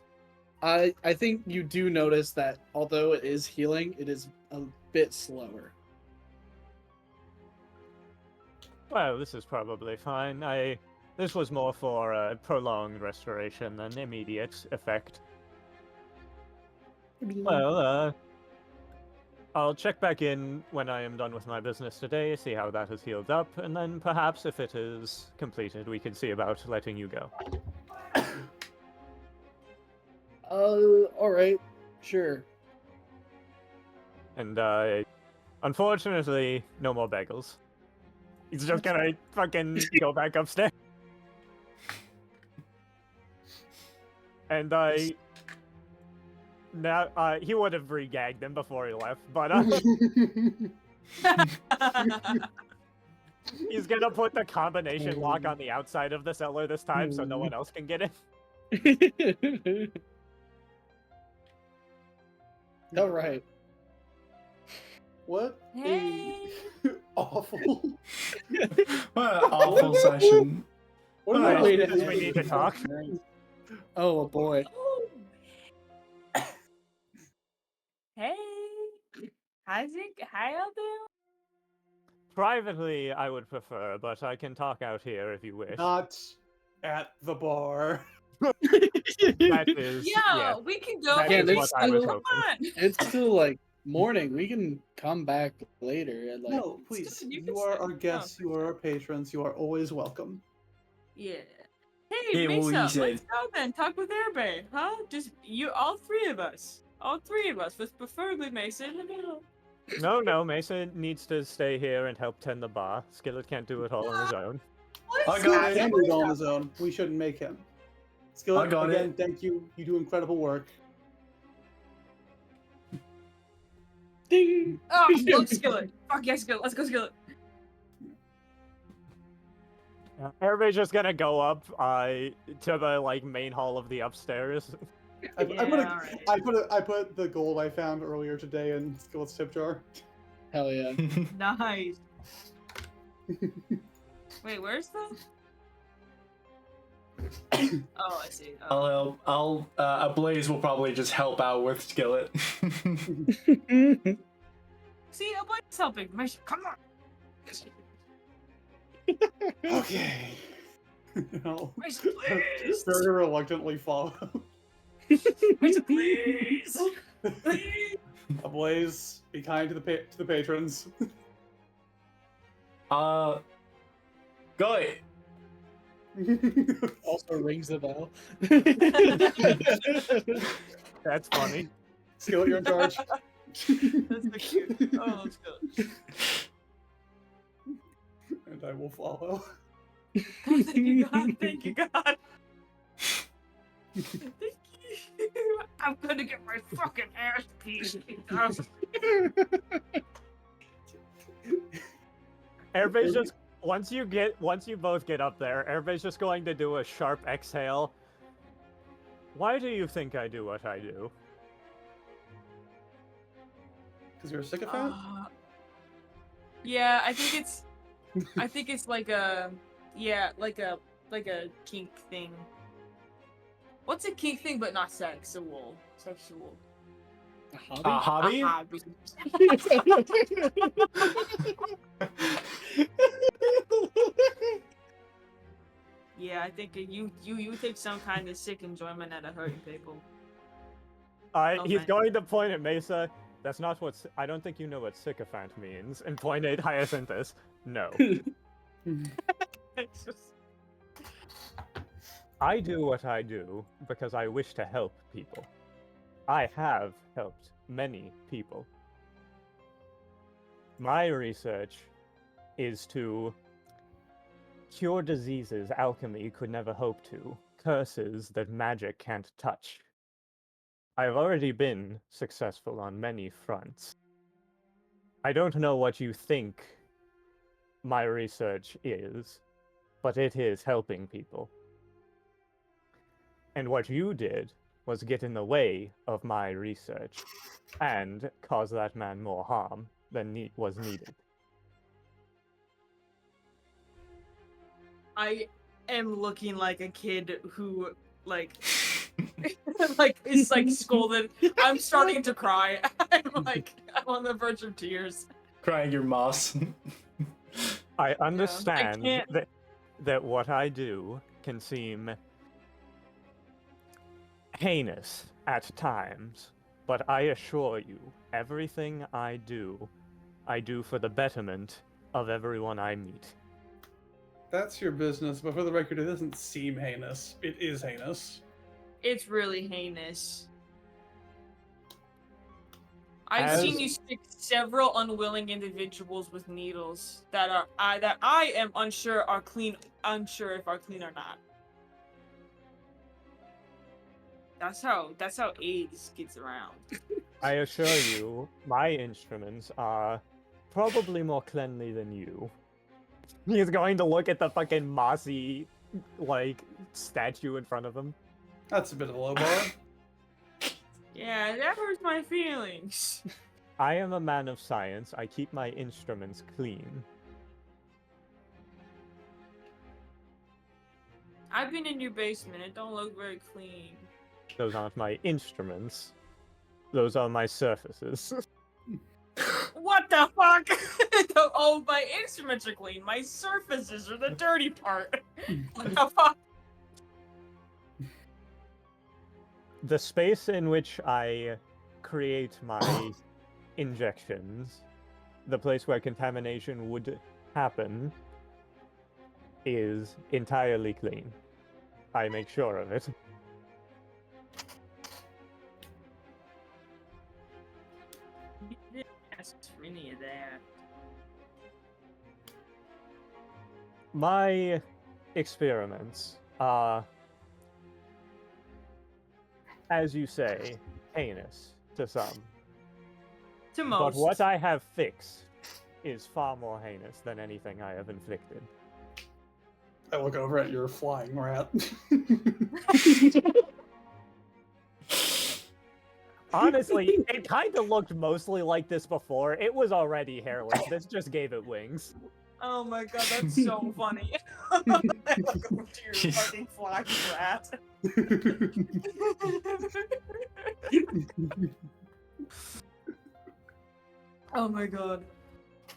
I think you do notice that although it is healing, it is a bit slower. Well, this is probably fine. This was more for a prolonged restoration than immediate effect. Well, I'll check back in when I am done with my business today, see how that has healed up, and then perhaps if it is completed, we can see about letting you go. All right, sure. And, unfortunately, no more bagels. He's just gonna fucking go back upstairs. And, now, he would have re-gagged him before he left, but, he's gonna put the combination lock on the outside of the cellar this time so no one else can get in. All right. What Hey. a awful. What an awful session. What Alright, an Wait, awful we need to talk. Oh boy. Oh. Hey. How's it? How y'all doing? Privately, I would prefer, but I can talk out here if you wish. Not at the bar. That is, Yeah, we can go. That Yeah, is there's what I was still- hoping. on. It's still like morning. We can come back later and like. No, please. Stop, you You can are stay. our guests. You are our patrons. You are always welcome. Yeah. Hey, Yeah, what Mesa, he said. let's go then. Talk with Airbay, huh? Just you, all three of us. All three of us, with preferably Mesa in the middle. No, Mason needs to stay here and help tend the bar. Skillet can't do it all on his own. I got He it. can do it on his own. We shouldn't make him. Skillet, I got again, it. thank you. You do incredible work. Ding. Oh, look, Skillet. Fuck yeah, Skillet. Let's go, Skillet. Everybody's just gonna go up to the like main hall of the upstairs. I alright. put the gold I found earlier today in Skillet's tip jar. Hell yeah. Nice. Wait, where's the? Oh, I see. Oh. Blaze will probably just help out with Skillet. See, a Blaze helping. Mesa, come on. Okay. I'll Mesa, please. very reluctantly follow. Mesa, please. Please. Ablaze, be kind to the patrons. Go it. Also rings the bell. That's funny. Skillet, you're in charge. That's so cute. Oh, let's go. And I will follow. Thank you, God. Thank you, God. Thank you. I'm gonna get my fucking ass beat. Everybody's just once you both get up there, everybody's just going to do a sharp exhale. Why do you think I do what I do? Because you're a sycophant? Yeah, I think it's like a kink thing. What's a kink thing but not sexual? Sexual. A A hobby? hobby? Yeah, I think you take some kind of sick enjoyment out of hurting people. He's Okay. going to point at Mesa. That's not what I don't think you know what sycophant means. And point at Hyacinthus. No. It's just... I do what I do because I wish to help people. I have helped many people. My research is to cure diseases alchemy could never hope to, curses that magic can't touch. I've already been successful on many fronts. I don't know what you think my research is, but it is helping people. And what you did was get in the way of my research and cause that man more harm than was needed. I am looking like a kid who like like is like scolded. I'm starting to cry. I'm on the verge of tears. Crying your moss. I understand can't- that what I do can seem heinous at times, but I assure you, everything I do for the betterment of everyone I meet. That's your business, but for the record, it doesn't seem heinous. It is heinous. It's really heinous. I've seen you stick several unwilling individuals with needles that I am unsure are clean. Unsure if are clean or not. That's how AIDS gets around. I assure you, my instruments are probably more cleanly than you. He's going to look at the fucking mossy, like, statue in front of him. That's a bit of a low bar. Yeah, that hurts my feelings. I am a man of science. I keep my instruments clean. I've been in your basement. It don't look very clean. Those aren't my instruments. Those are my surfaces. What the fuck? Oh, my instruments are clean. My surfaces are the dirty part. What the fuck? The space in which I create my injections, the place where contamination would happen, is entirely clean. I make sure of it. You didn't ask for any of that. My experiments are, as you say, heinous to some. To But most. what I have fixed is far more heinous than anything I have inflicted. I look over at your flying rat. Honestly, it kind of looked mostly like this before. It was already hairless. This just gave it wings. Oh my god, that's so funny. Look over to your fucking flying rat. Oh my god.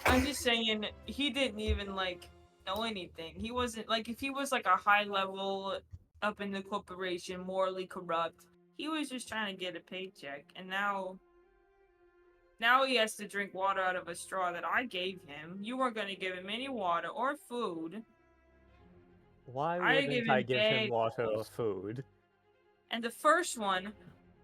I'm just saying, he didn't even, like, know anything. He wasn't, like, if he was, like, a high level up in the corporation, morally corrupt, he was just trying to get a paycheck, and now he has to drink water out of a straw that I gave him. You weren't going to give him any water or food. Why I wouldn't give I him give him water or bagels. food? And the first one,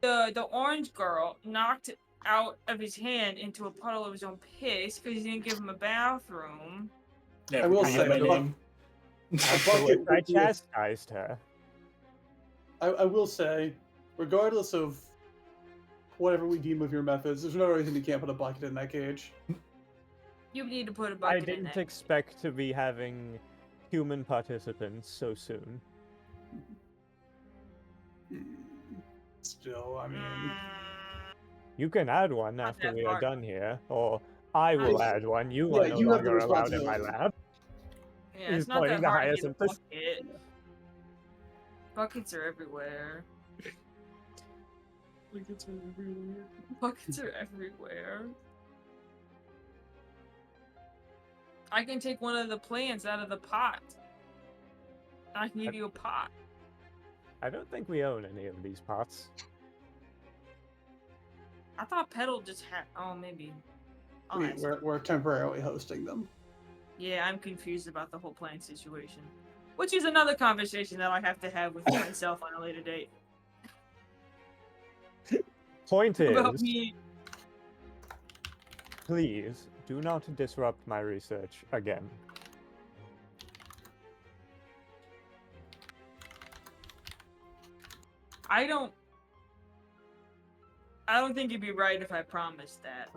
the orange girl knocked out of his hand into a puddle of his own piss because he didn't give him a bathroom. Never I will forget say, my but- name. bucket I would be a- chastised her. I will say, regardless of whatever we deem of your methods, there's no reason you can't put a bucket in that cage. You need to put a I bucket in didn't that. expect to be having human participants so soon. Still, I mean, You can add one Not after that we are far. done here, or I will I- add one. You yeah, are no you have the longer allowed in my responsibility. lab. Yeah, He's it's not pointing that to hard to get a Hyacinthus. bucket. Buckets are everywhere. Buckets are everywhere. Buckets are everywhere. I can take one of the plants out of the pot. I can give you a pot. I don't think we own any of these pots. I thought Petal just had. Oh, maybe. I'll we, ask. we're temporarily hosting them. Yeah, I'm confused about the whole plant situation. Which is another conversation that I have to have with myself on a later date. Point About is, me. please do not disrupt my research again. I don't think it'd be right if I promised that.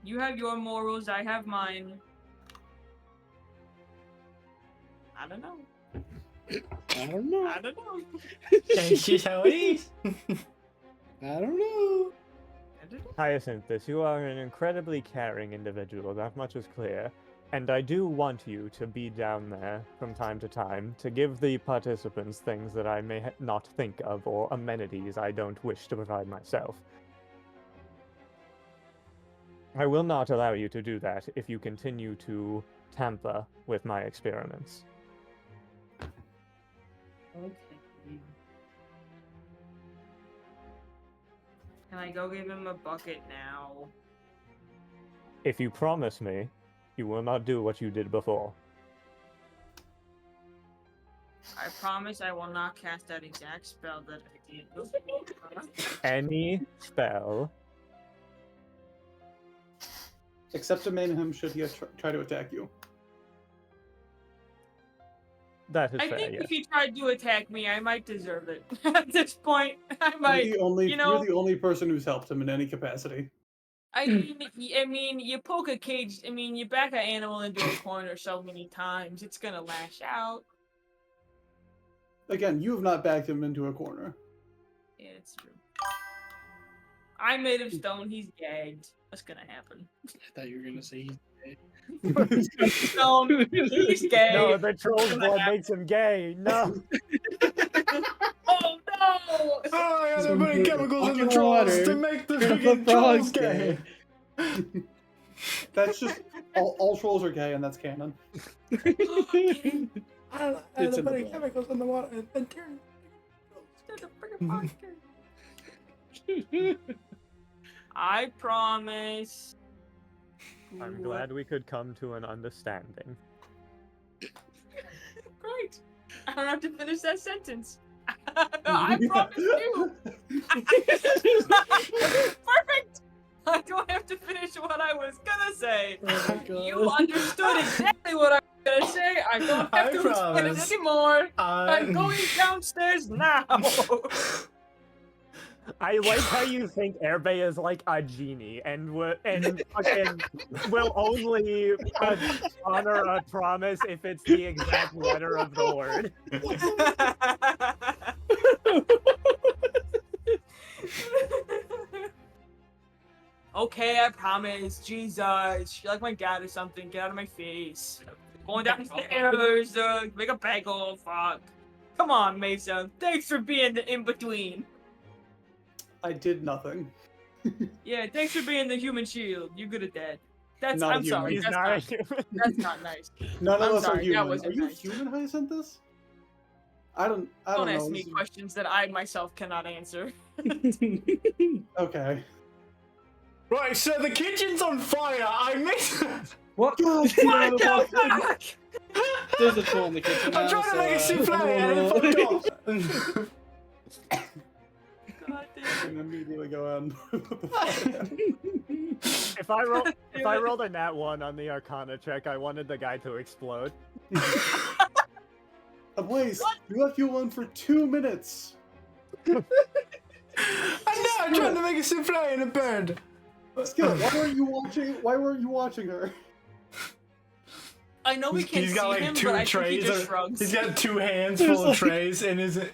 You have your morals, I have mine. I don't know. I don't know. I don't know. That's just how it is. I don't know. I don't know. Hyacinthus, you are an incredibly caring individual, that much is clear. And I do want you to be down there from time to time to give the participants things that I may not think of or amenities I don't wish to provide myself. I will not allow you to do that if you continue to tamper with my experiments. Okay. Can I go give him a bucket now? If you promise me, you will not do what you did before. I promise I will not cast that exact spell that I did before. Any spell. Except to maim him should he try to attack you. That is I fair, think yes. if he tried to attack me, I might deserve it. At this point, I might. You're know- the only person who's helped him in any capacity. I mean, you poke a cage. I mean, you back an animal into a corner so many times, it's gonna lash out. Again, you have not backed him into a corner. Yeah, it's true. I'm made of stone. He's gagged. What's gonna happen? I thought you were gonna say he's gay. Stone. He's gay. No, the troll's blood makes him gay. No. Oh no! Oh, yeah, they're putting chemicals in the Fucking trolls water. to make the Turn the fucking frogs trolls gay. That's just all trolls are gay, and that's canon. It's in the blood. chemicals in the water and turn. I promise. I'm glad we could come to an understanding. Great. I don't have to finish that sentence. I promise you. Perfect. I don't have to finish what I was gonna say. Oh my God. You understood exactly what I was gonna say. I don't have I to explain it promise. anymore. I'm going downstairs now. I like how you think Airbay is like a genie and fucking will only honor a promise if it's the exact letter of the word. Okay, I promise. Jesus, you're like my dad or something. Get out of my face. Going downstairs, make a bagel. Fuck. Come on, Mesa. Thanks for being the in-between. I did nothing. Yeah, thanks for being the human shield. You're good at that. That's. Not a I'm sorry. He's That's not a not. human. That's not nice. None of I'm us sorry, are that human. wasn't Are you nice. human, Hyacinthus? I don't Don't know. ask me This is- questions that I myself cannot answer. Okay. Right, so the kitchen's on fire. I missed. What? God, What the fuck? There's a troll in the kitchen. I'm now, trying to so, make a souffle and it fucked up. God I damn. can immediately go out and put the fire out. If I rolled a nat 1 on the Arcana check, I wanted the guy to explode. Ablaze, you left you alone for 2 minutes. I know. I'm trying to make a souffle and it burned. Skill, why weren't you watching? Why weren't you watching her? I know we can't He's got see like him, two but I think he trays. just shrugs. He's got 2 hands full There's of like- trays in his. I'm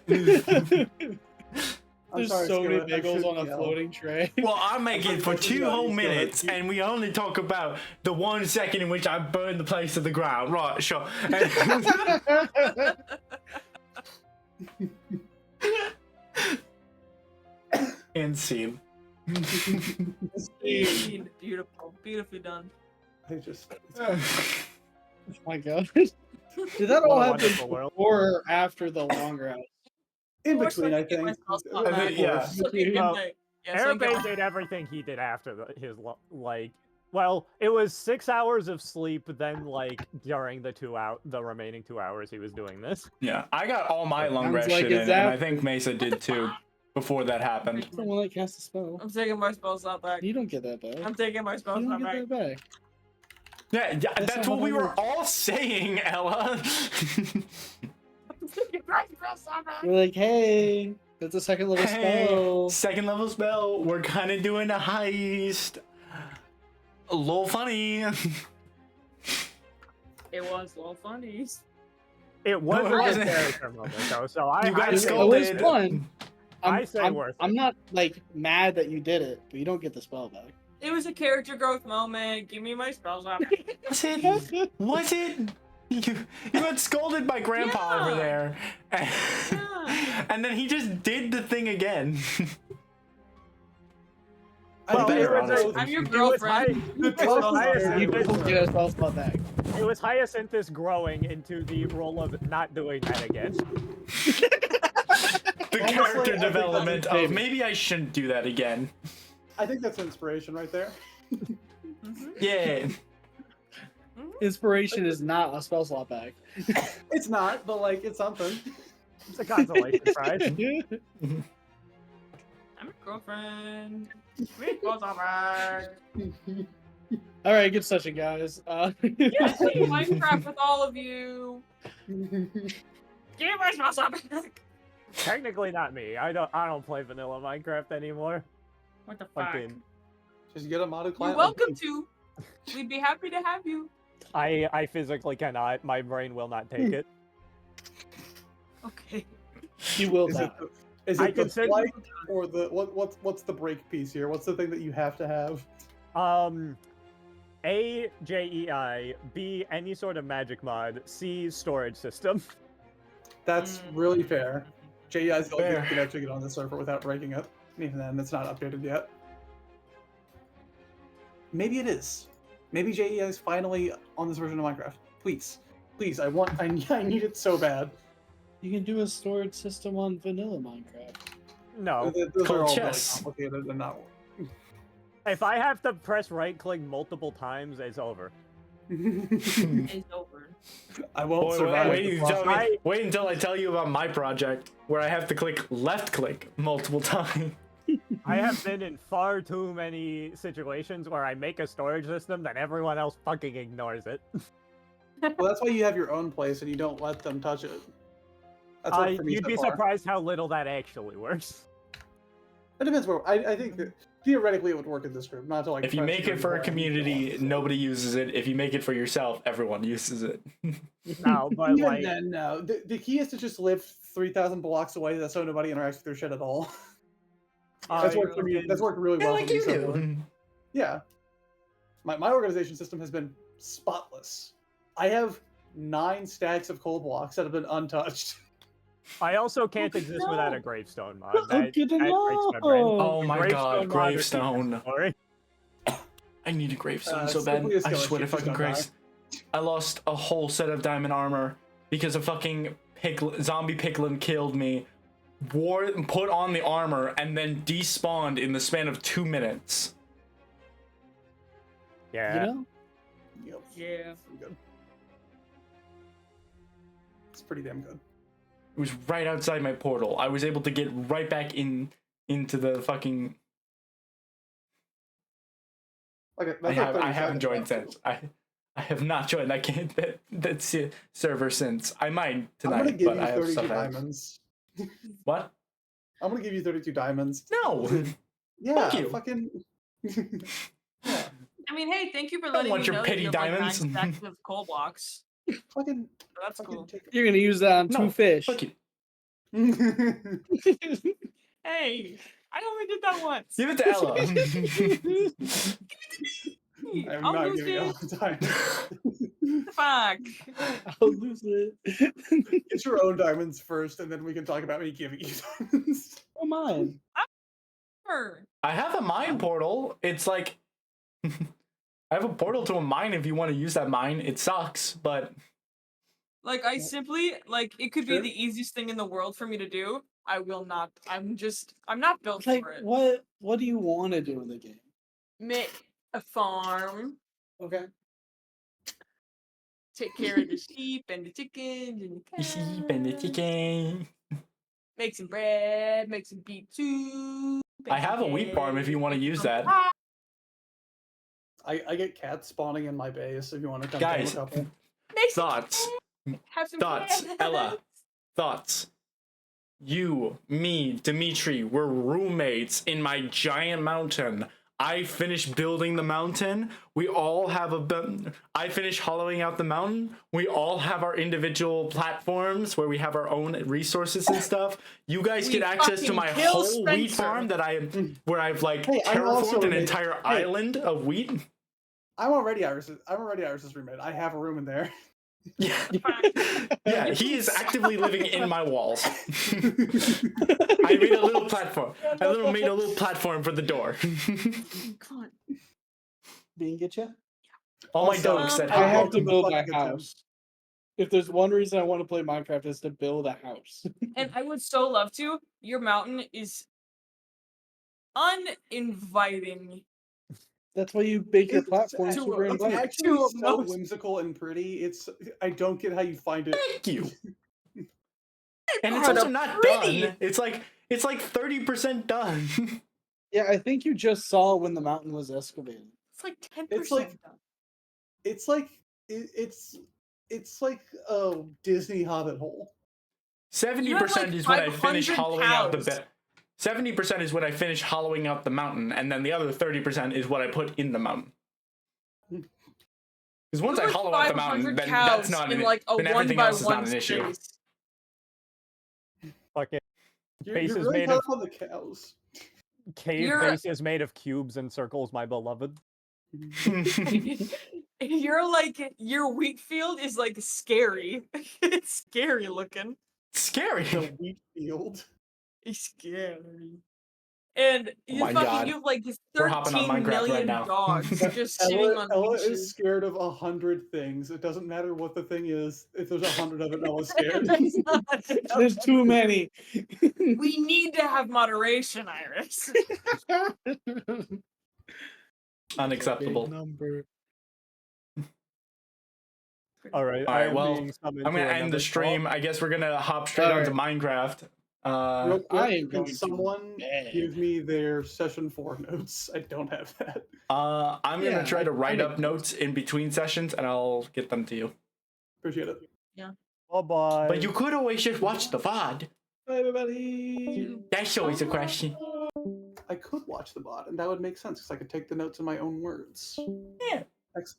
There's sorry, so many Skillet, I bagels on a shouldn't yell. floating tray. Well, I make it for 2 whole He's got- minutes, and we only talk about the 1 second in which I burn the place to the ground. Right, sure. And scene. Beautiful, beautifully done. I just. Oh my God. Did that all What a happen wonderful world. before or after the long rest? In Or so between, I can get think. myself I think, back. yeah. So you can, Well, like, yeah, so you Airbay can- did everything he did after like. Well, it was 6 hours of sleep. Then, like during the the remaining 2 hours, he was doing this. Yeah, I got all my long Sounds rest like shit in, it's and I after. think Mesa did too. Before that happened. Someone that cast a spell. I'm taking my spells out back. You don't get that back. I'm taking my You spells don't out back. get that back. Yeah, that's not what how we that were works. all saying, Ella. I'm taking my spells out back. You're like, hey, that's a second level Hey, spell. second level spell. We're kind of doing a heist. A little funny. It was a little funny. It was it a good wasn't. character moment though. So I You got I It say scolded. was fun. I say worth I'm it. not like mad that you did it, but you don't get the spell back. It was a character growth moment. Give me my spells out back. Was it? Was it? You got scolded by Grandpa over Yeah. there. Yeah. And then he just did the thing again. Well, better, it was honestly. I'm your it was girlfriend. it was You Hyacinthus- don't get a spell back. It was Hyacinthus growing into the role of not doing that again. The Honestly, I character think that's development his of baby. maybe I shouldn't do that again. I think that's inspiration right there. Mhm. Yeah. Inspiration is not a spell slot back. It's not, but like it's something. It's a consolation prize. I'm your girlfriend. Give me my spells out back. All right, good session, guys. Yeah, play Minecraft with all of you. Give me my spells out back. Technically not me. I don't play vanilla Minecraft anymore. What the fuck? Fucking Just get a modded You're client. welcome to. We'd be happy to have you. I physically cannot. My brain will not take it. Okay. you will Is die. it, Is I it the consider- flight or the what's the break piece here? What's the thing that you have to have? A, JEI, B, any sort of magic mod, C, storage system. That's really fair. JEI is the only thing Fair. you can actually get on the server without breaking it. Even then, it's not updated yet. Maybe it is. Maybe JEI is finally on this version of Minecraft. Please, please, I need it so bad. You can do a storage system on vanilla Minecraft. No. Those Called are all chess. really complicated and not. If I have to press right click multiple times, it's over. It's over. I won't Boy, survive. wait, the you tell process. me, wait until I tell you about my project where I have to click left click multiple times. I have been in far too many situations where I make a storage system that everyone else fucking ignores it. Well, that's why you have your own place and you don't let them touch it. That's worked for me You'd so be far. surprised how little that actually works. It depends where. I think that theoretically it would work in this group, not to like. If you press make your it for a brand community, off. nobody uses it. If you make it for yourself, everyone uses it. No, but Even like, then, no. The key is to just live 3,000 blocks away, so nobody interacts with your shit at all. That's worked for me. That's worked really Yeah, well like for me you so far. do. Yeah. My organization system has been spotless. I have 9 stacks of coal blocks that have been untouched. I also can't exist without a no. gravestone mod. Oh, good to breaks my brain. know. Oh my god, mod is gravestone. sorry. I need a gravestone so bad. simply a I skeleton, swear to just fucking don't die. Christ. I lost a whole set of diamond armor because a fucking zombie piglin killed me, put on the armor, and then despawned in the span of 2 minutes. Yeah. You know? Yep. Yeah. Pretty good. It's pretty damn good. It was right outside my portal. I was able to get right back into the fucking. Like, I haven't joined since. I have not joined that server since. I might I'm gonna tonight, give but you I have 32 stuff. diamonds. What? I'm gonna give you 32 diamonds. No. Yeah, you. fucking. Yeah, I mean, hey, thank you for don't letting want me your know pity that you have like 9 diamonds. stacks of coal blocks. fucking. So that's Fucking cool. take You're gonna use that on No, 2 fish. Fuck you. Hey, I only did that once. Give it to Ella. I'm I'll not lose giving you all it. the time. Fuck. I'll lose it. Get your own diamonds first, and then we can talk about me giving you diamonds. Oh, mine. Sure. I have a mine portal. It's like I have a portal to a mine if you want to use that mine. It sucks, but Like I simply like it could be Sure. the easiest thing in the world for me to do. I will not. I'm not built Like, for it. what do you want to do in the game? Make a farm, Okay. take care of the sheep and the chickens and the you cows. sheep and the chicken. Make some bread, make some beet soup. I have a wheat farm if you want to use that. I get cats spawning in my base if you want to come Guys, tame a couple. Make some Thoughts. have some Thoughts. bread. Ella. Thoughts. You, me, Dimitri, we're roommates in my giant mountain. I finished building the mountain. We all have I finished hollowing out the mountain. We all have our individual platforms where we have our own resources and stuff. You guys We get access to fucking my kill whole wheat Spencer. farm where I've like Hey, I'm also terraformed an a- entire hey. island of wheat. I'm already Iris's roommate. I have a room in there. Yeah. Yeah, he is actively living in my walls. I made a little platform. Made a little platform for the door. Come on. Didn't get you? All my Also, dogs said I have help. to build a Fucking good time. house. If there's one reason I want to play Minecraft, is to build a house. And I would so love to. Your mountain is uninviting. That's why you bake your It's platform too- super it's It's inviting. actually Two of so those. whimsical and pretty. I don't get how you find it. Thank you. And it's God, also a not pretty. done. It's like 30% done. Yeah, I think you just saw when the mountain was excavated. It's like 10% It's like- done. It's like it's like a Disney Hobbit hole. 70% like, is when I finish 500 hollowing out the cows. 70% is when I finish hollowing out the mountain, and then the other 30% is what I put in the mountain. Because once I Like hollow out the mountain, 500 then cows that's not in an like a then one everything by else is one not an issue. space. Fucking Base You're is really made caught of up on the cows. cave You're- base is made of cubes and circles, my beloved. Your wheat field is like scary. It's scary looking. Scary. The wheat field. It's scary. And you my God. you have like We're hopping on 13 Minecraft right million now. dogs just sitting on Ella leashes. is scared of 100 things. It doesn't matter what the thing is. If there's 100 of it, Ella's scared. That's not There's too many. We need to have moderation, Iris. Unacceptable. Big number. All right, All I right, am well, being summoned I'm gonna to end the another stream. call. I guess we're gonna hop straight All onto Minecraft. Real quick, I am can going to someone bed. give me their session 4 notes? I don't have that. I'm Yeah, gonna try to I write make up notes in between sessions, and I'll get them to you. Appreciate it. Bye-bye. But you could always just watch the VOD. Bye, everybody. That's always a question. I could watch the bot, and that would make sense because I could take the notes in my own words. Yeah. Excellent.